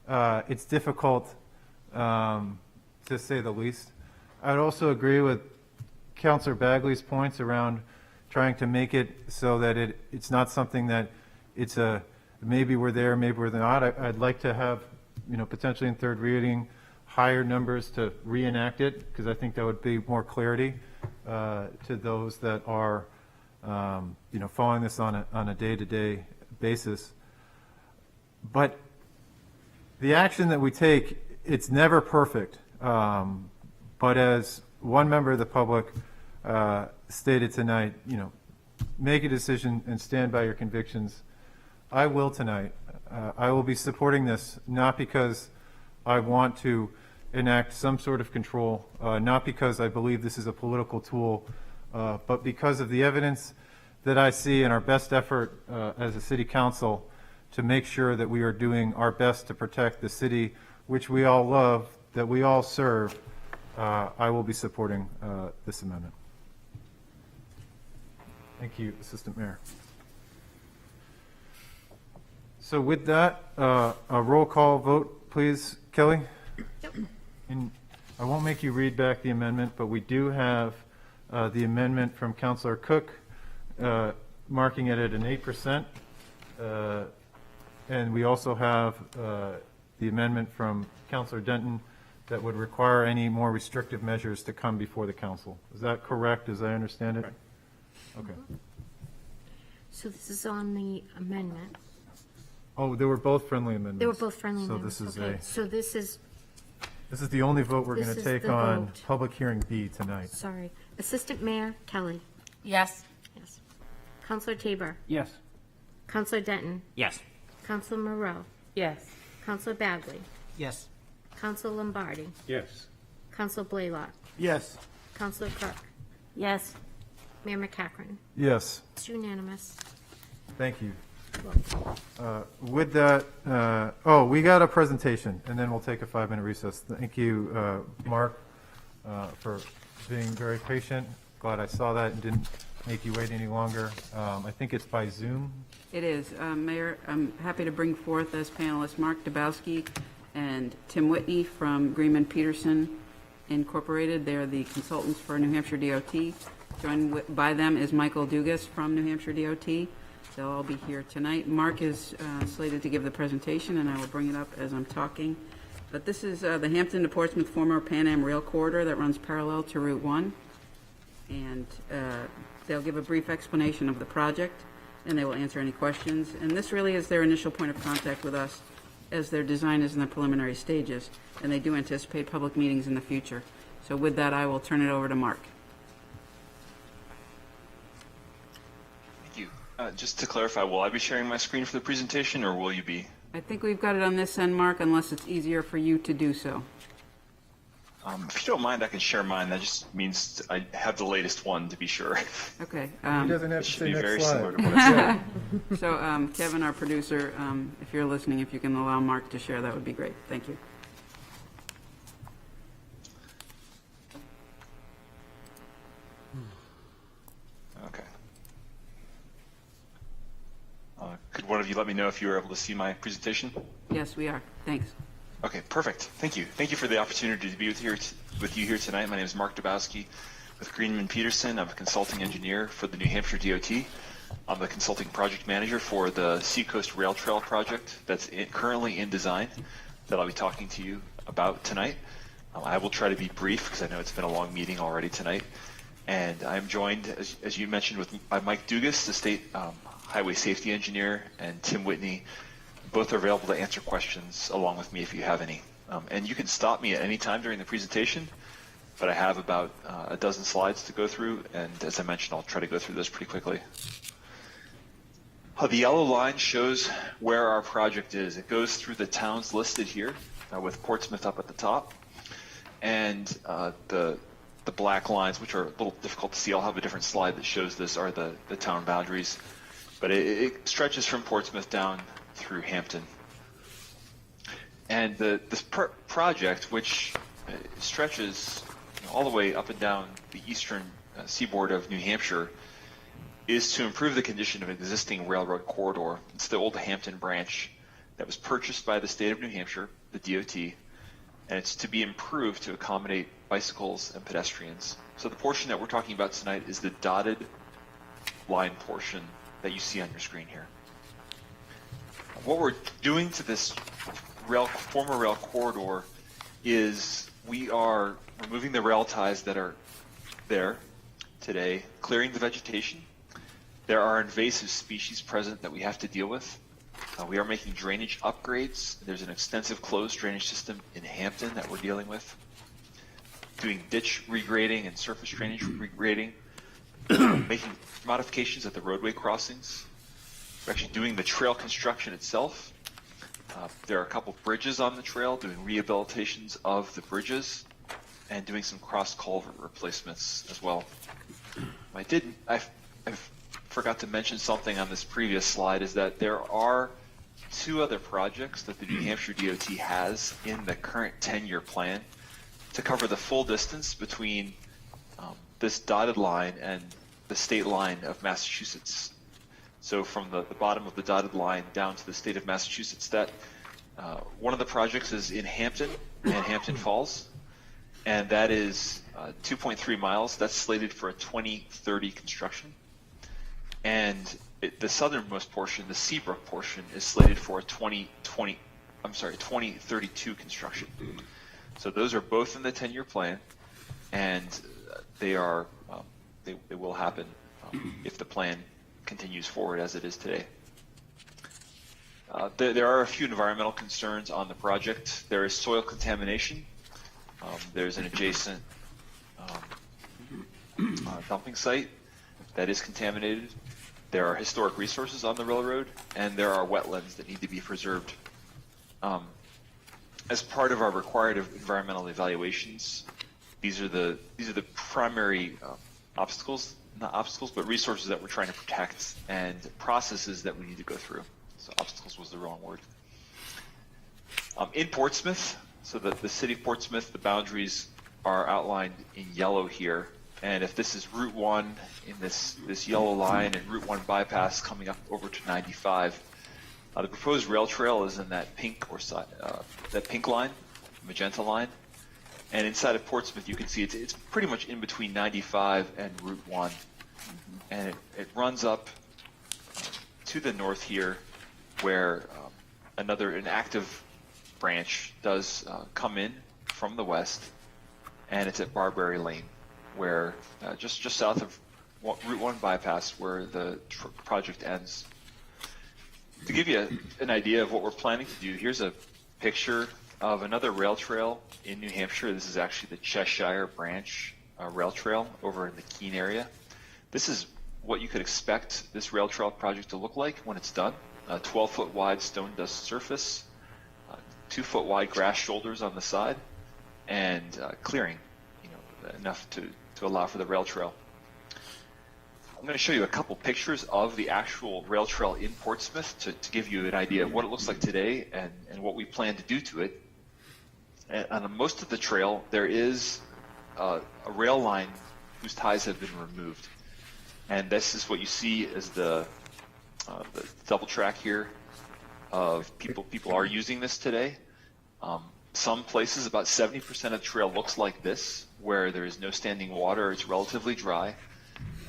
It's difficult, to say the least. I'd also agree with Councilor Bagley's points around trying to make it so that it's not something that it's maybe we're there, maybe we're not. I'd like to have, potentially in third reading, higher numbers to reenact it, because I think that would be more clarity to those that are, following this on a day-to-day basis. But the action that we take, it's never perfect. But as one member of the public stated tonight, make a decision and stand by your convictions. I will tonight. I will be supporting this, not because I want to enact some sort of control, not because I believe this is a political tool, but because of the evidence that I see and our best effort as a city council to make sure that we are doing our best to protect the city which we all love, that we all serve. I will be supporting this amendment. Thank you, Assistant Mayor. So with that, a roll call vote, please, Kelly? Yep. And I won't make you read back the amendment, but we do have the amendment from Councilor Cook marking it at an 8%. And we also have the amendment from Councilor Denton that would require any more restrictive measures to come before the council. Is that correct, as I understand it? Okay. So this is on the amendment. Oh, they were both friendly amendments. They were both friendly So amendments. this is Okay, so this this is the only vote we're This going to is take the on vote. public hearing B tonight. sorry, Assistant Mayor Kelly. Yes. Yes. Counselor Tabor. Yes. Counselor Denton. Yes. Counselor Moreau. Yes. Counselor Bagley. Yes. Counselor Lombardi. Yes. Counselor Blaylock. Yes. Counselor Cook. Yes. Mayor McCachran. Yes, It's unanimous. thank you. With that, we got a presentation, and then we'll take a 5-minute recess. Thank you, Mark, for being very patient. Glad I saw that and didn't make you wait any longer. I think it's by Zoom. It is. Mayor, I'm happy to bring forth as panelists Mark Dabowski and Tim Whitney from Greenman Peterson Incorporated. They're the consultants for New Hampshire DOT. Joined by them is Michael Dugas from New Hampshire DOT. They'll all be here tonight. Mark is slated to give the presentation, and I will bring it up as I'm talking. But this is the Hampton to Portsmouth former Pan Am rail corridor that runs parallel to Route 1. And they'll give a brief explanation of the project, and they will answer any questions. And this really is their initial point of contact with us, as their design is in the preliminary stages, and they do anticipate public meetings in the future. So with that, I will turn it over to Mark. Thank you. Just to clarify, will I be sharing my screen for the presentation, or will you be? I think we've got it on this end, Mark, unless it's easier for you to do so. If you don't mind, I can share mine. That just means I have the latest one, to be sure. Okay. He doesn't have It to should say be next very slide. similar to what I said. So Kevin, our producer, if you're listening, if you can allow Mark to share, that would be great. Thank you. Okay. Could one of you let me know if you were able to see my presentation? Yes, we are. Thanks. Okay, perfect. Thank you. Thank you for the opportunity to be with you here tonight. My name is Mark Dabowski with Greenman Peterson. I'm a consulting engineer for the New Hampshire DOT. I'm the consulting project manager for the Seacoast Rail Trail project that's currently in design that I'll be talking to you about tonight. I will try to be brief because I know it's been a long meeting already tonight. And I'm joined, as you mentioned, by Mike Dugas, the state highway safety engineer, and Tim Whitney. Both are available to answer questions along with me if you have any. And you can stop me at any time during the presentation, but I have about a dozen slides to go through, and as I mentioned, I'll try to go through those pretty quickly. The yellow line shows where our project is. It goes through the towns listed here, with Portsmouth up at the top, and the black lines, which are a little difficult to see, I'll have a different slide that shows this, are the town boundaries. But it stretches from Portsmouth down through Hampton. And this project, which stretches all the way up and down the eastern seaboard of New Hampshire, is to improve the condition of an existing railroad corridor. It's the old Hampton branch that was purchased by the state of New Hampshire, the DOT, and it's to be improved to accommodate bicycles and pedestrians. So the portion that we're talking about tonight is the dotted line portion that you see on your screen here. What we're doing to this former rail corridor is we are removing the rail ties that are there today, clearing the vegetation. There are invasive species present that we have to deal with. We are making drainage upgrades. There's an extensive closed drainage system in Hampton that we're dealing with. Doing ditch regrading and surface drainage regrading. Making modifications at the roadway crossings. We're actually doing the trail construction itself. There are a couple bridges on the trail, doing rehabilitations of the bridges, and doing some cross culvert replacements as well. I forgot to mention something on this previous slide, is that there are 2 other projects that the New Hampshire DOT has in the current 10-year plan to cover the full distance between this dotted line and the state line of Massachusetts. So from the bottom of the dotted line down to the state of Massachusetts, that one of the projects is in Hampton and Hampton Falls, and that is 2.3 miles. That's slated for a 2030 construction. And the southernmost portion, the Seabrook portion, is slated for a 2032 construction. So those are both in the 10-year plan, and they are they will happen if the plan continues forward as it is today. There are a few environmental concerns on the project. There is soil contamination. There's an adjacent dumping site that is contaminated. There are historic resources on the railroad, and there are wetlands that need to be preserved. As part of our required environmental evaluations, these are the primary obstacles, not obstacles, but resources that we're trying to protect and processes that we need to go through. So obstacles was the wrong word. In Portsmouth, so the city of Portsmouth, the boundaries are outlined in yellow here. And if this is Route 1 in this yellow line and Route 1 bypass coming up over to 95, the proposed rail trail is in that pink that pink line, magenta line. And inside of Portsmouth, you can see it's pretty much in between 95 and Route 1. And it runs up to the north here, where an active branch does come in from the west, and it's at Barberry Lane, where just south of Route 1 bypass, where the project ends. To give you an idea of what we're planning to do, here's a picture of another rail trail in New Hampshire. This is actually the Cheshire Branch Rail Trail over in the Keene area. This is what you could expect this rail trail project to look like when it's done. A 12-foot wide stone dust surface, 2-foot wide grass shoulders on the side, and clearing, enough to allow for the rail trail. I'm going to show you a couple pictures of the actual rail trail in Portsmouth to give you an idea of what it looks like today and what we plan to do to it. And on most of the trail, there is a rail line whose ties have been removed. And this is what you see as the double track here of people. People are using this today. Some places, about 70% of the trail looks like this, where there is no standing water, it's relatively dry,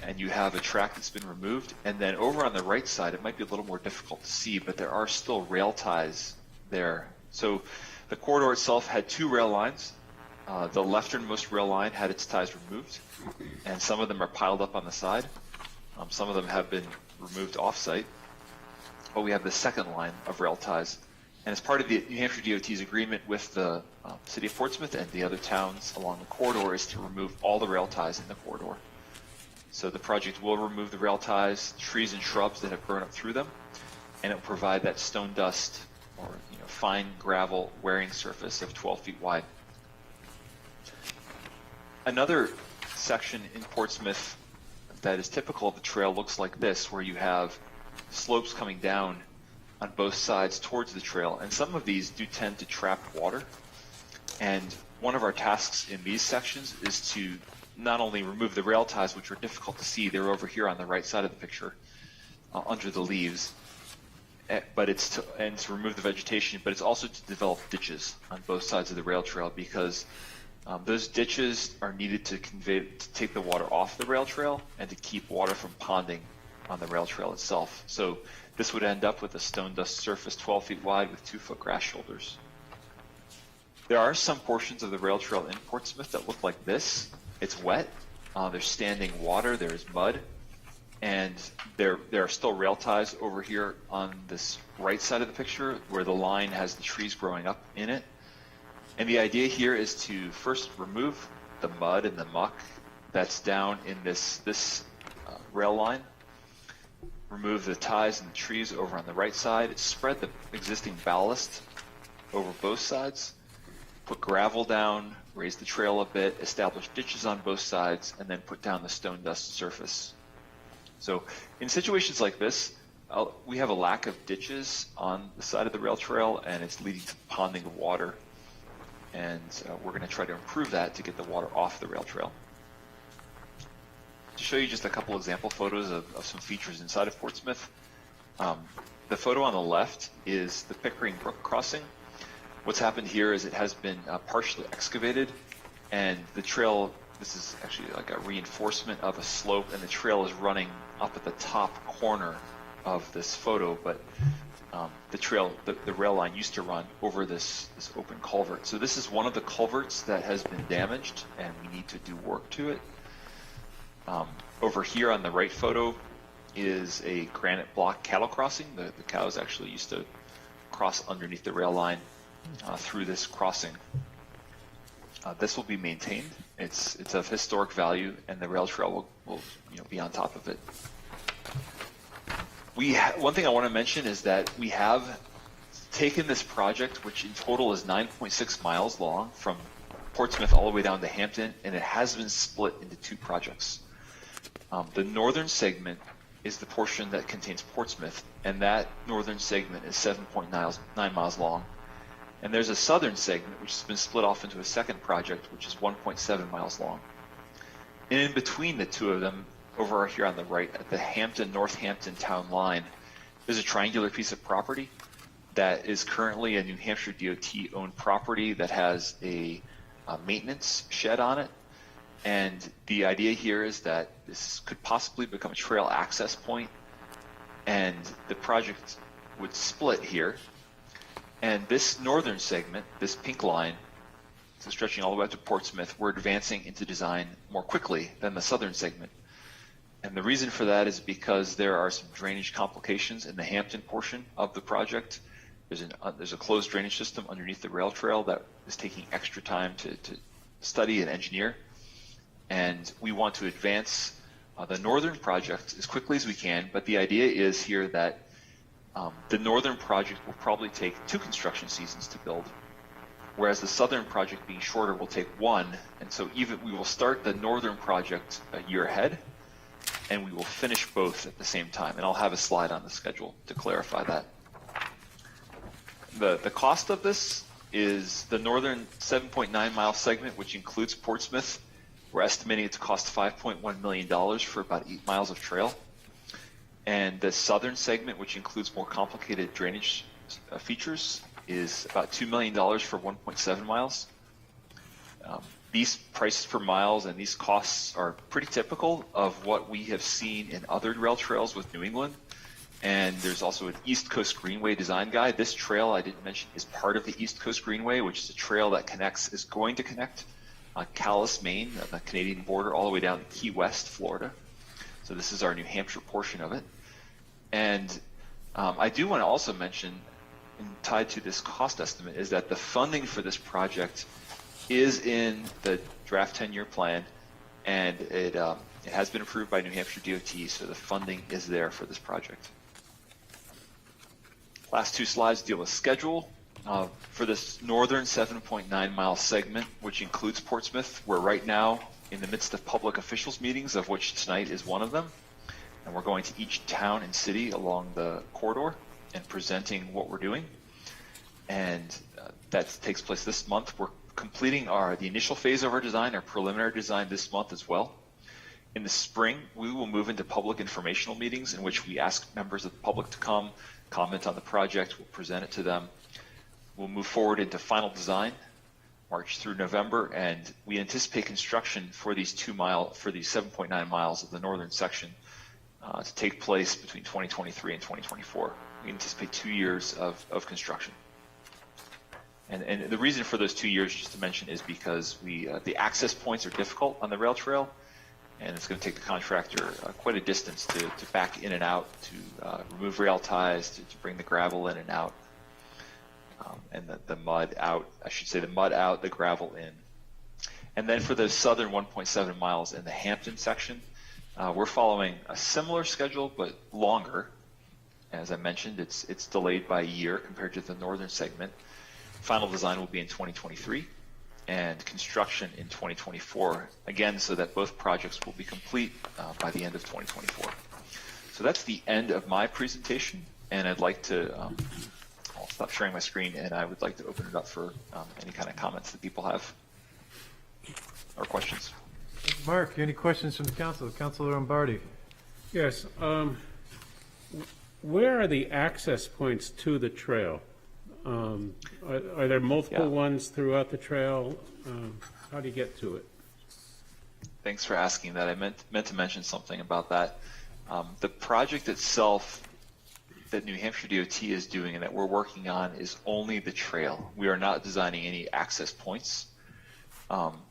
and you have a track that's been removed. And then over on the right side, it might be a little more difficult to see, but there are still rail ties there. So the corridor itself had 2 rail lines. The lefternmost rail line had its ties removed, and some of them are piled up on the side. Some of them have been removed off-site. But we have the second line of rail ties. And as part of the New Hampshire DOT's agreement with the city of Portsmouth and the other towns along the corridor is to remove all the rail ties in the corridor. So the project will remove the rail ties, trees and shrubs that have grown up through them, and it will provide that stone dust or fine gravel wearing surface of 12 feet wide. Another section in Portsmouth that is typical of the trail looks like this, where you have slopes coming down on both sides towards the trail, and some of these do tend to trap water. And one of our tasks in these sections is to not only remove the rail ties, which are difficult to see, they're over here on the right side of the picture, under the leaves, but it's to remove the vegetation, but it's also to develop ditches on both sides of the rail trail, because those ditches are needed to take the water off the rail trail and to keep water from ponding on the rail trail itself. So this would end up with a stone dust surface 12 feet wide with 2-foot grass shoulders. There are some portions of the rail trail in Portsmouth that look like this. It's wet. There's standing water. There's mud. And there are still rail ties over here on this right side of the picture where the line has the trees growing up in it. And the idea here is to first remove the mud and the muck that's down in this rail line, remove the ties and the trees over on the right side, spread the existing ballast over both sides, put gravel down, raise the trail a bit, establish ditches on both sides, and then put down the stone dust surface. So in situations like this, we have a lack of ditches on the side of the rail trail, and it's leading to ponding of water. And we're going to try to improve that to get the water off the rail trail. To show you just a couple example photos of some features inside of Portsmouth, the photo on the left is the Pickering Brook crossing. What's happened here is it has been partially excavated, and the trail, this is actually like a reinforcement of a slope, and the trail is running up at the top corner of this photo, but the rail line used to run over this open culvert. So this is one of the culverts that has been damaged, and we need to do work to it. Over here on the right photo is a granite block cattle crossing. The cows actually used to cross underneath the rail line through this crossing. This will be maintained. It's of historic value, and the rail trail will be on top of it. One thing I want to mention is that we have taken this project, which in total is 9.6 miles long, from Portsmouth all the way down to Hampton, and it has been split into two projects. The northern segment is the portion that contains Portsmouth, and that northern segment is 7.9 miles long. And there's a southern segment which has been split off into a second project, which is 1.7 miles long. And in between the two of them, over here on the right, at the Hampton-Northampton town line, there's a triangular piece of property that is currently a New Hampshire DOT-owned property that has a maintenance shed on it. And the idea here is that this could possibly become a trail access point, and the project would split here. And this northern segment, this pink line, so stretching all the way up to Portsmouth, we're advancing into design more quickly than the southern segment. And the reason for that is because there are some drainage complications in the Hampton portion of the project. There's a closed drainage system underneath the rail trail that is taking extra time to study and engineer. And we want to advance the northern project as quickly as we can, but the idea is here that the northern project will probably take 2 construction seasons to build, whereas the southern project, being shorter, will take 1. And so we will start the northern project a year ahead, and we will finish both at the same time. And I'll have a slide on the schedule to clarify that. The cost of this is the northern 7.9 mile segment, which includes Portsmouth. We're estimating it to cost $5.1 million for about 8 miles of trail. And the southern segment, which includes more complicated drainage features, is about $2 million for 1.7 miles. These prices per miles and these costs are pretty typical of what we have seen in other rail trails with New England. And there's also an East Coast Greenway design guide. This trail I didn't mention is part of the East Coast Greenway, which is a trail that is going to connect Calais, Maine, the Canadian border, all the way down to Key West, Florida. So this is our New Hampshire portion of it. And I do want to also mention, and tied to this cost estimate, is that the funding for this project is in the draft 10-year plan, and it has been approved by New Hampshire DOT, so the funding is there for this project. Last 2 slides deal with schedule. For this northern 7.9 mile segment, which includes Portsmouth, we're right now in the midst of public officials meetings, of which tonight is one of them. And we're going to each town and city along the corridor and presenting what we're doing. And that takes place this month. We're completing the initial phase of our design, our preliminary design, this month as well. In the spring, we will move into public informational meetings in which we ask members of the public to come, comment on the project, we'll present it to them. We'll move forward into final design, March through November, and we anticipate construction for these 7.9 miles of the northern section to take place between 2023 and 2024. We anticipate 2 years of construction. And the reason for those 2 years, just to mention, is because the access points are difficult on the rail trail, and it's going to take the contractor quite a distance to back in and out, to remove rail ties, to bring the gravel in and out, and the mud out, I should say the mud out, the gravel in. And then for the southern 1.7 miles in the Hampton section, we're following a similar schedule, but longer. As I mentioned, it's delayed by a year compared to the northern segment. Final design will be in 2023 and construction in 2024, again, so that both projects will be complete by the end of 2024. So that's the end of my presentation, and I'd like to, I'll stop sharing my screen, and I would like to open it up for any kind of comments that people have or questions. Mark, any questions from the council? Councilor Lombardi. Yes. Where are the access points to the trail? Are there multiple ones throughout the trail? How do you get to it? Thanks for asking that. I meant to mention something about that. The project itself that New Hampshire DOT is doing and that we're working on is only the trail. We are not designing any access points.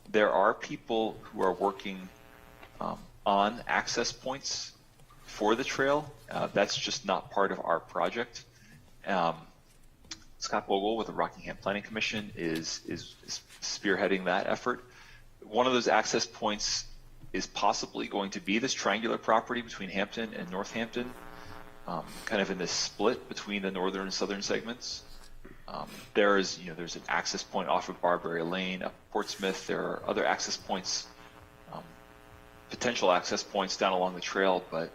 There are people who are working on access points for the trail. That's just not part of our project. Scott Bogle with the Rockingham Planning Commission is spearheading that effort. One of those access points is possibly going to be this triangular property between Hampton and Northampton, kind of in this split between the northern and southern segments. There's an access point off of Barbary Lane up Portsmouth. There are other access points, potential access points down along the trail, but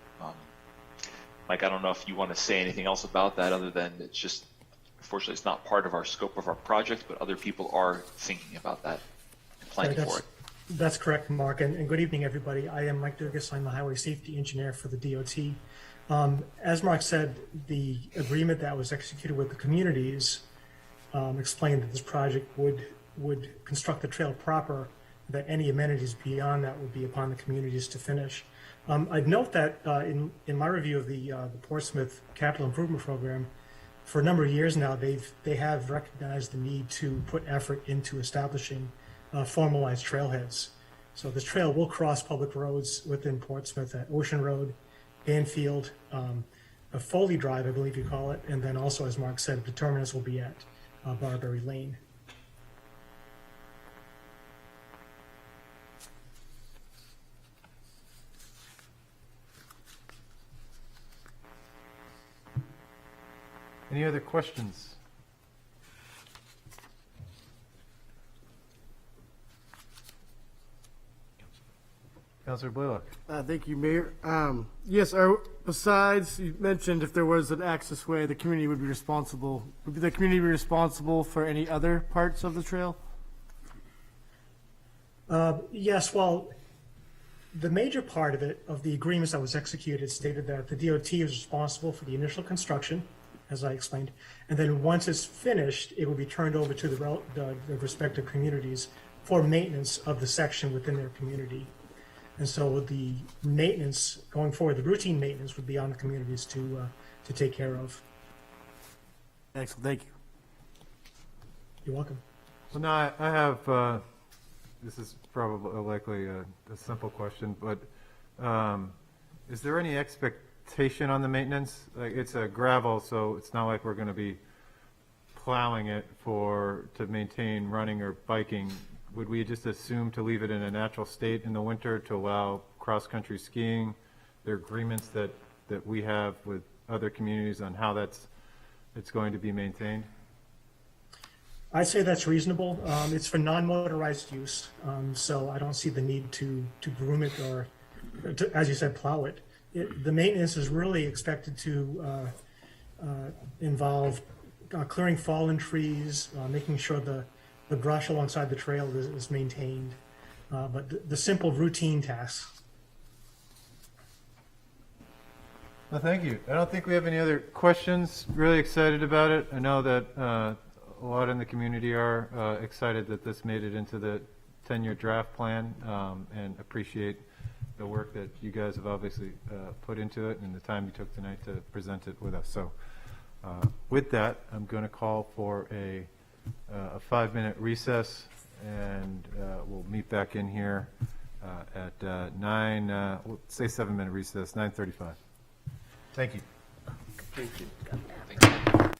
Mike, I don't know if you want to say anything else about that other than it's just, unfortunately, it's not part of our scope of our project, but other people are thinking about that and planning for it. That's correct, Mark, and good evening, everybody. I am Mike Durgas. I'm the Highway Safety Engineer for the DOT. As Mark said, the agreement that was executed with the communities explained that this project would construct the trail proper, that any amenities beyond that would be upon the communities to finish. I'd note that in my review of the Portsmouth Capital Improvement Program, for a number of years now, they have recognized the need to put effort into establishing formalized trailheads. So this trail will cross public roads within Portsmouth at Ocean Road, Banfield, Foley Drive, I believe you call it, and then also, as Mark said, the terminus will be at Barbary Lane. Any other questions? Councilor Blaylock. Thank you, Mayor. Yes, besides, you mentioned if there was an access way, the community would be responsible. Would the community be responsible for any other parts of the trail? Yes, well, the major part of it, of the agreements that was executed, stated that the DOT is responsible for the initial construction, as I explained, and then once it's finished, it will be turned over to the respective communities for maintenance of the section within their community. And so the maintenance going forward, the routine maintenance would be on the communities to take care of. Excellent, thank you. You're welcome. So now I have, this is probably likely a simple question, but is there any expectation on the maintenance? Like, it's a gravel, so it's not like we're going to be plowing it to maintain running or biking. Would we just assume to leave it in a natural state in the winter to allow cross-country skiing? There are agreements that we have with other communities on how it's going to be maintained? I'd say that's reasonable. It's for non-motorized use, so I don't see the need to groom it or, as you said, plow it. The maintenance is really expected to involve clearing fallen trees, making sure the brush alongside the trail is maintained, but the simple routine tasks. Well, thank you. I don't think we have any other questions. Really excited about it. I know that a lot in the community are excited that this made it into the 10-year draft plan, and appreciate the work that you guys have obviously put into it and the time you took tonight to present it with us. So with that, I'm going to call for a a 5-minute recess, and we'll meet back in here at 9, we'll say 7-minute recess, 9:35. Thank you. Thank you. Thank you.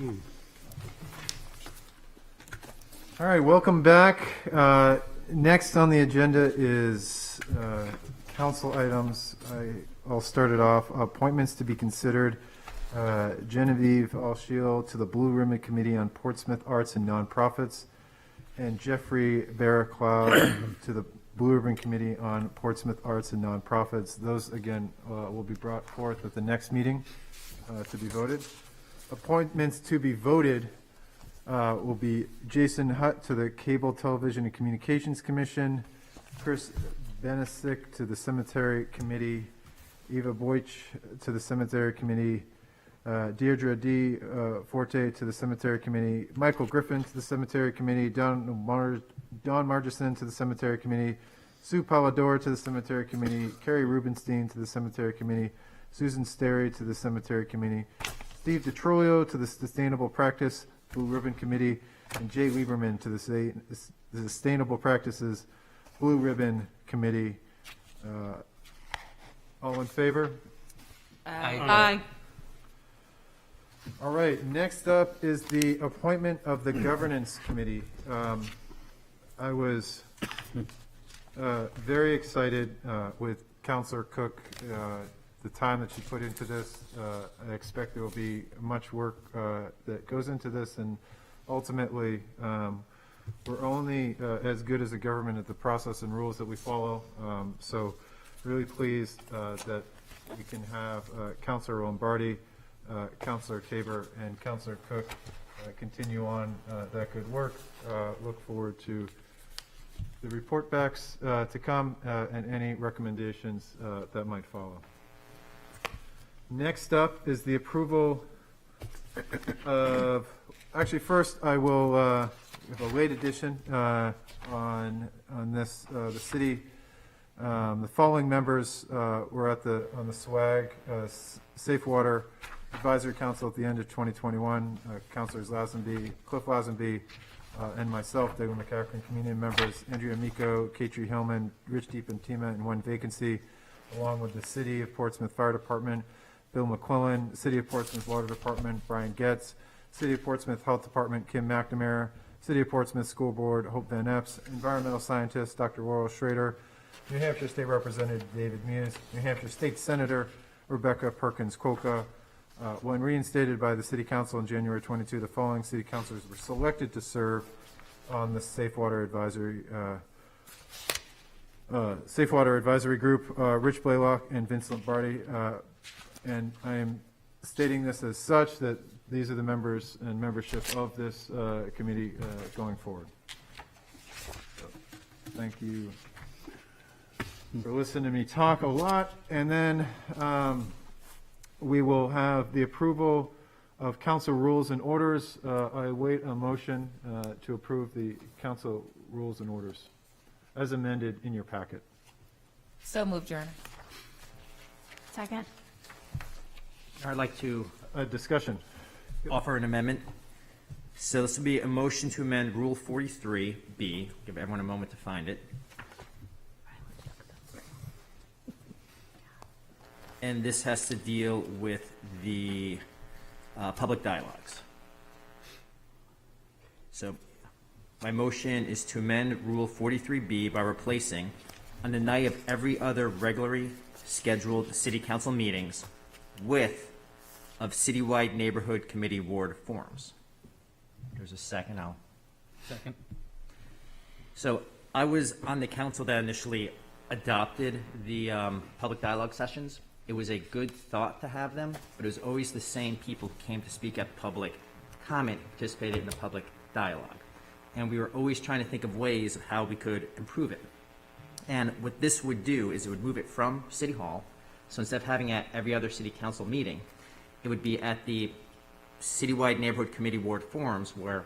All right, welcome back. Next on the agenda is council items. I'll start it off. Appointments to be considered. Genevieve Allshiel to the Blue Ribbon Committee on Portsmouth Arts and Nonprofits, and Jeffrey Barraclough to the Blue Ribbon Committee on Portsmouth Arts and Nonprofits. Those, again, will be brought forth at the next meeting to be voted. Appointments to be voted will be Jason Hutt to the Cable, Television, and Communications Commission, Chris Benesick to the Cemetery Committee, Eva Boych to the Cemetery Committee, Deirdre D. Forte to the Cemetery Committee, Michael Griffin to the Cemetery Committee, Don Margison to the Cemetery Committee, Sue Polidor to the Cemetery Committee, Carrie Rubenstein to the Cemetery Committee, Susan Sterry to the Cemetery Committee, Steve DeTrolio to the Sustainable Practice Blue Ribbon Committee, and Jay Lieberman to the Sustainable Practices Blue Ribbon Committee. All in favor? Aye. All right, next up is the appointment of the Governance Committee. I was very excited with Councilor Cook, the time that she put into this. I expect there will be much work that goes into this, and ultimately, we're only as good as a government at the process and rules that we follow. So really pleased that we can have Councilor Lombardi, Councilor Tabor, and Councilor Cook continue on that good work. Look forward to the report backs to come and any recommendations that might follow. Next up is the approval of, actually first I will have a late addition on this, the city. The following members were on the SWAG, Safe Water Advisory Council at the end of 2021, Councilors Lazenby, Cliff Lazenby, and myself, David McCaffrey, community members, Andrea Miko, Katri Hillman, Rich Deepantima, and one vacancy, along with the City of Portsmouth Fire Department, Bill McQuillan, City of Portsmouth Water Department, Brian Getz, City of Portsmouth Health Department, Kim McNamara, City of Portsmouth School Board, Hope Van Epps, Environmental Scientist, Dr. Laurel Schrader, New Hampshire State Representative David Muse, New Hampshire State Senator Rebecca Perkins-Coca. When reinstated by the City Council in January 22, the following city councilors were selected to serve on the Safe Water Advisory Group, Rich Blaylock and Vince Lombardi. And I am stating this as such that these are the members and membership of this committee going forward. So, thank you for listening to me talk a lot. And then we will have the approval of council rules and orders. I await a motion to approve the council rules and orders as amended in your packet. So moved, Your Honor. Second. I'd like to discussion. Offer an amendment. So this will be a motion to amend Rule 43B. Give everyone a moment to find it. And this has to deal with the public dialogues. So my motion is to amend Rule 43B by replacing, on the night of every other regularly scheduled city council meetings, with of citywide neighborhood committee ward forums. There's a second. I'll Second. So I was on the council that initially adopted the public dialogue sessions. It was a good thought to have them, but it was always the same people who came to speak at public comment, participated in the public dialogue. And we were always trying to think of ways of how we could improve it. And what this would do is it would move it from City Hall. So instead of having it at every other city council meeting, it would be at the citywide neighborhood committee ward forums, where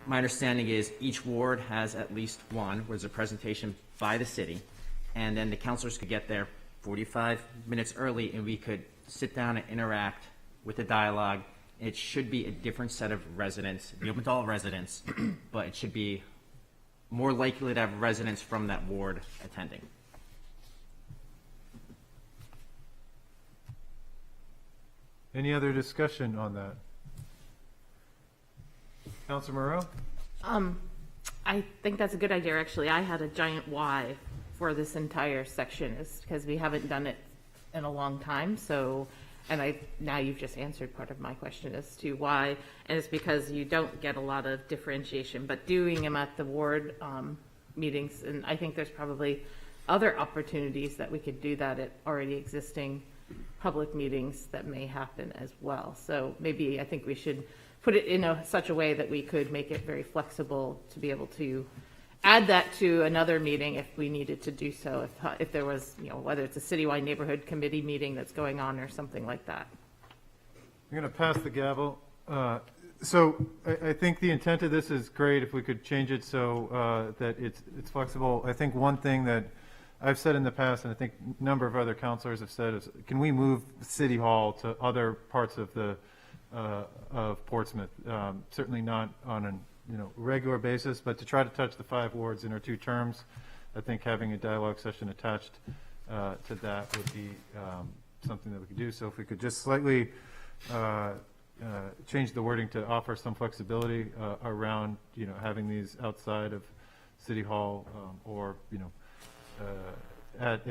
my understanding is each ward has at least one, where there's a presentation by the city, and then the councilors could get there 45 minutes early, and we could sit down and interact with the dialogue. It should be a different set of residents, be open to all residents, but it should be more likely to have residents from that ward attending. Any other discussion on that? Councilor Moreau? I think that's a good idea, actually. I had a giant why for this entire section, is because we haven't done it in a long time, so, and now you've just answered part of my question as to why, and it's because you don't get a lot of differentiation, but doing them at the ward meetings, and I think there's probably other opportunities that we could do that at already existing public meetings that may happen as well. So maybe I think we should put it in such a way that we could make it very flexible to be able to add that to another meeting if we needed to do so, if there was, whether it's a citywide neighborhood committee meeting that's going on or something like that. I'm going to pass the gavel. So I think the intent of this is great if we could change it so that it's flexible. I think one thing that I've said in the past, and I think a number of other councilors have said, is can we move City Hall to other parts of of Portsmouth? Certainly not on a regular basis, but to try to touch the 5 wards in our 2 terms, I think having a dialogue session attached to that would be something that we could do. So if we could just slightly change the wording to offer some flexibility around having these outside of City Hall or at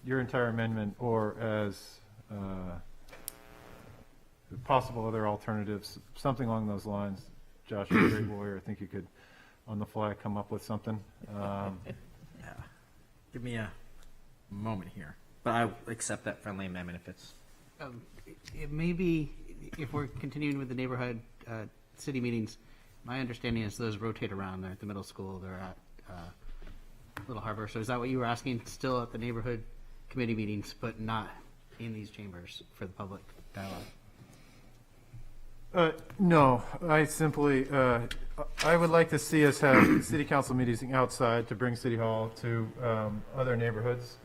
your entire amendment, or as possible other alternatives, something along those lines. Josh, you're a great lawyer. I think you could, on the fly, come up with something. Give me a moment here, but I accept that friendly amendment if it's. It may be, if we're continuing with the neighborhood city meetings, my understanding is those rotate around. They're at the middle school, they're at Little Harbor. So is that what you were asking? Still at the neighborhood committee meetings, but not in these chambers for the public dialogue? No, I simply, I would like to see us have city council meetings outside to bring City Hall to other neighborhoods.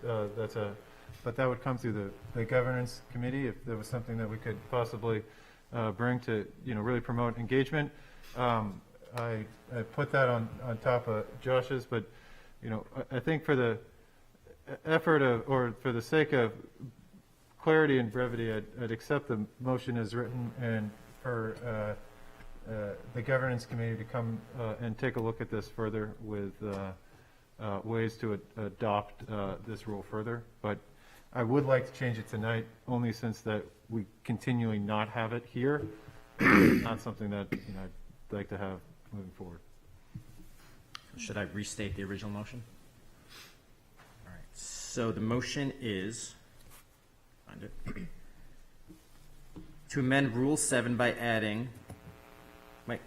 But that would come through the governance committee if there was something that we could possibly bring to, really promote engagement. I put that on top of Josh's, but, I think for the effort of, or for the sake of clarity and brevity, I'd accept the motion as written, and for the governance committee to come and take a look at this further with ways to adopt this rule further. But I would like to change it tonight, only since that we continually not have it here. Not something that I'd like to have moving forward. Should I restate the original motion? All right. So the motion is find it. To amend Rule 7 by adding. Wait,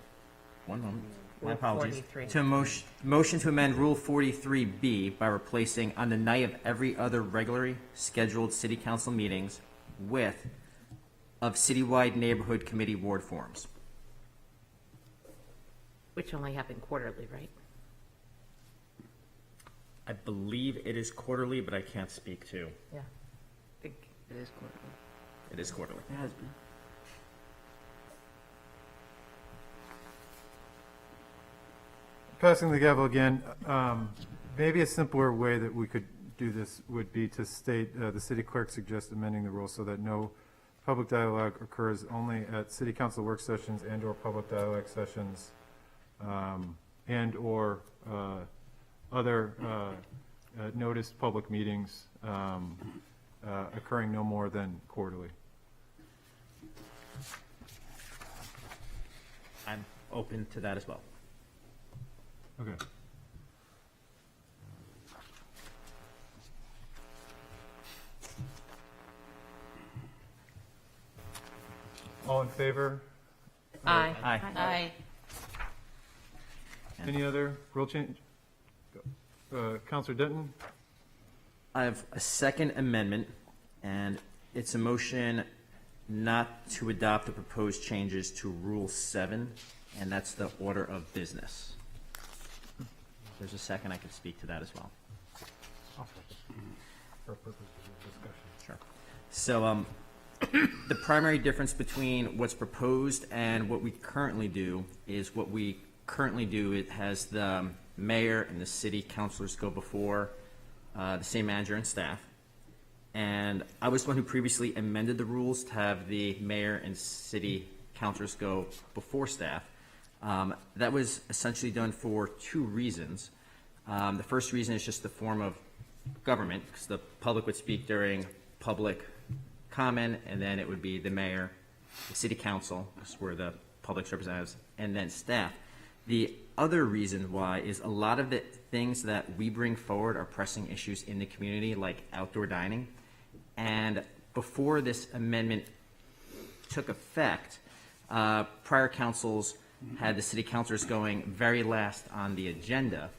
one moment. My apologies. 43. To motion to amend Rule 43B by replacing on the night of every other regularly scheduled city council meetings with of citywide neighborhood committee ward forums. Which only happen quarterly, right? I believe it is quarterly, but I can't speak to. Yeah. I think it is quarterly. It is quarterly. It has been. Passing the gavel again, maybe a simpler way that we could do this would be to state, the city clerk suggests amending the rules so that no public dialogue occurs only at city council work sessions and or public dialogue sessions and or other noticed public meetings occurring no more than quarterly. I'm open to that as well. Okay. All in favor? Aye. Aye. Aye. Any other rule change? Councilor Denton? I have a second amendment, and it's a motion not to adopt the proposed changes to Rule 7, and that's the order of business. If there's a second, I could speak to that as well. For purposes of discussion. Sure. So the primary difference between what's proposed and what we currently do is what we currently do, it has the mayor and the city councilors go before the same manager and staff. And I was the one who previously amended the rules to have the mayor and city councilors go before staff. That was essentially done for two reasons. The first reason is just the form of government, because the public would speak during public comment, and then it would be the mayor, the city council, because we're the public's representatives, and then staff. The other reason why is a lot of the things that we bring forward are pressing issues in the community, like outdoor dining. And before this amendment took effect, prior councils had the city councilors going very last on the agenda,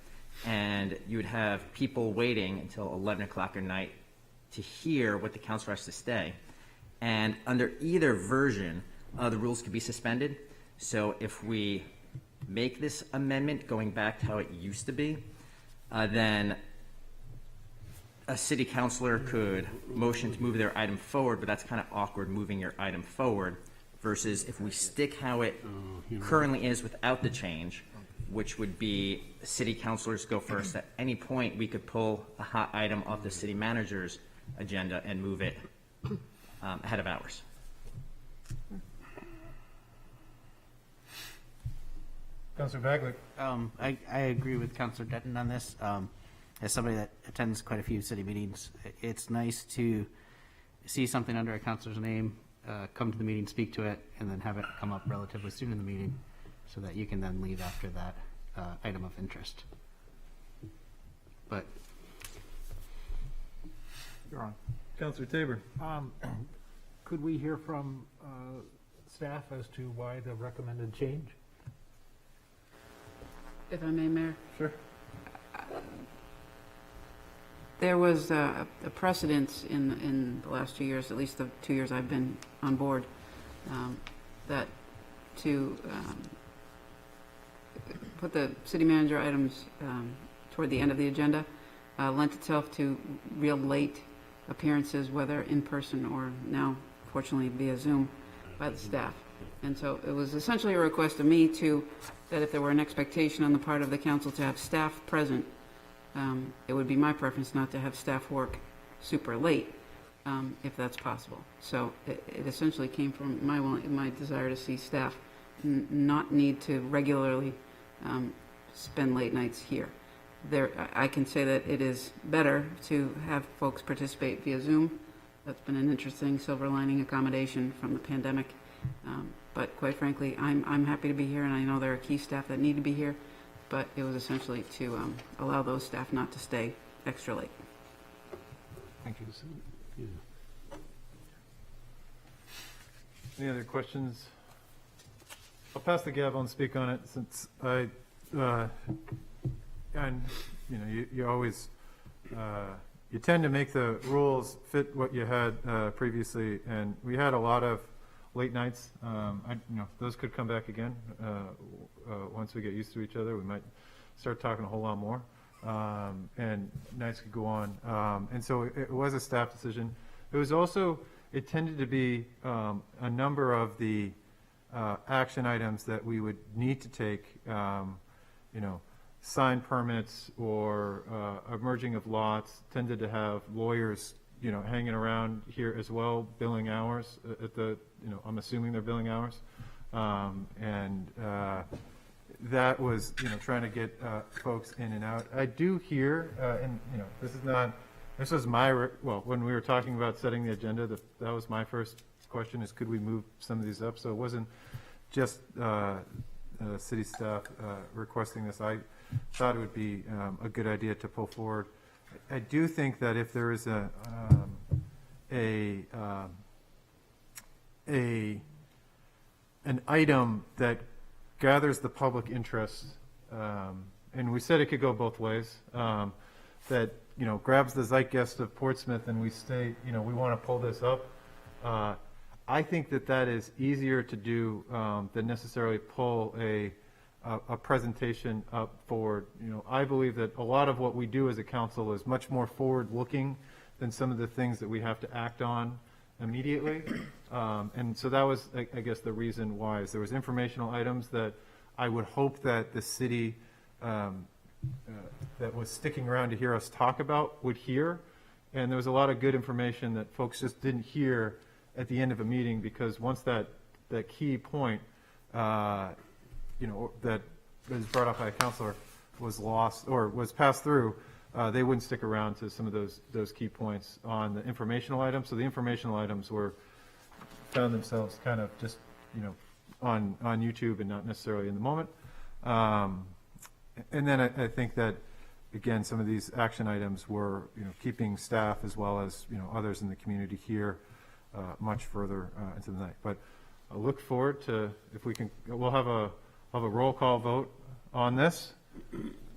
and you would have people waiting until 11 o'clock at night to hear what the council has to say. And under either version, the rules could be suspended. So if we make this amendment going back to how it used to be, then a city councilor could motion to move their item forward, but that's kind of awkward moving your item forward, versus if we stick how it currently is without the change, which would be city councilors go first. At any point, we could pull a hot item off the city manager's agenda and move it ahead of ours. Councilor Bagley. I agree with Councilor Denton on this. As somebody that attends quite a few city meetings, it's nice to see something under a councilor's name, come to the meeting, speak to it, and then have it come up relatively soon in the meeting so that you can then leave after that item of interest. But You're on. Councilor Tabor. Could we hear from staff as to why the recommended change? If I may, Mayor? Sure. There was a precedence in the last 2 years, at least the 2 years I've been on board, that to put the city manager items toward the end of the agenda lent itself to real late appearances, whether in person or now, fortunately, via Zoom, by the staff. And so it was essentially a request of me that if there were an expectation on the part of the council to have staff present, it would be my preference not to have staff work super late, if that's possible. So it essentially came from my desire to see staff not need to regularly spend late nights here. I can say that it is better to have folks participate via Zoom. That's been an interesting silver lining accommodation from the pandemic. But quite frankly, I'm happy to be here, and I know there are key staff that need to be here, but it was essentially to allow those staff not to stay extra late. Thank you. Any other questions? I'll pass the gavel and speak on it, since and you know, you always you tend to make the rules fit what you had previously, and we had a lot of late nights. Those could come back again once we get used to each other. We might start talking a whole lot more, and nights could go on. And so it was a staff decision. It was also, it tended to be a number of the action items that we would need to take, sign permits or a merging of lots tended to have lawyers, hanging around here as well, billing hours at the, I'm assuming they're billing hours. That was, trying to get folks in and out. I do hear, and, this was when we were talking about setting the agenda, that was my first question, is could we move some of these up? So it wasn't just city staff requesting this. I thought it would be a good idea to pull forward. I do think that if there is an item that gathers the public interest, and we said it could go both ways, that grabs the zeitgeist of Portsmouth, and we state we want to pull this up. I think that is easier to do than necessarily pull a presentation up forward. I believe that a lot of what we do as a council is much more forward-looking than some of the things that we have to act on immediately. And so that was, I guess, the reason why. Is there was informational items that I would hope that the city that was sticking around to hear us talk about would hear. And there was a lot of good information that folks just didn't hear at the end of a meeting, because once that that key point, that was brought up by a counselor was lost or was passed through, they wouldn't stick around to some of those key points on the informational items. So the informational items found themselves kind of just, on YouTube and not necessarily in the moment. And then I think that, again, some of these action items were, keeping staff as well as, others in the community here much further into the night. But I look forward to, if we can, we'll have a roll call vote on this.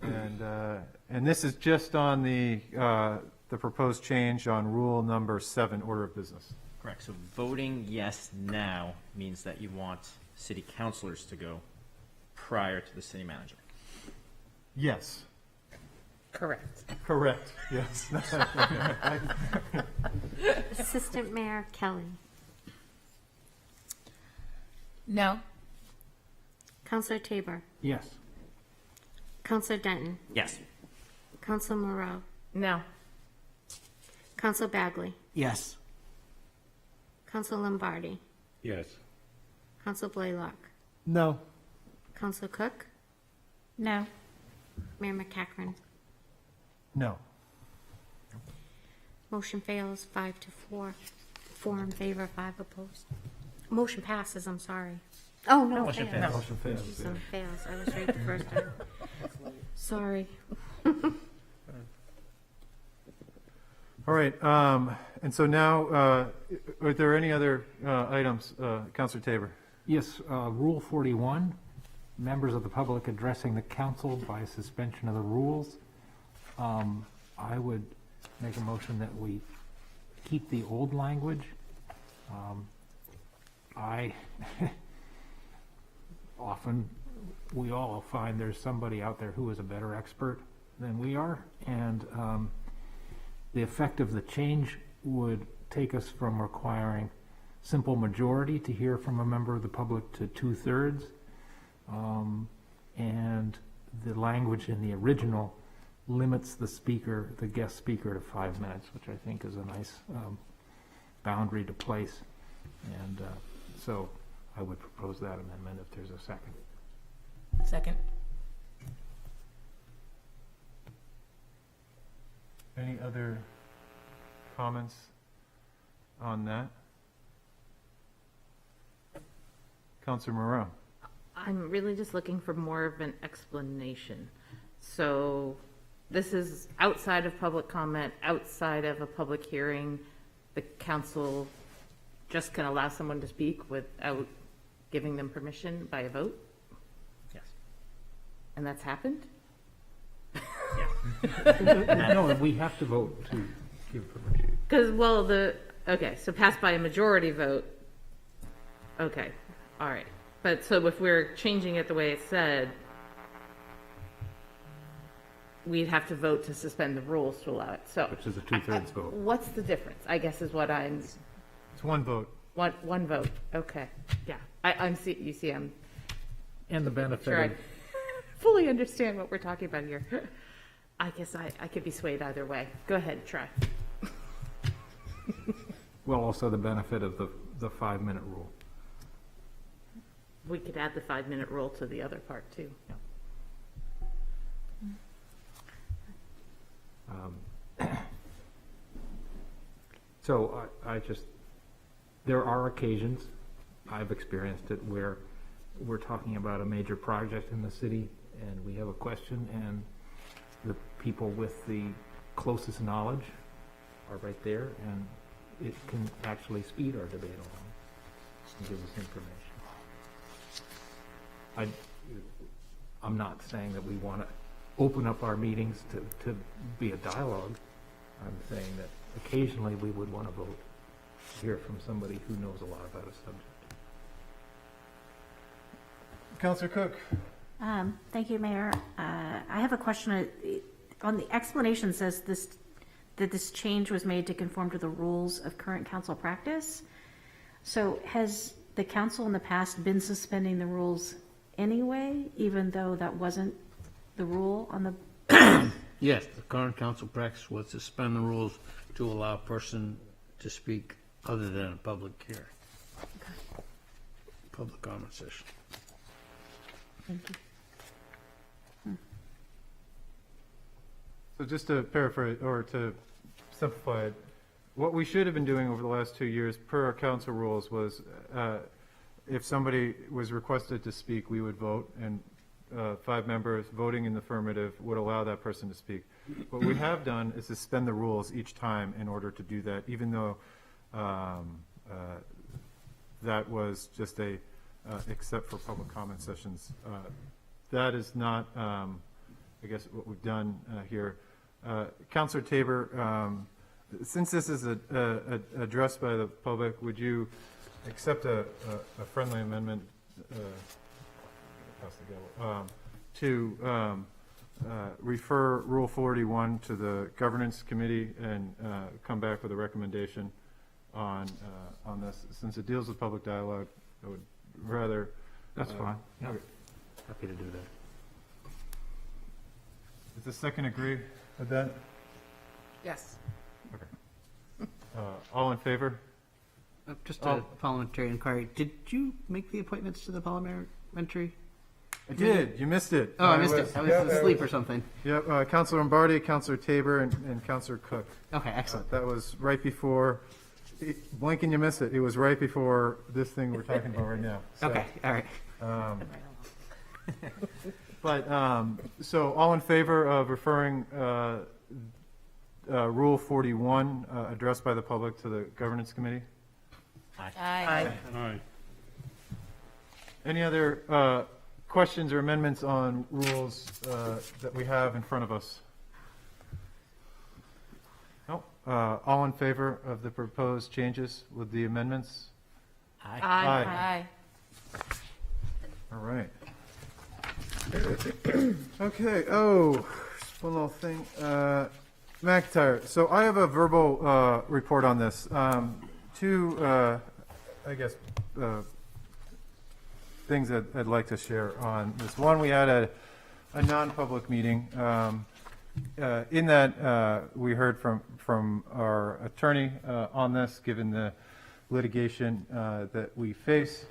And this is just on the proposed change on rule number 7, order of business. Correct. So voting yes now means that you want city councilors to go prior to the city manager. Yes. Correct. Correct, yes. Assistant Mayor Kelly. No. Counselor Tabor. Yes. Counselor Denton. Yes. Counselor Moreau. No. Counselor Bagley. Yes. Counselor Lombardi. Yes. Counselor Blaylock. No. Counselor Cook. No. Mayor McCachran. No. Motion fails 5-4. 4 in favor, 5 opposed. Motion passes, I'm sorry. Oh, no, Motion fails. fails. Motion fails. So it fails. I was right the first time. Sorry. All right, and so now, are there any other items, Councilor Tabor? Yes, Rule 41, members of the public addressing the council by suspension of the rules. I would make a motion that we keep the old language. Often, we all find there's somebody out there who is a better expert than we are, and the effect of the change would take us from requiring simple majority to hear from a member of the public to 2/3. And the language in the original limits the guest speaker to 5 minutes, which I think is a nice boundary to place. And so I would propose that amendment if there's a second. Second. Any other comments on that? Councilor Moreau? I'm really just looking for more of an explanation. So this is outside of public comment, outside of a public hearing. The council just can allow someone to speak without giving them permission by a vote? Yes. And that's happened? No, we have to vote to give permission. Because, okay, so passed by a majority vote. Okay, all right. But so if we're changing it the way it said, we'd have to vote to suspend the rules to allow it, so. Which is a 2/3 vote. What's the difference, I guess is what I'm. It's one vote. One vote, okay, yeah. You see, I'm. And the benefit Sure, I of, fully understand what we're talking about here. I guess I could be swayed either way. Go ahead, try. well, also the benefit of the 5-minute rule. We could add the 5-minute rule to the other part, too. So there are occasions, I've experienced it, where we're talking about a major project in the city and we have a question and the people with the closest knowledge are right there and it can actually speed our debate along and give us information. I'm not saying that we want to open up our meetings to be a dialogue. I'm saying that occasionally we would want to vote, hear from somebody who knows a lot about a subject. Councilor Cook? Thank you, Mayor. I have a question. On the explanation says that this change was made to conform to the rules of current council practice. So has the council in the past been suspending the rules anyway, even though that wasn't the rule on the? Yes, the current council practice was to suspend the rules to allow a person to speak other than a public hearing. public comment session. Thank you. So just to paraphrase, or to simplify it, what we should have been doing over the last 2 years, per our council rules, was if somebody was requested to speak, we would vote, and 5 members voting in the affirmative would allow that person to speak. What we have done is suspend the rules each time in order to do that, even though that was just a, except for public comment sessions. That is not, I guess, what we've done here. Councilor Tabor, since this is addressed by the public, would you accept a friendly amendment to refer Rule 41 to the Governance Committee and come back with a recommendation on this? Since it deals with public dialogue, I would rather... That's fine. Yeah. Okay. Happy to do that. Does the second agree with that? Yes. Okay. All in favor? Just a parliamentary inquiry. Did you make the appointments to the parliamentary? I did. You missed it. Oh, I missed it. I was asleep or something. Yep. Councilor Lombardi, Councilor Tabor, and Councilor Cook. Okay, excellent. That was right before, blink and you miss it. It was right before this thing we're talking about right now. So, Okay, all right. So all in favor of referring Rule 41 addressed by the public to the Governance Committee? Aye. Aye. Any other questions or amendments on rules that we have in front of us? No. All in favor of the proposed changes with the amendments? Aye. Aye. All right. Okay. Oh, just one little thing. McIntyre. So I have a verbal report on this. Two, I guess, things that I'd like to share on this. One, we had a non-public meeting. In that, we heard from our attorney on this, given the litigation that we face.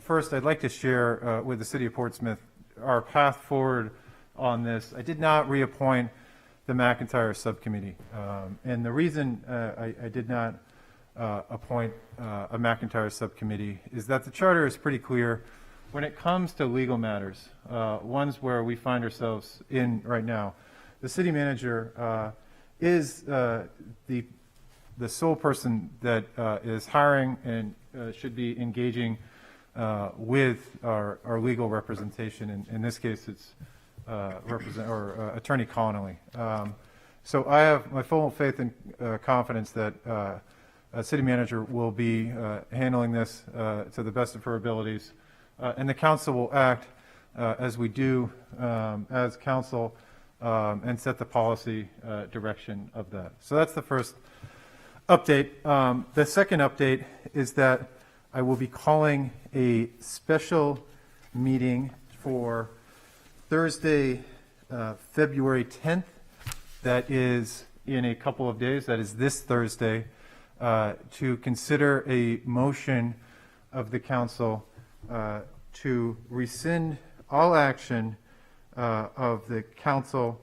First, I'd like to share with the City of Portsmouth our path forward on this. I did not reappoint the McIntyre Subcommittee. And the reason I did not appoint a McIntyre Subcommittee is that the charter is pretty clear when it comes to legal matters, ones where we find ourselves in right now. The city manager is the sole person that is hiring and should be engaging with our legal representation. In this case, it's Attorney Connolly. So I have my full faith and confidence that a city manager will be handling this to the best of her abilities, and the council will act as we do as council and set the policy direction of that. So that's the first update. The second update is that I will be calling a special meeting for Thursday, February 10th. That is in a couple of days. That is this Thursday, to consider a motion of the council to rescind all action of the council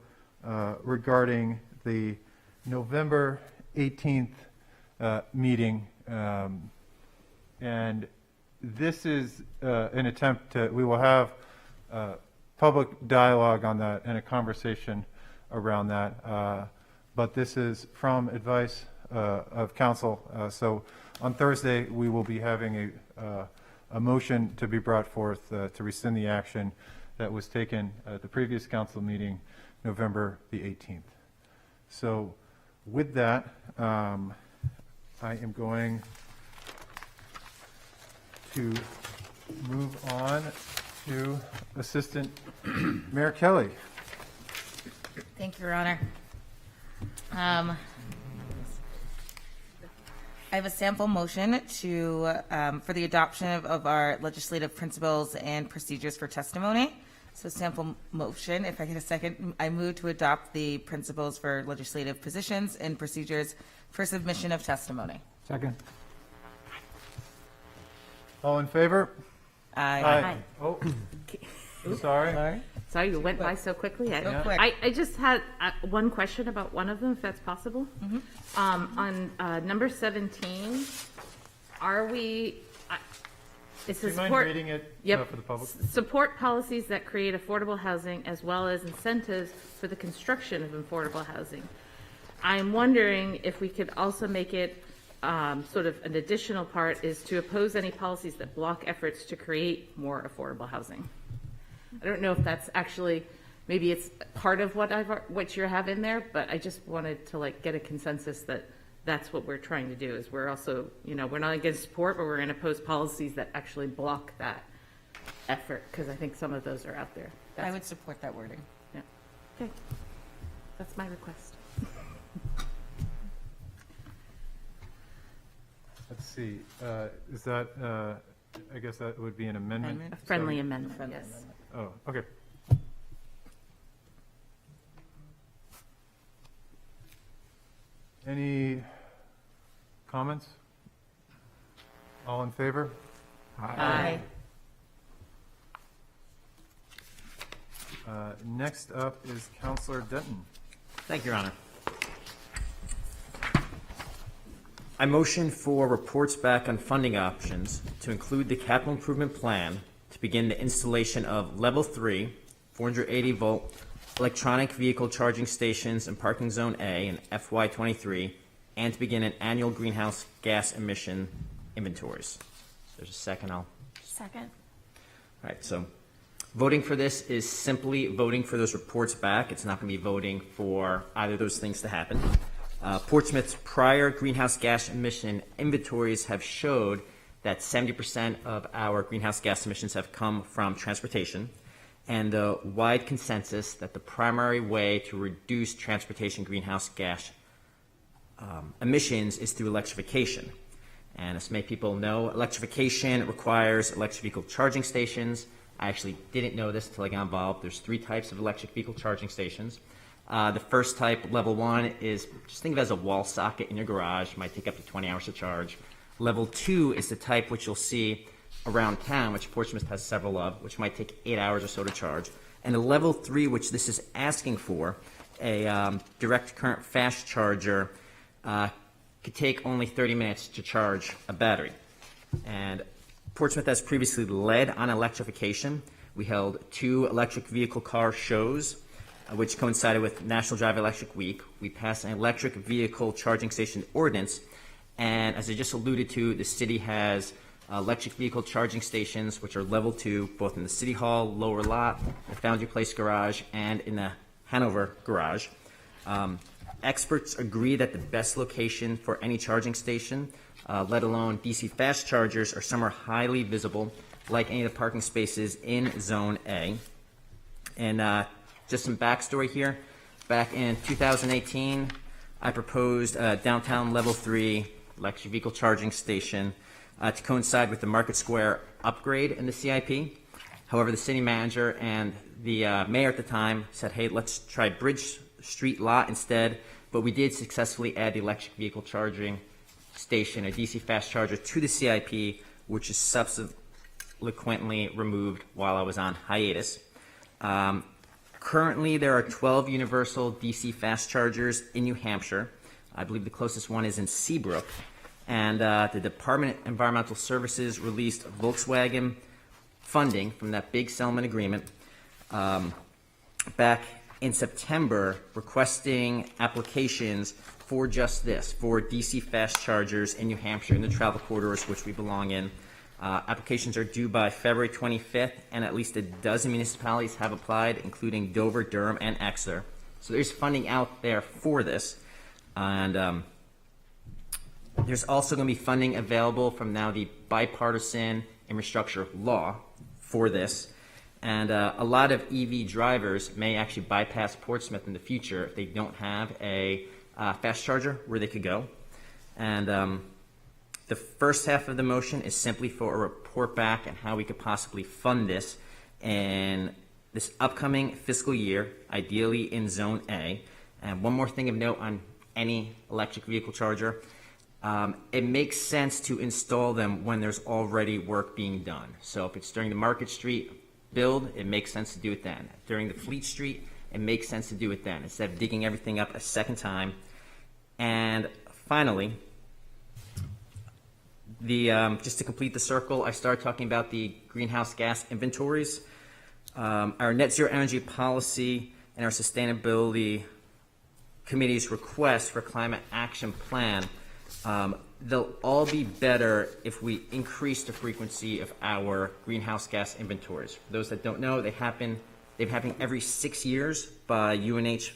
regarding the November 18th meeting. And this is an attempt to, we will have public dialogue on that and a conversation around that. But this is from advice of council. So on Thursday, we will be having a motion to be brought forth to rescind the action that was taken at the previous council meeting, November the 18th. So with that, I am going to move on to Assistant Mayor Kelly. Thank you, Your Honor. I have a sample motion to for the adoption of our legislative principles and procedures for testimony. So sample motion, if I get a second, I move to adopt the principles for legislative positions and procedures for submission of testimony. Second. All in favor? Aye. Oh, sorry. Sorry, you went by so quickly. So quick. I just had one question about one of them, if that's possible. On number 17, are we, it says Do you mind support. reading it for the public? Support policies that create affordable housing as well as incentives for the construction of affordable housing. I'm wondering if we could also make it sort of an additional part is to oppose any policies that block efforts to create more affordable housing. I don't know if that's actually, maybe it's part of what you have in there, but I just wanted to like get a consensus that that's what we're trying to do. Is we're also, we're not against support, but we're going to oppose policies that actually block that effort, because I think some of those are out there. I would support that wording. Yeah. Okay. That's my request. Let's see, is that, I guess that would be an amendment? A friendly amendment, yes. Oh, okay. Any comments? All in favor? Aye. Next up is Counselor Denton. Thank you, Your Honor. I motion for reports back on funding options to include the capital improvement plan to begin the installation of Level 3, 480-volt electronic vehicle charging stations in Parking Zone A in FY23, and to begin an annual greenhouse gas emission inventories. There's a second. Second. All right, so voting for this is simply voting for those reports back. It's not going to be voting for either of those things to happen. Portsmouth's prior greenhouse gas emission inventories have showed that 70% of our greenhouse gas emissions have come from transportation, and the wide consensus that the primary way to reduce transportation greenhouse gas emissions is through electrification. And as many people know, electrification requires electric vehicle charging stations. I actually didn't know this until I got involved. There's 3 types of electric vehicle charging stations. The first type, Level 1, is just think of it as a wall socket in your garage. It might take up to 20 hours to charge. Level 2 is the type which you'll see around town, which Portsmouth has several of, which might take 8 hours or so to charge. And the Level 3, which this is asking for, a direct current fast charger, could take only 30 minutes to charge a battery. And Portsmouth has previously led on electrification. We held 2 electric vehicle car shows, which coincided with National Drive Electric Week. We passed an electric vehicle charging station ordinance, and as I just alluded to, the city has electric vehicle charging stations, which are Level 2, both in the City Hall lower lot, the Foundry Place garage, and in the Hanover garage. Experts agree that the best location for any charging station, let alone DC fast chargers, are somewhere highly visible, like any of the parking spaces in Zone A. And just some backstory here. Back in 2018, I proposed a downtown Level 3 electric vehicle charging station to coincide with the Market Square upgrade in the CIP. However, the city manager and the mayor at the time said, hey, let's try Bridge Street lot instead. But we did successfully add the electric vehicle charging station, a DC fast charger, to the CIP, which is subsequently removed while I was on hiatus. Currently, there are 12 universal DC fast chargers in New Hampshire. I believe the closest one is in Seabrook. And the Department of Environmental Services released Volkswagen funding from that big settlement agreement back in September, requesting applications for just this, for DC fast chargers in New Hampshire, in the travel corridors which we belong in. Applications are due by February 25th, and at least a dozen municipalities have applied, including Dover, Durham, and Exeter. So there's funding out there for this. And there's also going to be funding available from now the bipartisan infrastructure law for this. And a lot of EV drivers may actually bypass Portsmouth in the future if they don't have a fast charger where they could go. And the first half of the motion is simply for a report back on how we could possibly fund this in this upcoming fiscal year, ideally in Zone A. And one more thing of note on any electric vehicle charger. It makes sense to install them when there's already work being done. So if it's during the Market Street build, it makes sense to do it then. During the Fleet Street, it makes sense to do it then, instead of digging everything up a second time. And finally, just to complete the circle, I started talking about the greenhouse gas inventories. Our net zero energy policy and our sustainability committee's request for climate action plan, they'll all be better if we increase the frequency of our greenhouse gas inventories. For those that don't know, they've happened every 6 years by UNH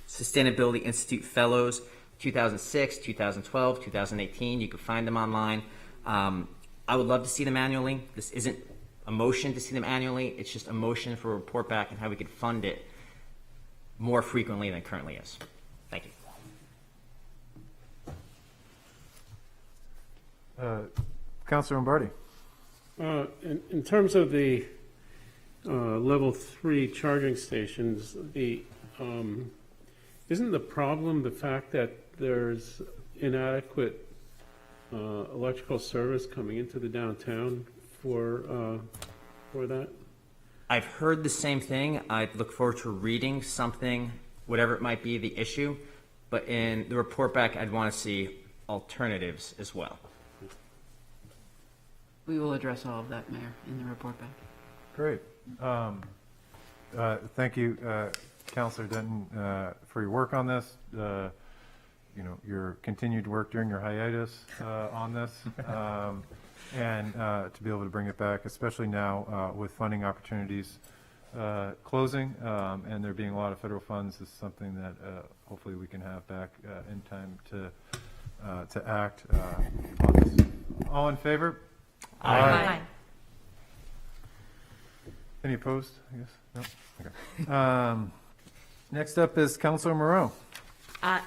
Sustainability Institute Fellows, 2006, 2012, 2018. You can find them online. I would love to see them annually. This isn't a motion to see them annually. It's just a motion for a report back and how we could fund it more frequently than it currently is. Thank you. Councilor Lombardi. In terms of the level 3 charging stations, isn't the problem the fact that there's inadequate electrical service coming into the downtown for that? I've heard the same thing. I look forward to reading something, whatever it might be the issue, but in the report back, I'd want to see alternatives as well. We will address all of that, Mayor, in the report back. Great. Thank you, Councilor Denton, for your work on this. Your continued work during your hiatus on this, and to be able to bring it back, especially now with funding opportunities closing, and there being a lot of federal funds, is something that hopefully we can have back in time to act on this. All in favor? Aye. Any opposed, I guess? No? Okay. Next up is Councilor Moreau.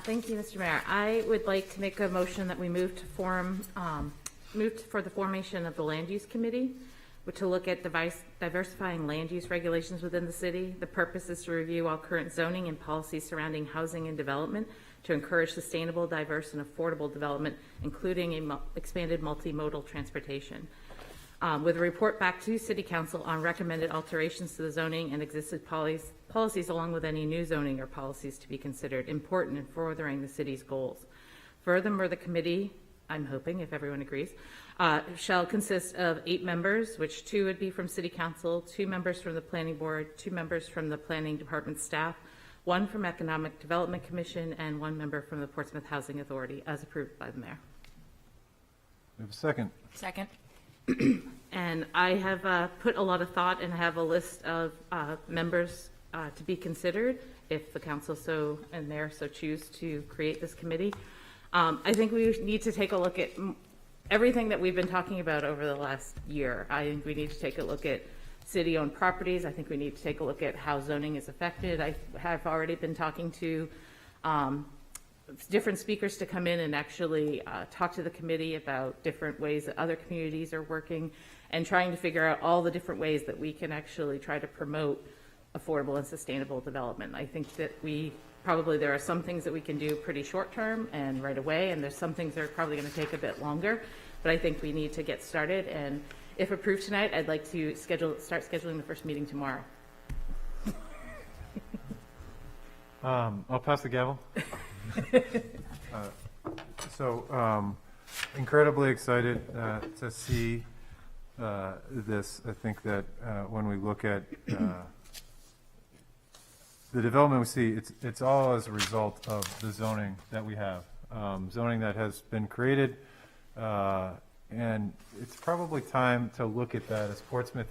Thank you, Mr. Mayor. I would like to make a motion that we move for the formation of the Land Use Committee, to look at diversifying land use regulations within the city. The purpose is to review all current zoning and policies surrounding housing and development to encourage sustainable, diverse, and affordable development, including expanded multimodal transportation. With a report back to City Council on recommended alterations to the zoning and existing policies, along with any new zoning or policies to be considered important in furthering the city's goals. Furthermore, the committee, I'm hoping, if everyone agrees, shall consist of 8 members, which 2 would be from City Council, 2 members from the Planning Board, 2 members from the Planning Department staff, 1 from Economic Development Commission, and 1 member from the Portsmouth Housing Authority, as approved by the mayor. We have a second. Second. And I have put a lot of thought and have a list of members to be considered if the council and mayor so choose to create this committee. I think we need to take a look at everything that we've been talking about over the last year. I think we need to take a look at city-owned properties. I think we need to take a look at how zoning is affected. I have already been talking to different speakers to come in and actually talk to the committee about different ways that other communities are working and trying to figure out all the different ways that we can actually try to promote affordable and sustainable development. I think that there are some things that we can do pretty short term and right away, and there's some things that are probably going to take a bit longer, but I think we need to get started. And if approved tonight, I'd like to start scheduling the first meeting tomorrow. I'll pass the gavel. Incredibly excited to see this. I think that when we look at the development we see, it's all as a result of the zoning that we have. Zoning that has been created, and it's probably time to look at that as Portsmouth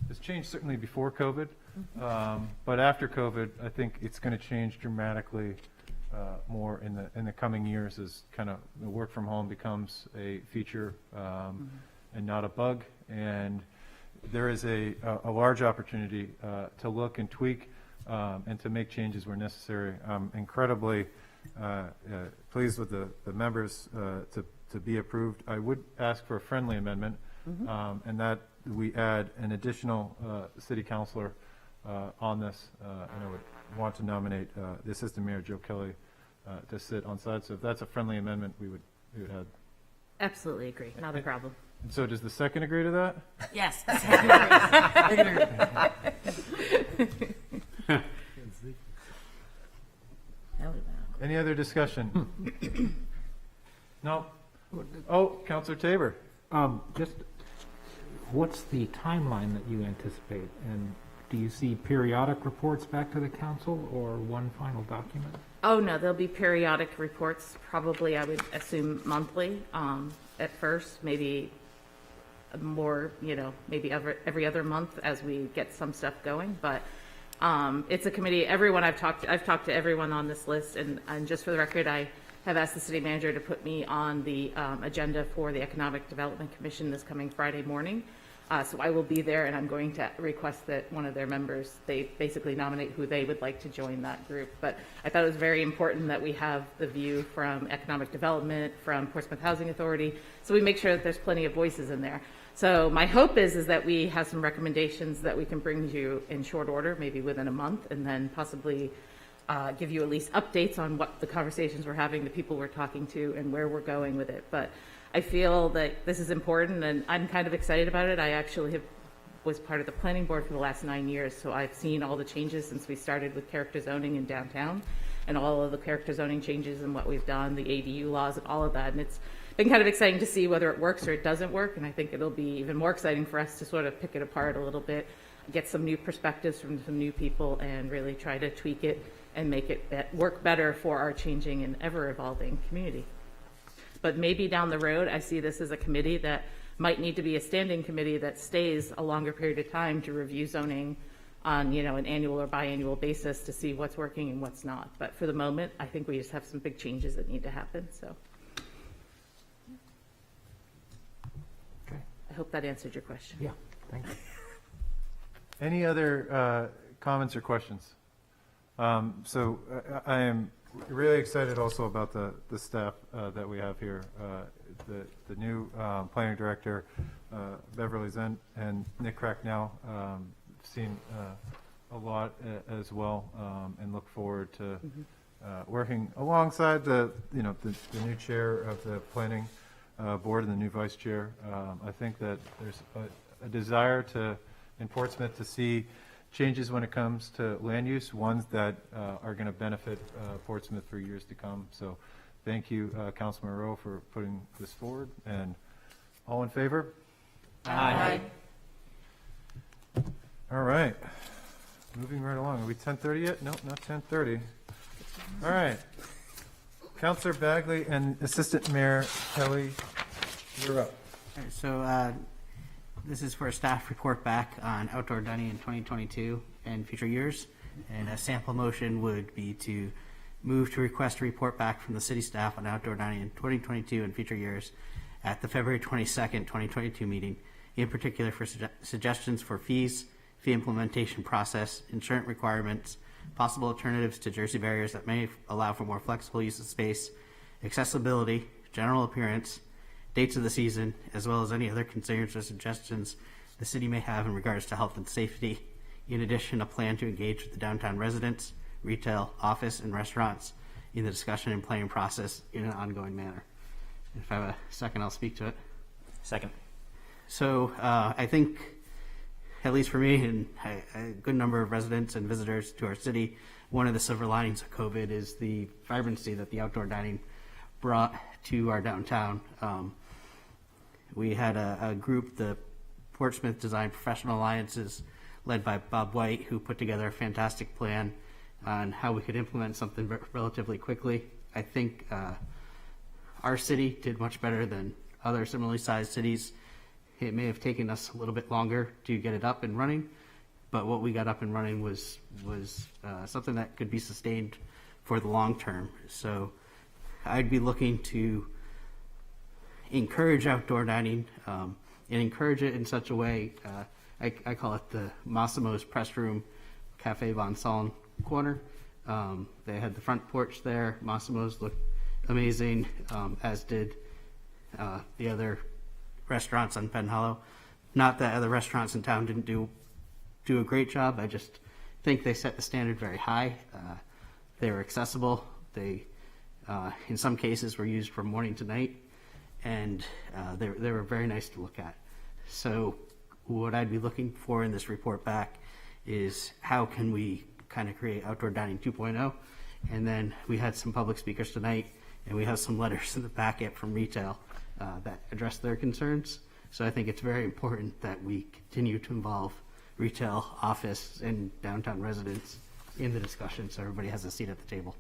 has changed certainly before COVID, but after COVID, I think it's going to change dramatically more in the coming years as kind of the work from home becomes a feature and not a bug. And there is a large opportunity to look and tweak and to make changes where necessary. I'm incredibly pleased with the members to be approved. I would ask for a friendly amendment, and that we add an additional city councilor on this, and I would want to nominate the Assistant Mayor Joe Kelly to sit on side. So if that's a friendly amendment, we would you had. Absolutely agree, not a problem. And so does the second agree to that? Yes. Any other discussion? No? Oh, Counselor Tabor. Just, what's the timeline that you anticipate? And do you see periodic reports back to the council or one final document? Oh, no, there'll be periodic reports, probably, I would assume monthly, at first, maybe more, maybe every other month as we get some stuff going, but it's a committee, I've talked to everyone on this list, and just for the record, I have asked the city manager to put me on the agenda for the Economic Development Commission this coming Friday morning. So I will be there, and I'm going to request that one of their members, they basically nominate who they would like to join that group. But I thought it was very important that we have the view from economic development, from Portsmouth Housing Authority, so we make sure that there's plenty of voices in there. So my hope is that we have some recommendations that we can bring to you in short order, maybe within a month, and then possibly give you at least updates on what the conversations we're having, the people we're talking to, and where we're going with it. But I feel that this is important, and I'm kind of excited about it. I actually was part of the planning board for the last 9 years, so I've seen all the changes since we started with character zoning in downtown, and all of the character zoning changes and what we've done, the ADU laws and all of that. And it's been kind of exciting to see whether it works or it doesn't work, and I think it'll be even more exciting for us to sort of pick it apart a little bit, get some new perspectives from some new people, and really try to tweak it and make it work better for our changing and ever-evolving community. But maybe down the road, I see this as a committee that might need to be a standing committee that stays a longer period of time to review zoning on, an annual or biannual basis to see what's working and what's not. But for the moment, I think we just have some big changes that need to happen, so. Okay. I hope that answered your question. Yeah, thank you. Any other comments or questions? So I am really excited also about the staff that we have here. The new planning director, Beverly Zen, and Nick Cracknell. Seen a lot as well, and look forward to working alongside the new chair of the planning board and the new vice chair. I think that there's a desire in Portsmouth to see changes when it comes to land use, ones that are going to benefit Portsmouth for years to come. So thank you, Councilman Rowe, for putting this forward. And all in favor? Aye. All right. Moving right along. Are we 10:30 yet? No, not 10:30. All right. Councilor Bagley and Assistant Mayor Kelly, you're up. All right, so this is for a staff report back on outdoor dining in 2022 and future years. And a sample motion would be to move to request a report back from the city staff on outdoor dining in 2022 and future years at the February 22nd, 2022 meeting, in particular for suggestions for fees, fee implementation process, insurance requirements, possible alternatives to Jersey barriers that may allow for more flexible use of space, accessibility, general appearance, dates of the season, as well as any other concerns or suggestions the city may have in regards to health and safety. In addition, a plan to engage with the downtown residents, retail, office, and restaurants in the discussion and planning process in an ongoing manner. If I have a second, I'll speak to it. Second. So I think, at least for me and a good number of residents and visitors to our city, one of the silver linings of COVID is the vibrancy that the outdoor dining brought to our downtown. We had a group, the Portsmouth Design Professional Alliances, led by Bob White, who put together a fantastic plan on how we could implement something relatively quickly. I think our city did much better than other similarly sized cities. It may have taken us a little bit longer to get it up and running, but what we got up and running was something that could be sustained for the long term. So I'd be looking to encourage outdoor dining and encourage it in such a way. I call it the Massimo's Press Room Cafe Von Saln corner. They had the front porch there. Massimo's looked amazing, as did the other restaurants on Penn Hollow. Not that other restaurants in town didn't do a great job. I just think they set the standard very high. They were accessible. They, in some cases, were used from morning to night. and they were very nice to look at. So what I'd be looking for in this report back is how can we kind of create outdoor dining 2.0? And then we had some public speakers tonight, and we have some letters in the packet from retail that address their concerns. So I think it's very important that we continue to involve retail, office, and downtown residents in the discussion so everybody has a seat at the table.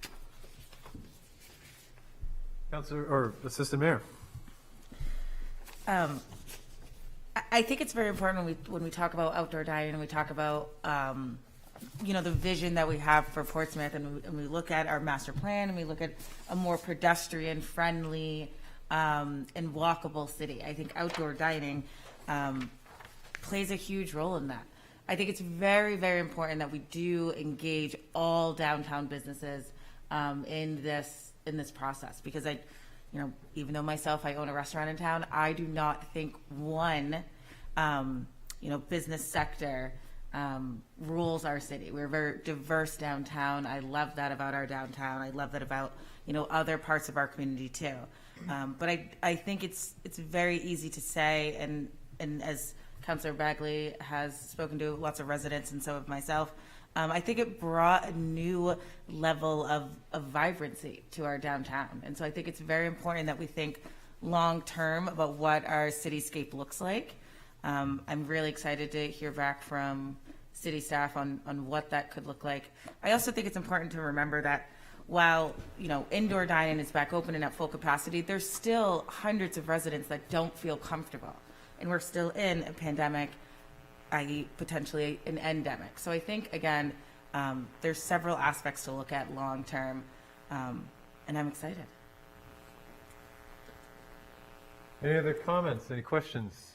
Councilor, or Assistant Mayor? I think it's very important when we talk about outdoor dining and we talk about, the vision that we have for Portsmouth, and we look at our master plan and we look at a more pedestrian-friendly and walkable city. I think outdoor dining plays a huge role in that. I think it's very, very important that we do engage all downtown businesses in this process, because even though myself, I own a restaurant in town, I do not think one, business sector rules our city. We're a very diverse downtown. I love that about our downtown. I love that about, other parts of our community too. But I think it's very easy to say, and as Councilor Bagley has spoken to lots of residents and so have myself, I think it brought a new level of vibrancy to our downtown. And so I think it's very important that we think long-term about what our cityscape looks like. I'm really excited to hear back from city staff on what that could look like. I also think it's important to remember that while, indoor dining is back open and at full capacity, there's still hundreds of residents that don't feel comfortable. And we're still in a pandemic, i.e. potentially an endemic. So I think, again, there's several aspects to look at long-term, and I'm excited. Any other comments, any questions?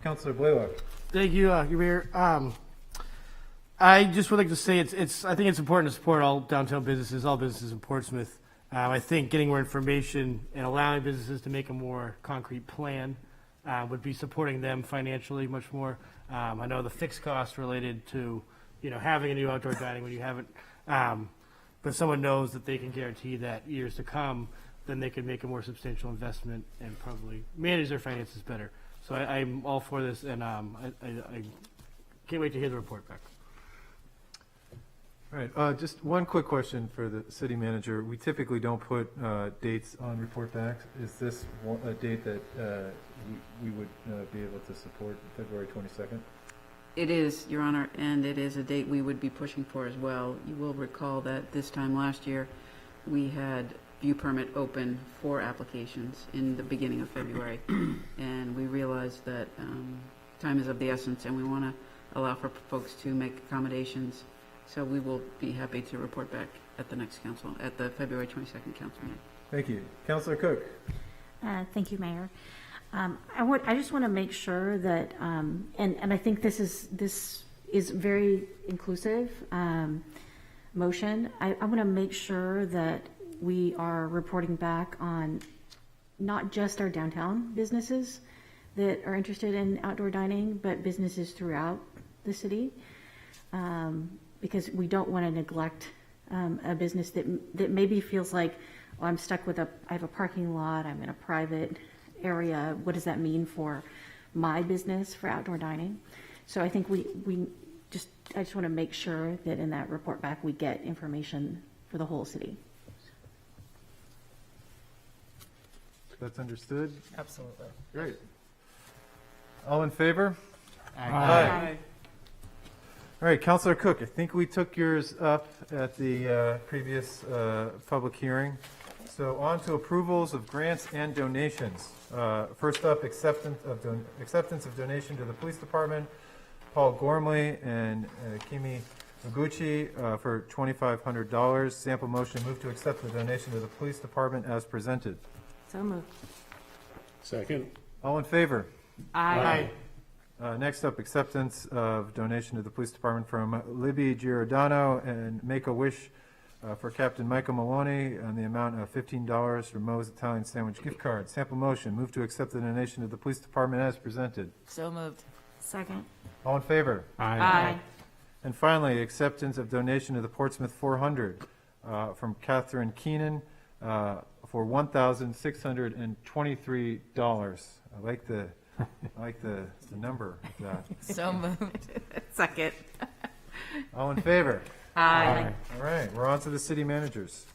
Councilor Blaylock. Thank you, Mayor. I just would like to say I think it's important to support all downtown businesses, all businesses in Portsmouth. I think getting more information and allowing businesses to make a more concrete plan would be supporting them financially much more. I know the fixed costs related to, having a new outdoor dining when you haven't, but someone knows that they can guarantee that years to come, then they can make a more substantial investment and probably manage their finances better. So I'm all for this, and I can't wait to hear the report back. All right, just one quick question for the city manager. We typically don't put dates on report backs. Is this a date that we would be able to support, February 22nd? It is, Your Honor, and it is a date we would be pushing for as well. You will recall that this time last year, we had view permit open for applications in the beginning of February, and we realized that time is of the essence, and we want to allow for folks to make accommodations. So we will be happy to report back at the next council, at the February 22nd council meeting. Thank you. Councilor Cook. Thank you, Mayor. I just want to make sure that, and I think this is very inclusive motion. I want to make sure that we are reporting back on not just our downtown businesses that are interested in outdoor dining, but businesses throughout the city. Because we don't want to neglect a business that maybe feels like, oh, I'm stuck with I have a parking lot, I'm in a private area. What does that mean for my business for outdoor dining? So I think I just want to make sure that in that report back we get information for the whole city. That's understood? Absolutely. Great. All in favor? Aye. All right, Councilor Cook, I think we took yours up at the previous public hearing. So on to approvals of grants and donations. First up, acceptance of donation to the police department. Paul Gormley and Kimi Noguchi for $2,500. Sample motion, move to accept the donation to the police department as presented. So moved. Second. All in favor? Aye. Next up, acceptance of donation to the police department from Libby Giordano and Make-A-Wish for Captain Michael Maloney and the amount of $15 for Moe's Italian Sandwich gift card. Sample motion, move to accept the donation to the police department as presented. So moved. Second. All in favor? Aye. And finally, acceptance of donation to the Portsmouth 400 from Catherine Keenan for $1,623. I like the number of that. So moved. Second. All in favor? Aye. All right, we're on to the city managers.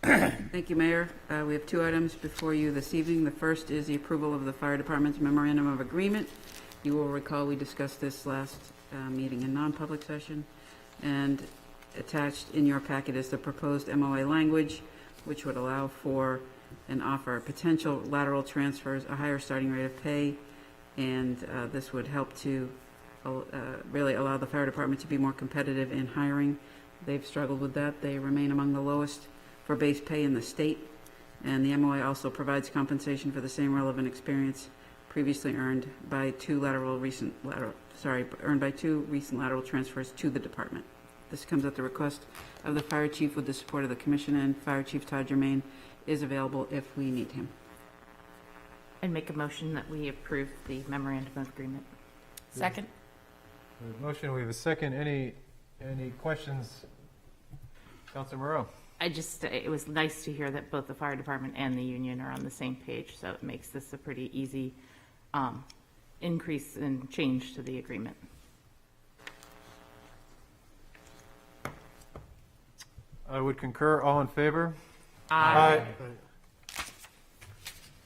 Thank you, Mayor. We have two items before you this evening. The first is the approval of the fire department's memorandum of agreement. You will recall we discussed this last meeting in non-public session, and attached in your packet is the proposed MOA language, which would allow for and offer potential lateral transfers, a higher starting rate of pay, and this would help to really allow the fire department to be more competitive in hiring. They've struggled with that. They remain among the lowest for base pay in the state, and the MOA also provides compensation for the same relevant experience previously earned by two recent lateral transfers to the department. This comes at the request of the fire chief with the support of the commission, and Fire Chief Todd Germain is available if we need him. I'd make a motion that we approve the memorandum of agreement. Second. We have a motion, we have a second. Any questions? Councilor Moreau. It was nice to hear that both the fire department and the union are on the same page, so it makes this a pretty easy increase and change to the agreement. I would concur. All in favor? Aye.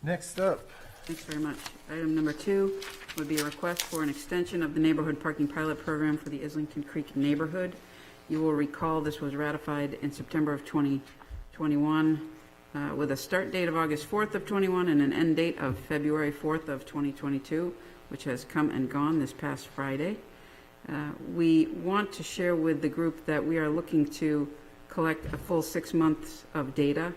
Next up. Thanks very much. Item number 2 would be a request for an extension of the neighborhood parking pilot program for the Islington Creek neighborhood. You will recall this was ratified in September of 2021 with a start date of August 4th of 21 and an end date of February 4th of 2022, which has come and gone this past Friday. We want to share with the group that we are looking to collect a full 6 months of data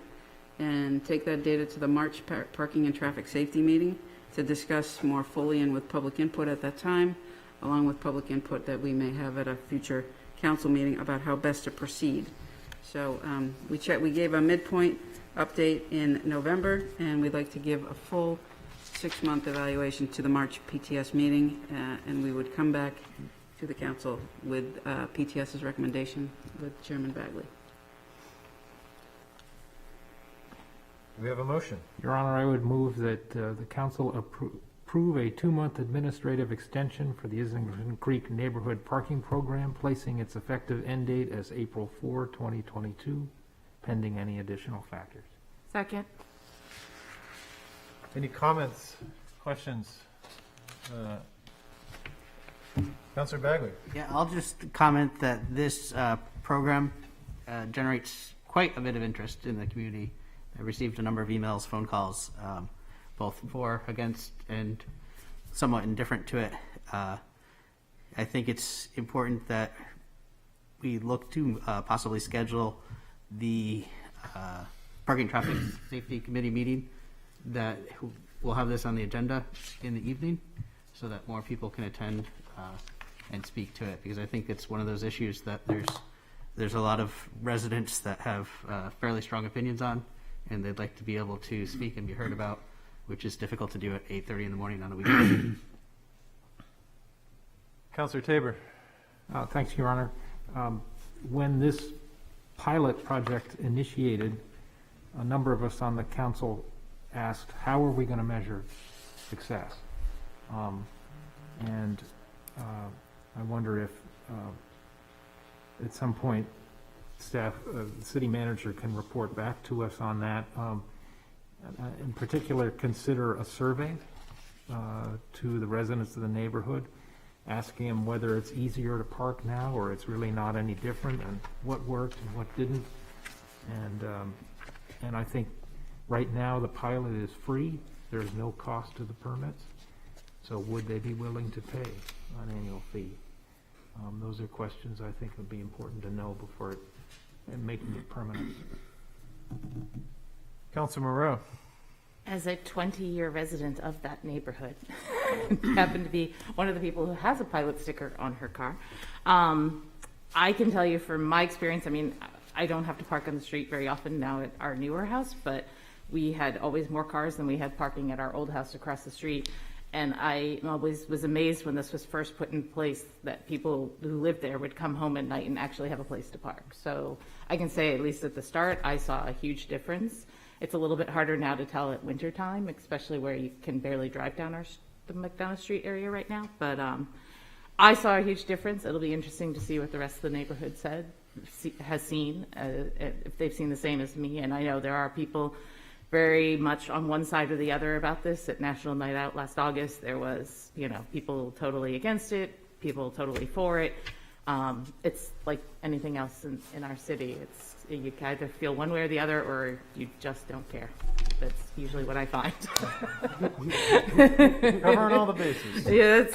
and take that data to the March Parking and Traffic Safety meeting to discuss more fully and with public input at that time, along with public input that we may have at a future council meeting about how best to proceed. So we gave a midpoint update in November, and we'd like to give a full 6-month evaluation to the March PTS meeting, and we would come back to the council with PTS's recommendation with Chairman Bagley. We have a motion. Your Honor, I would move that the council approve a 2-month administrative extension for the Islington Creek Neighborhood Parking Program, placing its effective end date as April 4, 2022, pending any additional factors. Second. Any comments, questions? Councilor Bagley. Yeah, I'll just comment that this program generates quite a bit of interest in the community. I received a number of emails, phone calls, both for, against, and somewhat indifferent to it. I think it's important that we look to possibly schedule the Parking Traffic Safety Committee meeting that we'll have this on the agenda in the evening so that more people can attend and speak to it, because I think it's one of those issues that there's a lot of residents that have fairly strong opinions on, and they'd like to be able to speak and be heard about, which is difficult to do at 8:30 in the morning on a weekend. Councilor Tabor. Thanks, Your Honor. When this pilot project initiated, a number of us on the council asked, how are we going to measure success? And I wonder if at some point staff, the city manager can report back to us on that. In particular, consider a survey to the residents of the neighborhood, asking them whether it's easier to park now or it's really not any different, and what worked and what didn't. And I think right now the pilot is free. There's no cost to the permits. So would they be willing to pay an annual fee? Those are questions I think would be important to know before making it permanent. Councilor Moreau. As a 20-year resident of that neighborhood, happen to be one of the people who has a pilot sticker on her car, I can tell you from my experience, I mean, I don't have to park on the street very often now at our newer house, but we had always more cars than we had parking at our old house across the street. And I always was amazed when this was first put in place that people who lived there would come home at night and actually have a place to park. So I can say, at least at the start, I saw a huge difference. It's a little bit harder now to tell at winter time, especially where you can barely drive down the McDonough Street area right now. But I saw a huge difference. It'll be interesting to see what the rest of the neighborhood has seen, if they've seen the same as me. And I know there are people very much on one side or the other about this. At National Night Out last August, there was, people totally against it, people totally for it. It's like anything else in our city. You either feel one way or the other, or you just don't care. That's usually what I find. Covering all the bases.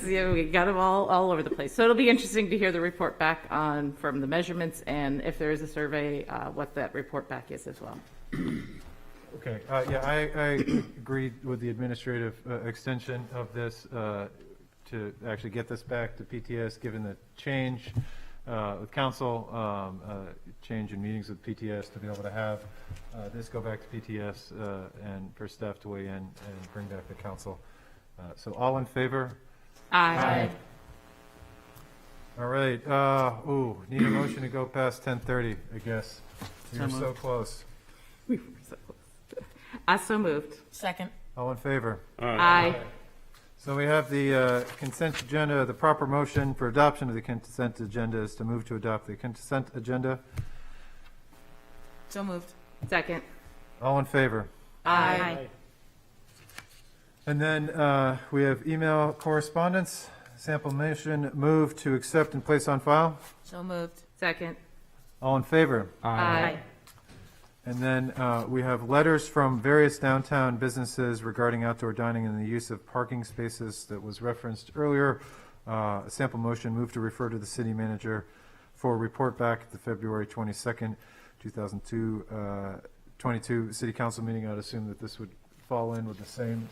Yeah, we got them all over the place. So it'll be interesting to hear the report back from the measurements, and if there is a survey, what that report back is as well. Okay, I agreed with the administrative extension of this to actually get this back to PTS, given the change with council, change in meetings with PTS, to be able to have this go back to PTS and for staff to weigh in and bring back to council. So all in favor? Aye. All right, need a motion to go past 10:30, I guess. You're so close. We were so close. So moved. Second. All in favor? Aye. So we have the consent agenda. The proper motion for adoption of the consent agenda is to move to adopt the consent agenda. So moved. Second. All in favor? Aye. And then we have email correspondence. Sample motion, move to accept and place on file. So moved. Second. All in favor? Aye. And then we have letters from various downtown businesses regarding outdoor dining and the use of parking spaces that was referenced earlier. A sample motion, move to refer to the city manager for a report back at the February 22nd, 2022 city council meeting. I'd assume that this would fall in with the same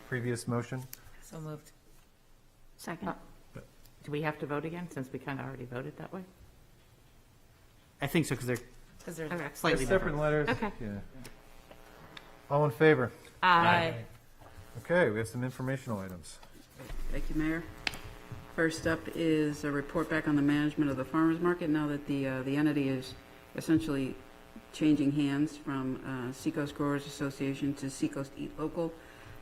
previous motion. So moved. Second. Do we have to vote again, since we kind of already voted that way? I think so, because they're slightly Separate letters. Okay. Yeah. All in favor? Aye. Okay, we have some informational items. Thank you, Mayor. First up is a report back on the management of the farmers market, now that the entity is essentially changing hands from Seacoast Growers Association to Seacoast Eat Local.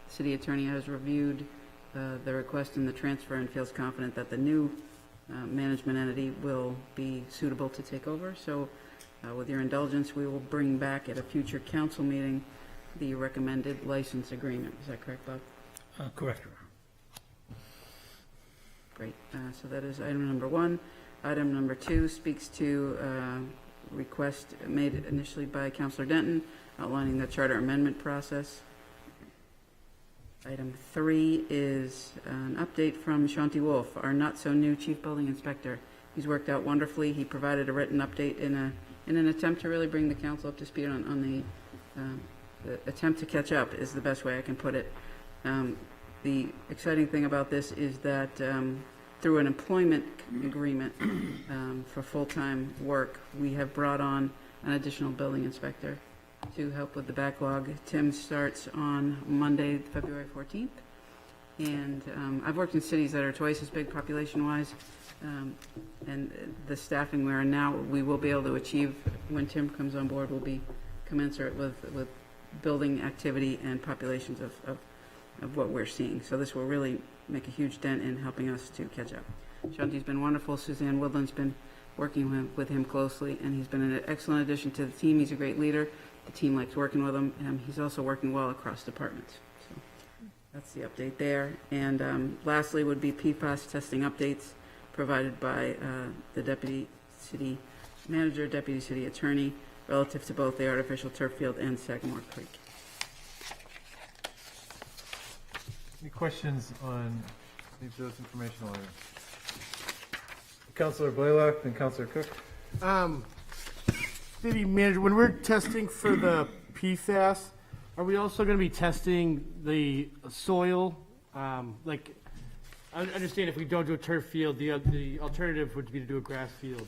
The city attorney has reviewed the request and the transfer and feels confident that the new management entity will be suitable to take over. So with your indulgence, we will bring back at a future council meeting the recommended license agreement. Is that correct, Bob? Correct. Great. So that is item number 1. Item number 2 speaks to request made initially by Councilor Denton outlining the charter amendment process. Item 3 is an update from Shanti Wolf, our not-so-new Chief Building Inspector. He's worked out wonderfully. He provided a written update in an attempt to really bring the council up to speed on the attempt to catch up is the best way I can put it. The exciting thing about this is that through an employment agreement for full-time work, we have brought on an additional building inspector to help with the backlog. Tim starts on Monday, February 14th. And I've worked in cities that are twice as big population-wise, and the staffing we are now, we will be able to achieve when Tim comes on board, will be commensurate with building activity and populations of what we're seeing. So this will really make a huge dent in helping us to catch up. Shanti's been wonderful. Suzanne Woodland's been working with him closely, and he's been an excellent addition to the team. He's a great leader. The team likes working with him, and he's also working well across departments. So that's the update there. And lastly would be PFAS testing updates provided by the Deputy City Manager, Deputy City Attorney, relative to both the artificial turf field and Sagamore Creek. Any questions on any of those informational items? Councilor Blaylock and Councilor Cook. City manager, when we're testing for the PFAS, are we also going to be testing the soil? Like, I understand if we don't do a turf field, the alternative would be to do a grass field.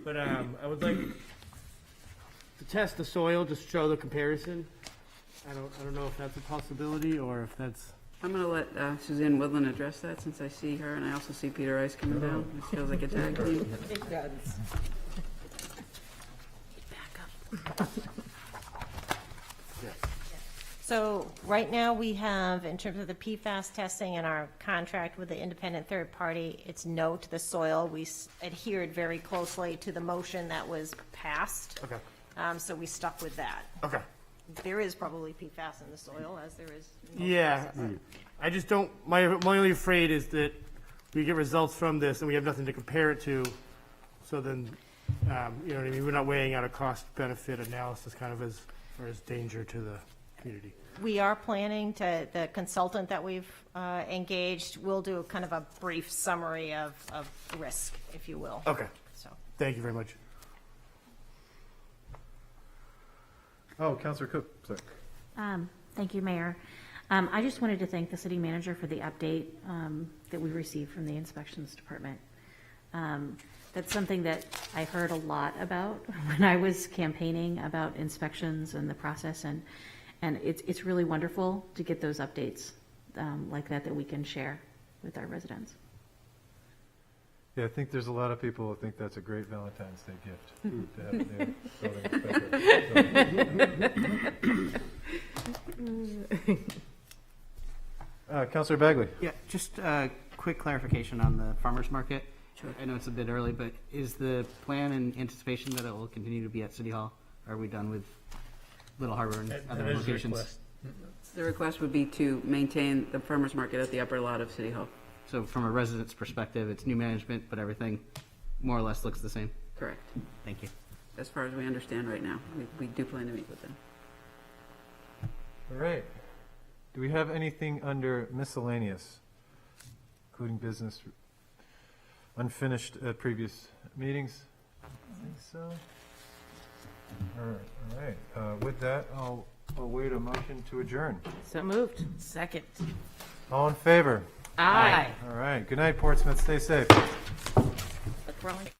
But I would like to test the soil, just show the comparison. I don't know if that's a possibility or if that's I'm going to let Suzanne Woodland address that since I see her, and I also see Peter Rice coming down. It feels like a tag team. It does. So right now we have, in terms of the PFAS testing and our contract with the independent third party, it's no to the soil. We adhered very closely to the motion that was passed. Okay. So we stuck with that. Okay. There is probably PFAS in the soil, as there is. in most Yeah, places. I just don't, my only afraid is that we get results from this and we have nothing to compare it to. So then, you know what I mean, we're not weighing out a cost-benefit analysis kind of as, or as danger to the community. We are planning to, the consultant that we've engaged will do kind of a brief summary of risk, if you will. Okay. So. Thank you very much. Oh, Counselor Cook, sorry. Thank you, Mayor. I just wanted to thank the city manager for the update that we received from the inspections department. That's something that I heard a lot about when I was campaigning about inspections and the process, and it's really wonderful to get those updates like that we can share with our residents. Yeah, I think there's a lot of people who think that's a great Valentine's Day gift to have their building inspector. Counselor Bagley. Yeah, just a quick clarification on the farmer's market. Sure. I know it's a bit early, but is the plan and anticipation that it will continue to be at City Hall? Are we done with Little Harbor and other locations? The request would be to maintain the farmer's market at the upper lot of City Hall. So from a resident's perspective, it's new management, but everything more or less looks the same? Correct. Thank you. As far as we understand right now, we do plan to meet with them. All right. Do we have anything under miscellaneous, including business unfinished at previous meetings? I think so. All right. With that, I'll await a motion to adjourn. So moved. Second. All in favor? Aye. All right. Good night, Portsmouth. Stay safe. Look, we're only-